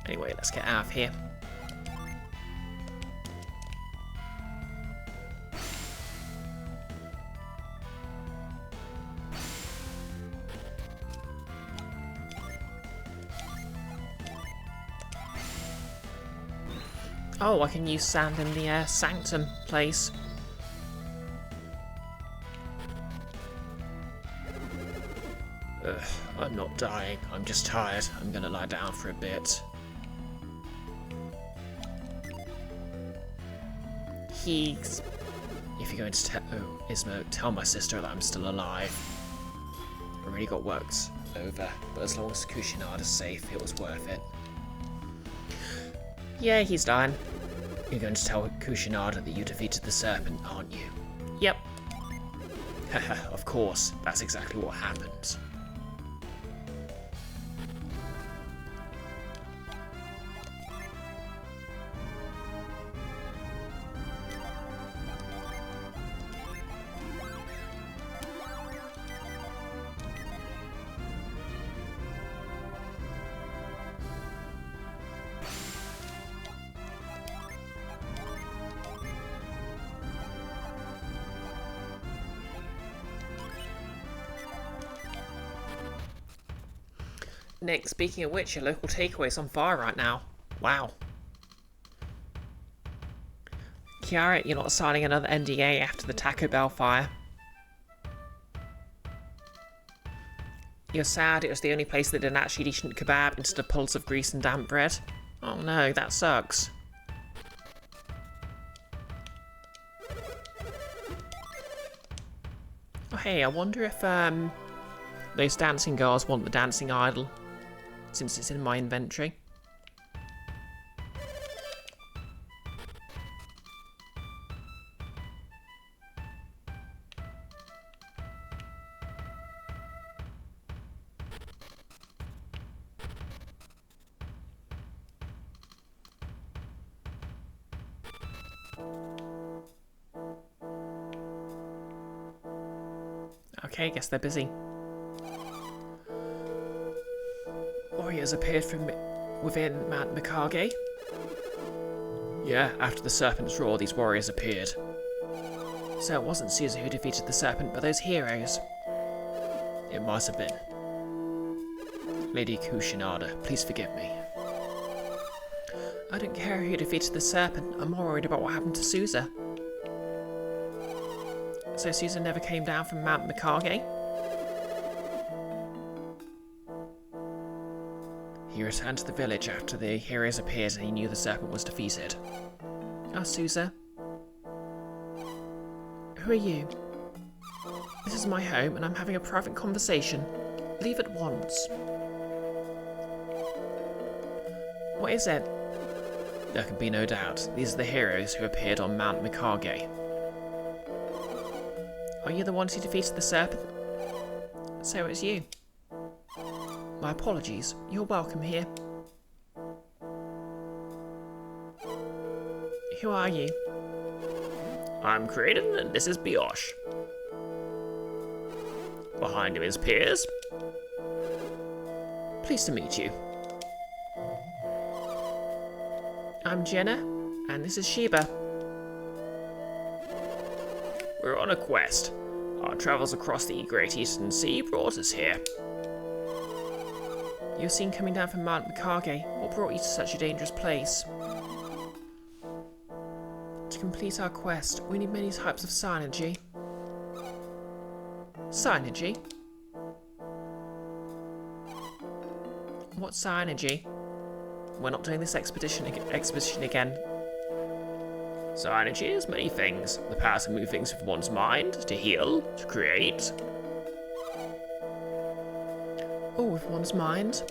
Anyway, let's get out of here. Oh, I can use sand in the sanctum place. I'm not dying. I'm just tired. I'm gonna lie down for a bit. He's If you're going to tell Ismo, tell my sister that I'm still alive. I really got worked over, but as long as Kushinada's safe, it was worth it. Yeah, he's dying. You're going to tell Kushinada that you defeated the serpent, aren't you? Yep. Haha, of course, that's exactly what happened. Nick, speaking of which, your local takeaway's on fire right now. Wow. Kiara, you're not signing another NDA after the Taco Bell fire. You're sad it was the only place that did an actually decent kebab instead of pulls of grease and damp bread. Oh no, that sucks. Oh hey, I wonder if those dancing girls want the dancing idol, since it's in my inventory. Okay, guess they're busy. Warriors appeared from within Mount Mikage. Yeah, after the serpent's roar, these warriors appeared. So it wasn't Caesar who defeated the serpent, but those heroes. It must have been. Lady Kushinada, please forgive me. I don't care who defeated the serpent, I'm more worried about what happened to Caesar. So Caesar never came down from Mount Mikage? He returned to the village after the heroes appeared and he knew the serpent was defeated. Oh, Caesar. Who are you? This is my home and I'm having a private conversation. Leave at once. What is it? There can be no doubt. These are the heroes who appeared on Mount Mikage. Are you the ones who defeated the serpent? So it's you. My apologies. You're welcome here. Who are you? I'm Kraden and this is Brioche. Behind him is Piers. Pleased to meet you. I'm Jenna, and this is Sheba. We're on a quest. Our travels across the Great Eastern Sea brought us here. You were seen coming down from Mount Mikage. What brought you to such a dangerous place? To complete our quest, we need many types of synergy. Synergy? What's synergy? We're not doing this expedition again. Synergy is many things. The power to move things with one's mind, to heal, to create. Oh, with one's mind?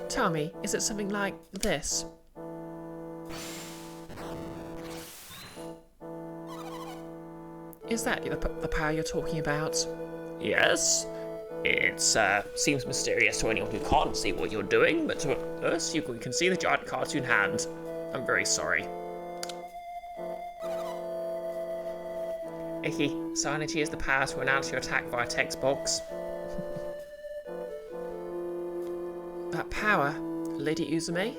Tell me, is it something like this? Is that the power you're talking about? Yes. It seems mysterious to anyone who can't see what you're doing, but to us, you can see the giant cartoon hand. I'm very sorry. Icky, synergy is the power to announce your attack via text box. That power, Lady Uzume?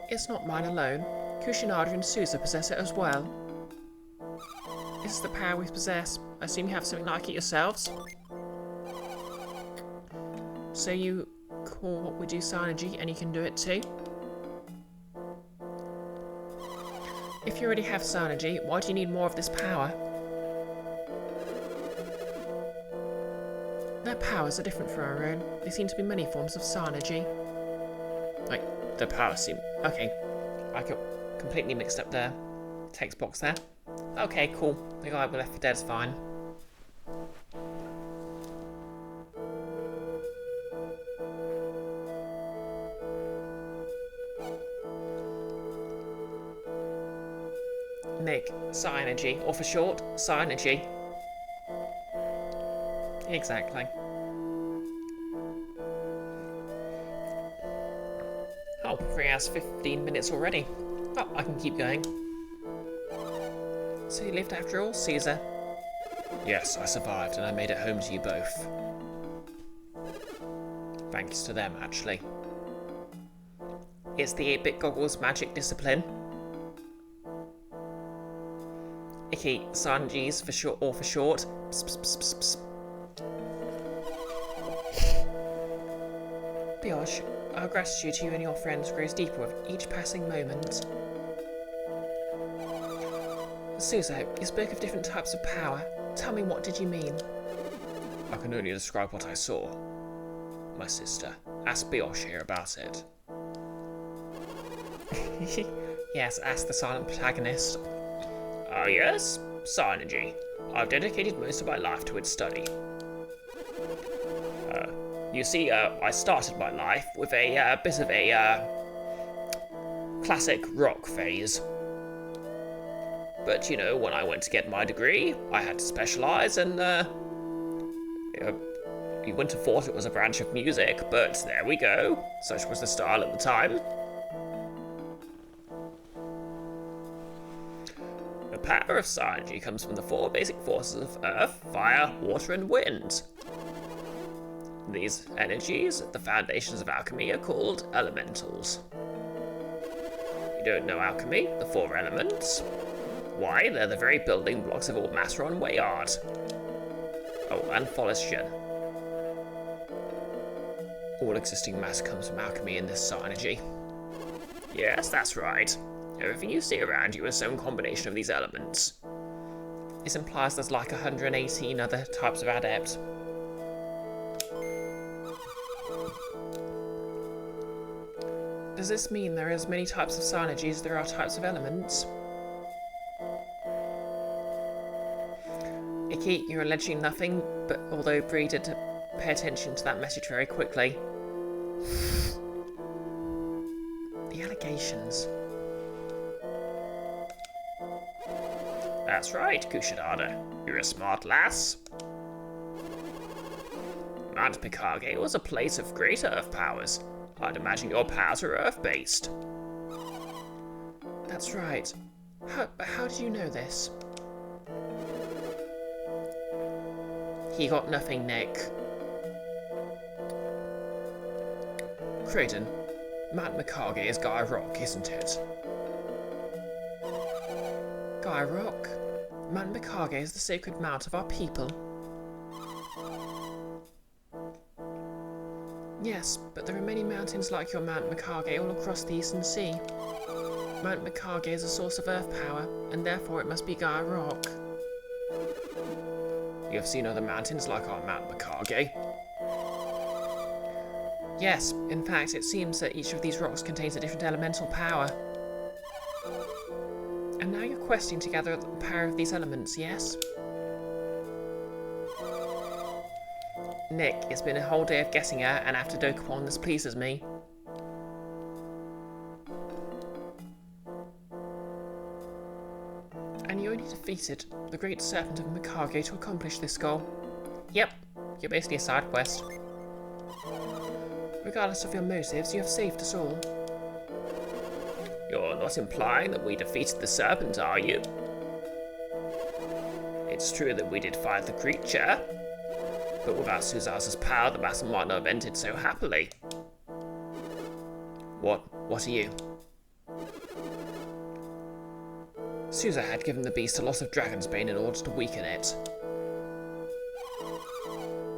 It's not mine alone. Kushinada and Susa possess it as well. This is the power we possess. I assume you have something like it yourselves? So you call what we do synergy, and you can do it too? If you already have synergy, why do you need more of this power? Their powers are different from our own. There seem to be many forms of synergy. Like, the power seem... Okay, I completely mixed up the text box there. Okay, cool. The guy we left for dead's fine. Nick, Psynergy, or for short, Psynergy. Exactly. Oh, 3 hours 15 minutes already. Oh, I can keep going. So you lived after all, Caesar? Yes, I survived and I made it home to you both. Thanks to them, actually. Is the 8-bit goggles magic discipline? Icky, Sanjis for short or for short. Psst, psst, psst, psst, psst. Brioche, our gratitude to you and your friends grows deeper with each passing moment. Suzo, you spoke of different types of power. Tell me, what did you mean? I can only describe what I saw. My sister. Ask Brioche here about it. Yes, ask the silent protagonist. Ah, yes, Psynergy. I've dedicated most of my life to its study. You see, I started my life with a bit of a classic rock phase. But, you know, when I went to get my degree, I had to specialise, and you wouldn't have thought it was a branch of music, but there we go. Such was the style at the time. The power of Psynergy comes from the 4 basic forces of earth, fire, water, and wind. These energies, the foundations of alchemy, are called elementals. You don't know alchemy, the 4 elements? Why, they're the very building blocks of all matter on way art. Oh, and volition. All existing matter comes from alchemy in this Psynergy. Yes, that's right. Everything you see around you is some combination of these elements. This implies there's like 118 other types of adept. Does this mean there are as many types of Psynergy as there are types of elements? Icky, you're alleging nothing, but although Bree did pay attention to that message very quickly. The allegations. That's right, Kushidada. You're a smart lass. Mount Mikage was a place of great earth powers. I'd imagine your powers are earth-based. That's right. How did you know this? He got nothing, Nick. Creighton, Mount Mikage is Guy Rock, isn't it? Guy Rock? Mount Mikage is the sacred mount of our people. Yes, but there are many mountains like your Mount Mikage all across the Eastern Sea. Mount Mikage is a source of earth power, and therefore it must be Guy Rock. You have seen other mountains like our Mount Mikage? Yes, in fact, it seems that each of these rocks contains a different elemental power. And now you're questing to gather the power of these elements, yes? Nick, it's been a whole day of guessing her, and after Dokapon, this pleases me. And you only defeated the great serpent of Mikage to accomplish this goal. Yep, you're basically a side quest. Regardless of your motives, you have saved us all. You're not implying that we defeated the serpent, are you? It's true that we did fight the creature, but without Suzasa's power, the battle might not have ended so happily. What are you? Suza had given the beast a lot of Dragon's Bane in order to weaken it.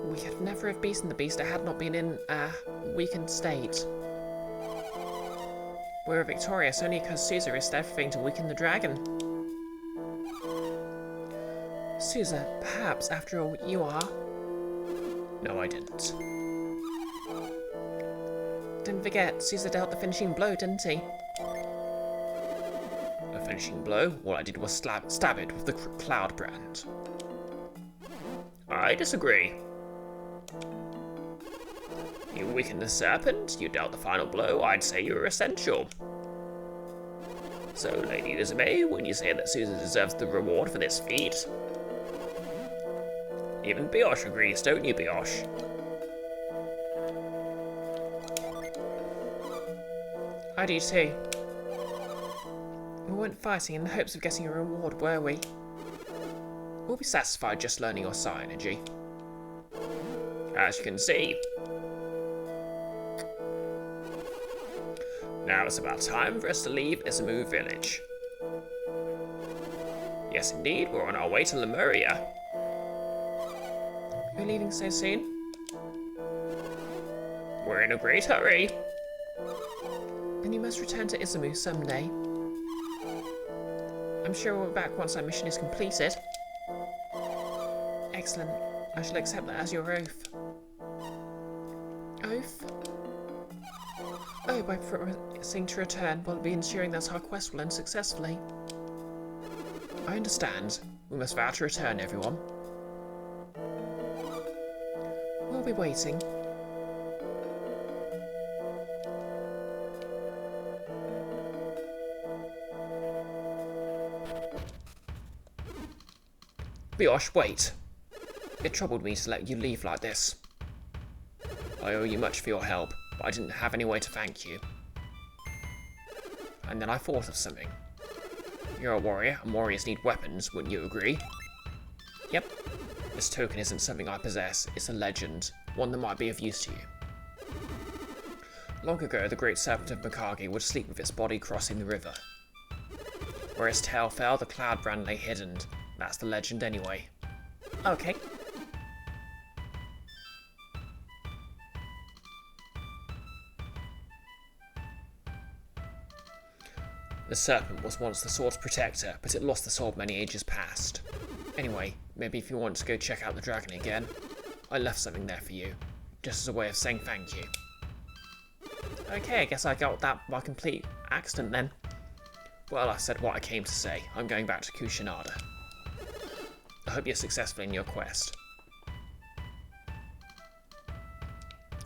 We could never have beaten the beast if it had not been in a weakened state. We were victorious only because Suza risked everything to weaken the dragon. Suza, perhaps, after all, you are... No, I didn't. Don't forget, Suza dealt the finishing blow, didn't he? finishing blow. All I did was stab it with the cloud brand. I disagree. You weakened the serpent, you dealt the final blow, I'd say you were essential. So, Lady Uzume, when you say that Susan deserves the reward for this feat? Even Brioche agrees, don't you, Brioche? I do too. We weren't fighting in the hopes of getting a reward, were we? We'll be satisfied just learning your psi energy. As you can see. Now it's about time for us to leave Izumu village. Yes, indeed, we're on our way to Lemuria. You're leaving so soon? We're in a great hurry. Then you must return to Izumu someday. I'm sure we'll be back once our mission is completed. Excellent. I shall accept that as your oath. Oath? Oh, by promising to return, we'll be ensuring that our quest will end successfully. I understand. We must vow to return, everyone. We'll be waiting. Brioche, wait. It troubled me to let you leave like this. I owe you much for your help, but I didn't have any way to thank you. And then I thought of something. You're a warrior, and warriors need weapons, wouldn't you agree? Yep. This token isn't something I possess, it's a legend, one that might be of use to you. Long ago, the great serpent of Mikage would sleep with its body crossing the river. Where his tail fell, the cloud brand lay hidden. That's the legend anyway. Okay. The serpent was once the sword's protector, but it lost the sword many ages past. Anyway, maybe if you want to go check out the dragon again, I left something there for you, just as a way of saying thank you. Okay, I guess I got that by complete accident then. Well, I said what I came to say. I'm going back to Kushinada. I hope you're successful in your quest.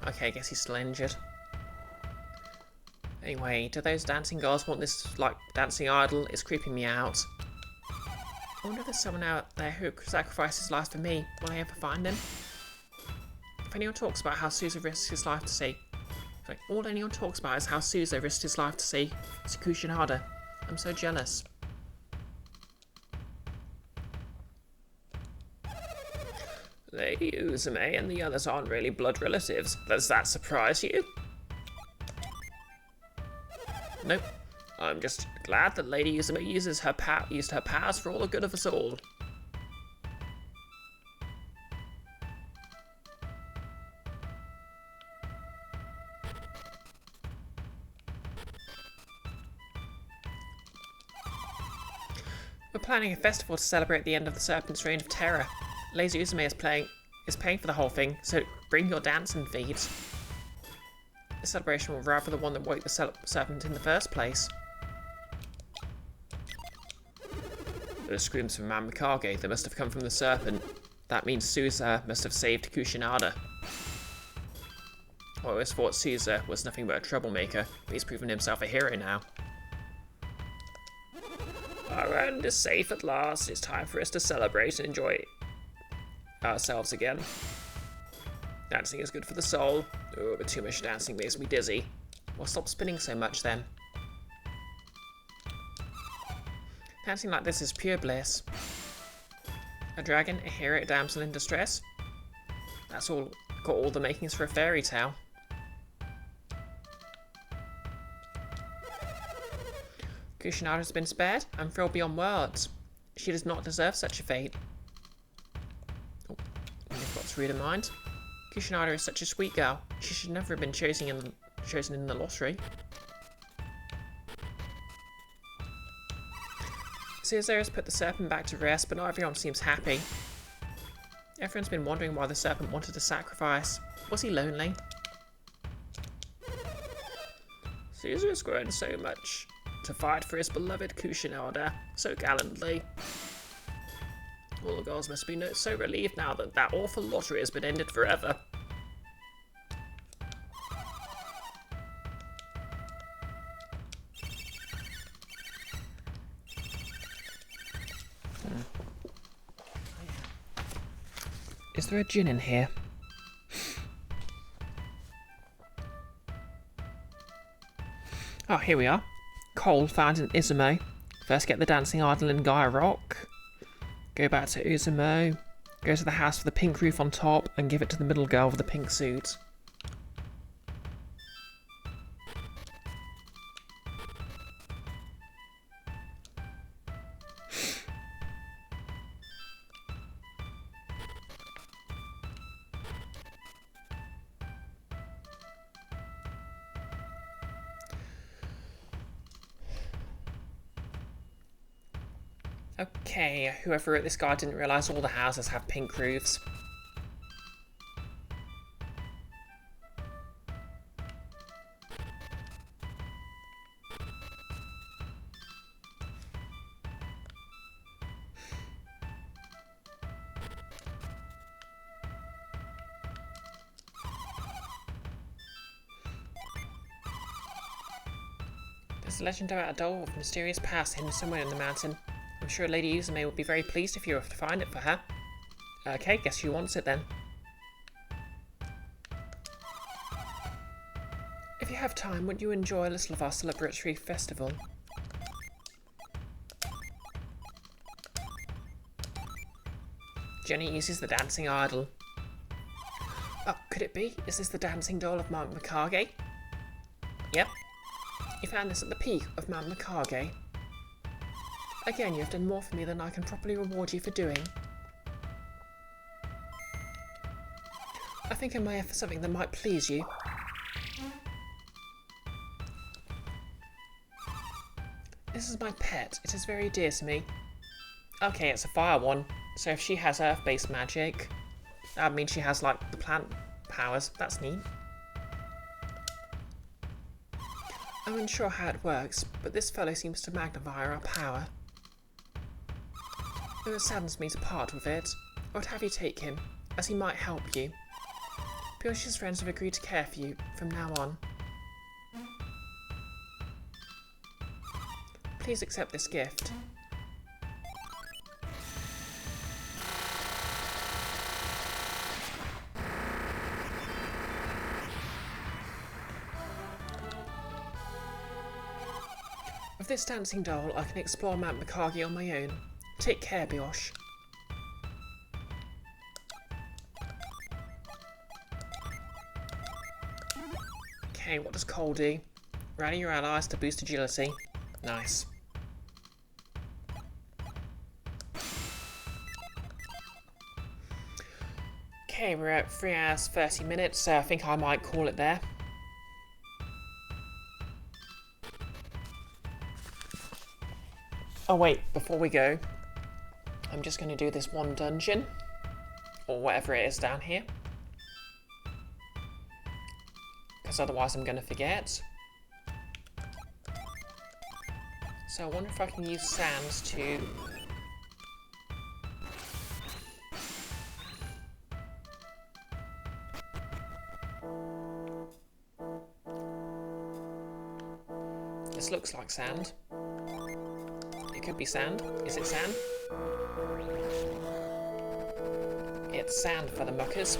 Okay, I guess he's still injured. Anyway, do those dancing girls want this, like, dancing idol? It's creeping me out. I wonder if there's someone out there who could sacrifice his life for me. Will I ever find him? If anyone talks about how Suzu risked his life to see... Sorry, all anyone talks about is how Suzu risked his life to see Kushinada. I'm so jealous. Lady Uzume and the others aren't really blood relatives. Does that surprise you? Nope. I'm just glad that Lady Uzume used her powers for all the good of us all. We're planning a festival to celebrate the end of the Serpent's reign of terror. Lady Uzume is paying for the whole thing, so bring your dancing feet. The celebration will rival the one that woke the serpent in the first place. Those screams from Man Mikage, they must have come from the serpent. That means Suzu must have saved Kushinada. I always thought Suzu was nothing but a troublemaker, but he's proven himself a hero now. Our end is safe at last. It's time for us to celebrate and enjoy ourselves again. Dancing is good for the soul. Oh, but too much dancing makes me dizzy. Well, stop spinning so much then. Dancing like this is pure bliss. A dragon, a hero, a damsel in distress. That's all got all the makings for a fairy tale. Kushinada has been spared. I'm thrilled beyond words. She does not deserve such a fate. Oh, I've got to read her mind. Kushinada is such a sweet girl. She should never have been chosen in the lottery. Suzu has put the serpent back to rest, but not everyone seems happy. Everyone's been wondering why the serpent wanted to sacrifice. Was he lonely? Suzu has grown so much to fight for his beloved Kushinada so gallantly. All the girls must be so relieved now that that awful lottery has been ended forever. Is there a gin in here? Oh, here we are. Coal found in Izumo. First get the dancing idol in Gaia Rock. Go back to Izumo. Go to the house with the pink roof on top and give it to the middle girl with the pink suit. Okay, whoever wrote this guide didn't realise all the houses have pink roofs. There's a legend about a doll with mysterious past hidden somewhere in the mountain. I'm sure Lady Uzume would be very pleased if you were to find it for her. Okay, guess she wants it then. If you have time, would you enjoy a little of our celebratory festival? Jenny uses the dancing idol. Oh, could it be? Is this the dancing doll of Mount Mikage? Yep. You found this at the peak of Mount Mikage. Again, you have done more for me than I can properly reward you for doing. I think I may have something that might please you. This is my pet. It is very dear to me. Okay, it's a fire one. So if she has earth-based magic, that means she has, like, the plant powers. That's neat. I'm unsure how it works, but this fellow seems to magnify our power. Though it saddens me to part with it, I would have you take him, as he might help you. Brioche's friends have agreed to care for you from now on. Please accept this gift. With this dancing doll, I can explore Mount Mikage on my own. Take care, Brioche. Okay, what does Cole do? Rally your allies to boost agility. Nice. Okay, we're at 3 hours 30 minutes, so I think I might call it there. Oh wait, before we go, I'm just going to do this one dungeon, or whatever it is down here, because otherwise I'm going to forget. So I wonder if I can use sand to... This looks like sand. It could be sand. Is it sand? It's sand for the muckers.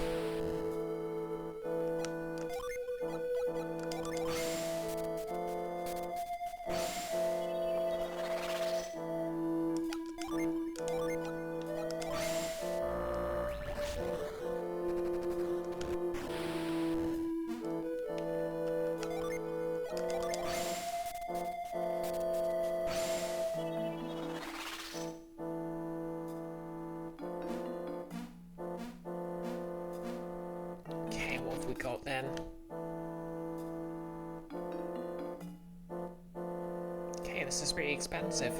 Got then. Okay, this is pretty expensive.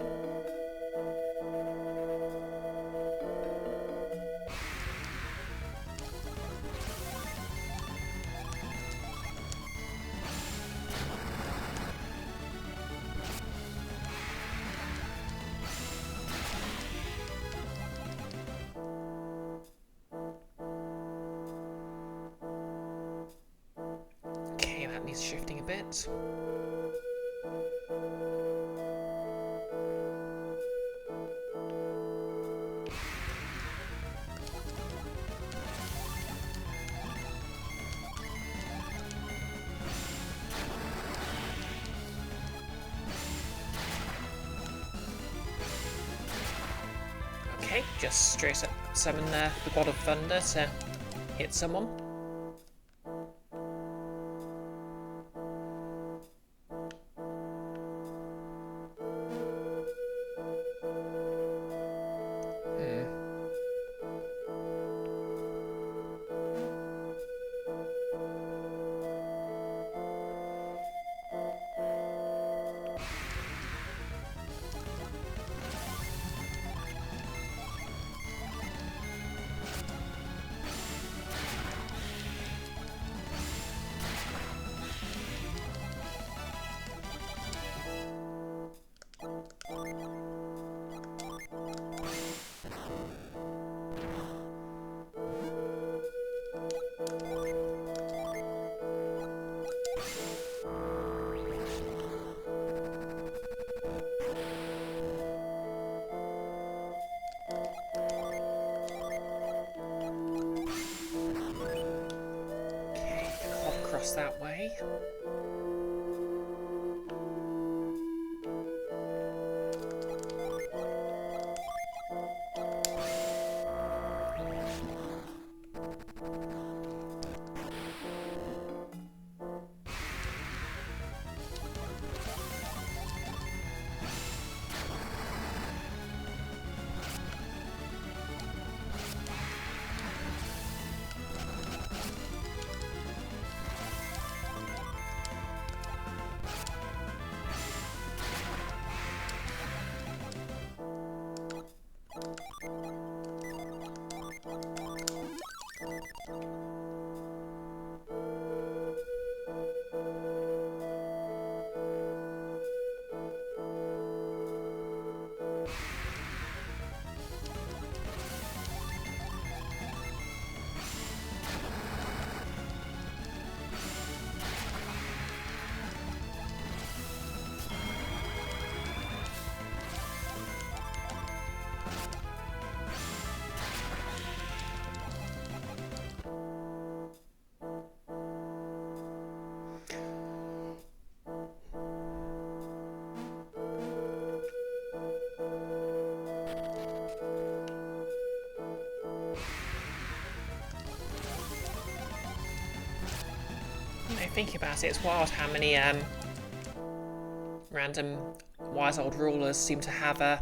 needs shifting a bit. Okay, just straight up summon the God of Thunder to hit someone. That way. Thinking about it, it's wild how many random wise old rulers seem to have a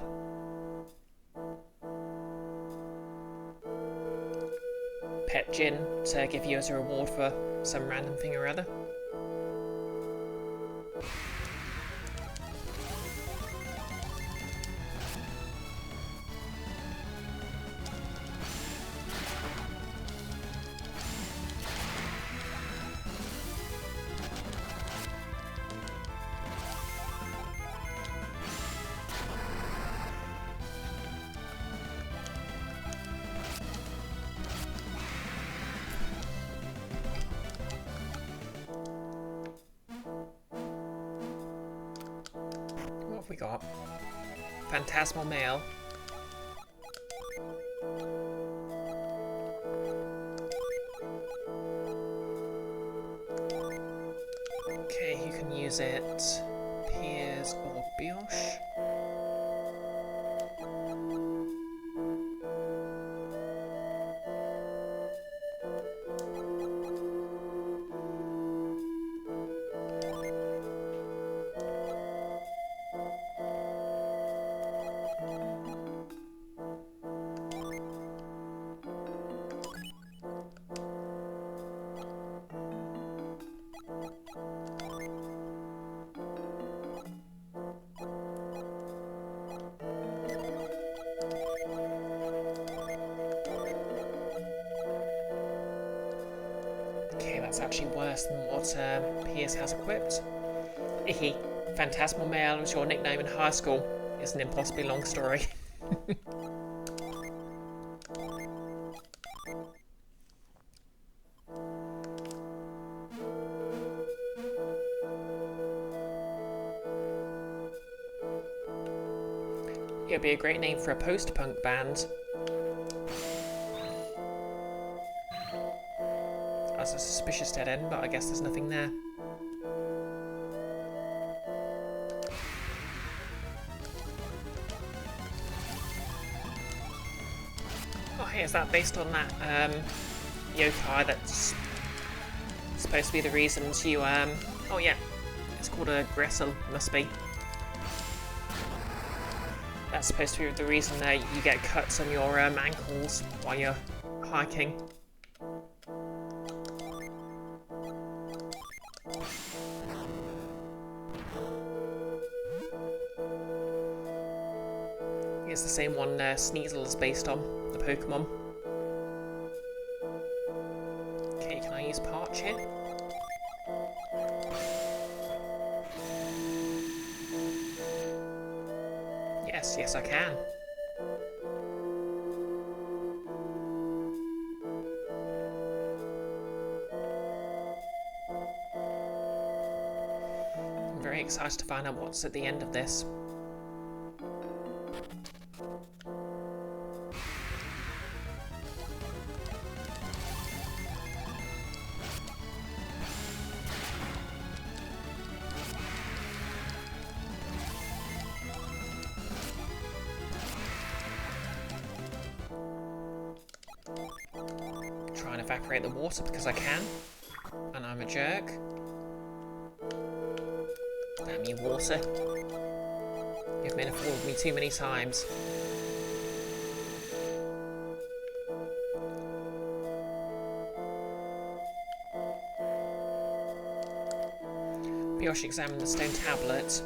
pet gin to give you as a reward for some random thing or other. We got Phantasmal Male. Okay, you can use it. Piers or Brioche. That's actually worse than what Piers has equipped. Icky, Phantasmal Male was your nickname in high school. It's an impossibly long story. It'd be a great name for a post-punk band. That's a suspicious dead end, but I guess there's nothing there. Oh, hey, is that based on that yokai that's supposed to be the reasons you oh yeah, it's called a gristle, must be. That's supposed to be the reason that you get cuts on your ankles while you're hiking. It's the same one Sneasel is based on, the Pokemon. Okay, can I use Parch here? Yes, I can. I'm very excited to find out what's at the end of this. Try and evaporate the water because I can, and I'm a jerk. Damn you, water. You've made a fool of me too many times. Brioche examined the stone tablet.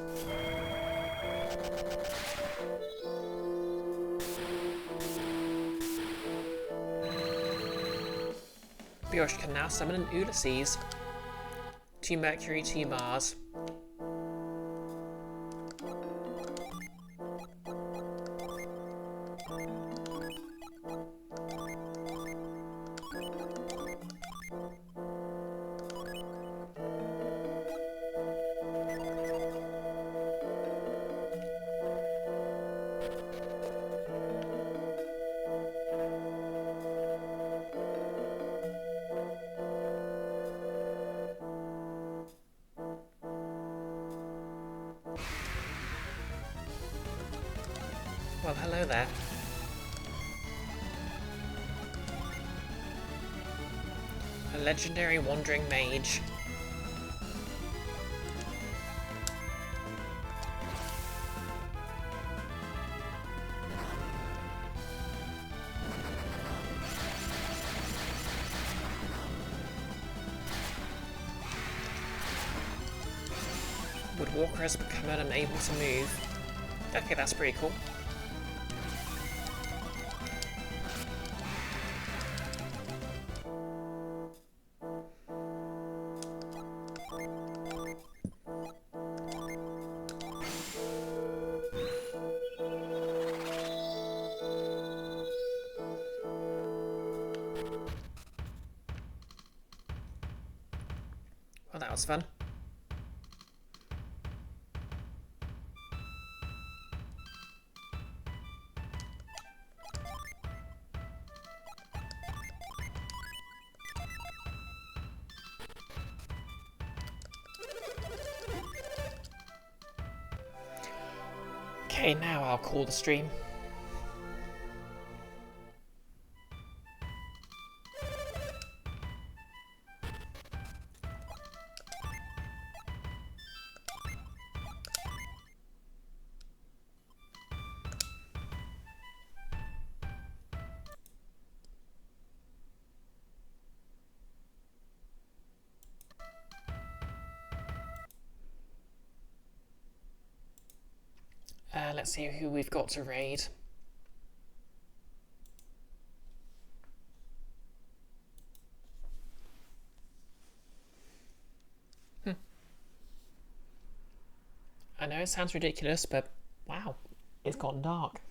Brioche can now summon an Ulysses. 2 Mercury, 2 Mars. Well, hello there. A legendary wandering mage. Woodwalker has become unable to move. Okay, that's pretty cool. Well, that was fun. Okay, now I'll call the stream. Let's see who we've got to raid. I know it sounds ridiculous, but wow, it's gotten dark.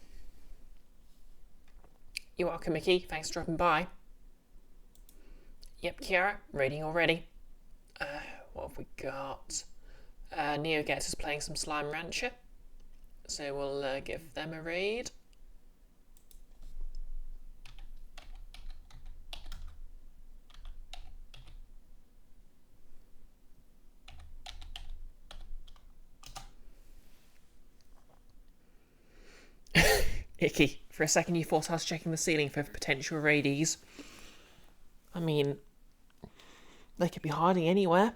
You're welcome, Mickey. Thanks for dropping by. Yep, Kiara, raiding already. What have we got? Neo Gets is playing some Slime Rancher. So we'll give them a raid. Icky. For a second you thought I was checking the ceiling for potential raidies. I mean, they could be hiding anywhere.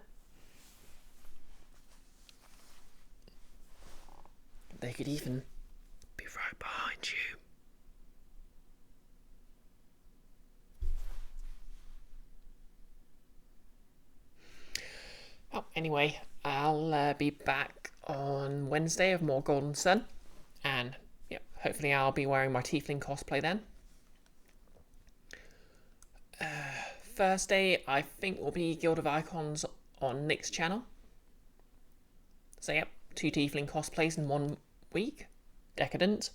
They could even be right behind you. Oh, anyway, I'll be back on Wednesday with more Golden Sun. And yeah, hopefully I'll be wearing my Tiefling cosplay then. Thursday, I think, will be Guild of Icons on Nick's channel. So yep, 2 Tiefling cosplays in 1 week. Decadent.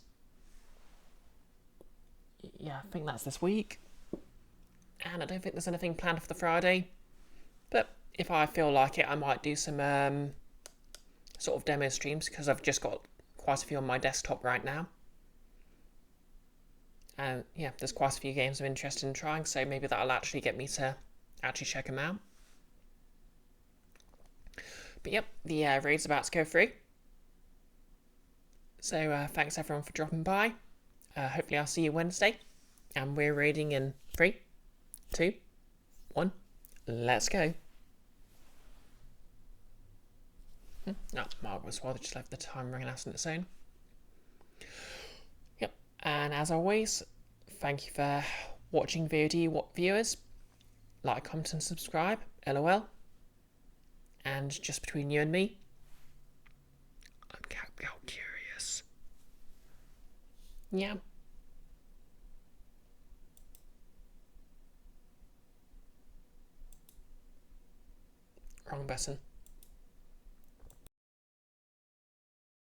Yeah, I think that's this week. And I don't think there's anything planned for the Friday. But if I feel like it, I might do some sort of demo streams, because I've just got quite a few on my desktop right now. And yeah, there's quite a few games I'm interested in trying, so maybe that'll actually get me to actually check them out. But yep, the raid's about to go through. So thanks everyone for dropping by. Hopefully I'll see you Wednesday. And we're raiding in 3, 2, 1. Let's go. Oh, marvellous. Well, they just left the time ringing out on its own. Yep. And as always, thank you for watching VOD viewers. Like, comment and subscribe. LOL. And just between you and me, I'm curious. Yeah. Wrong button.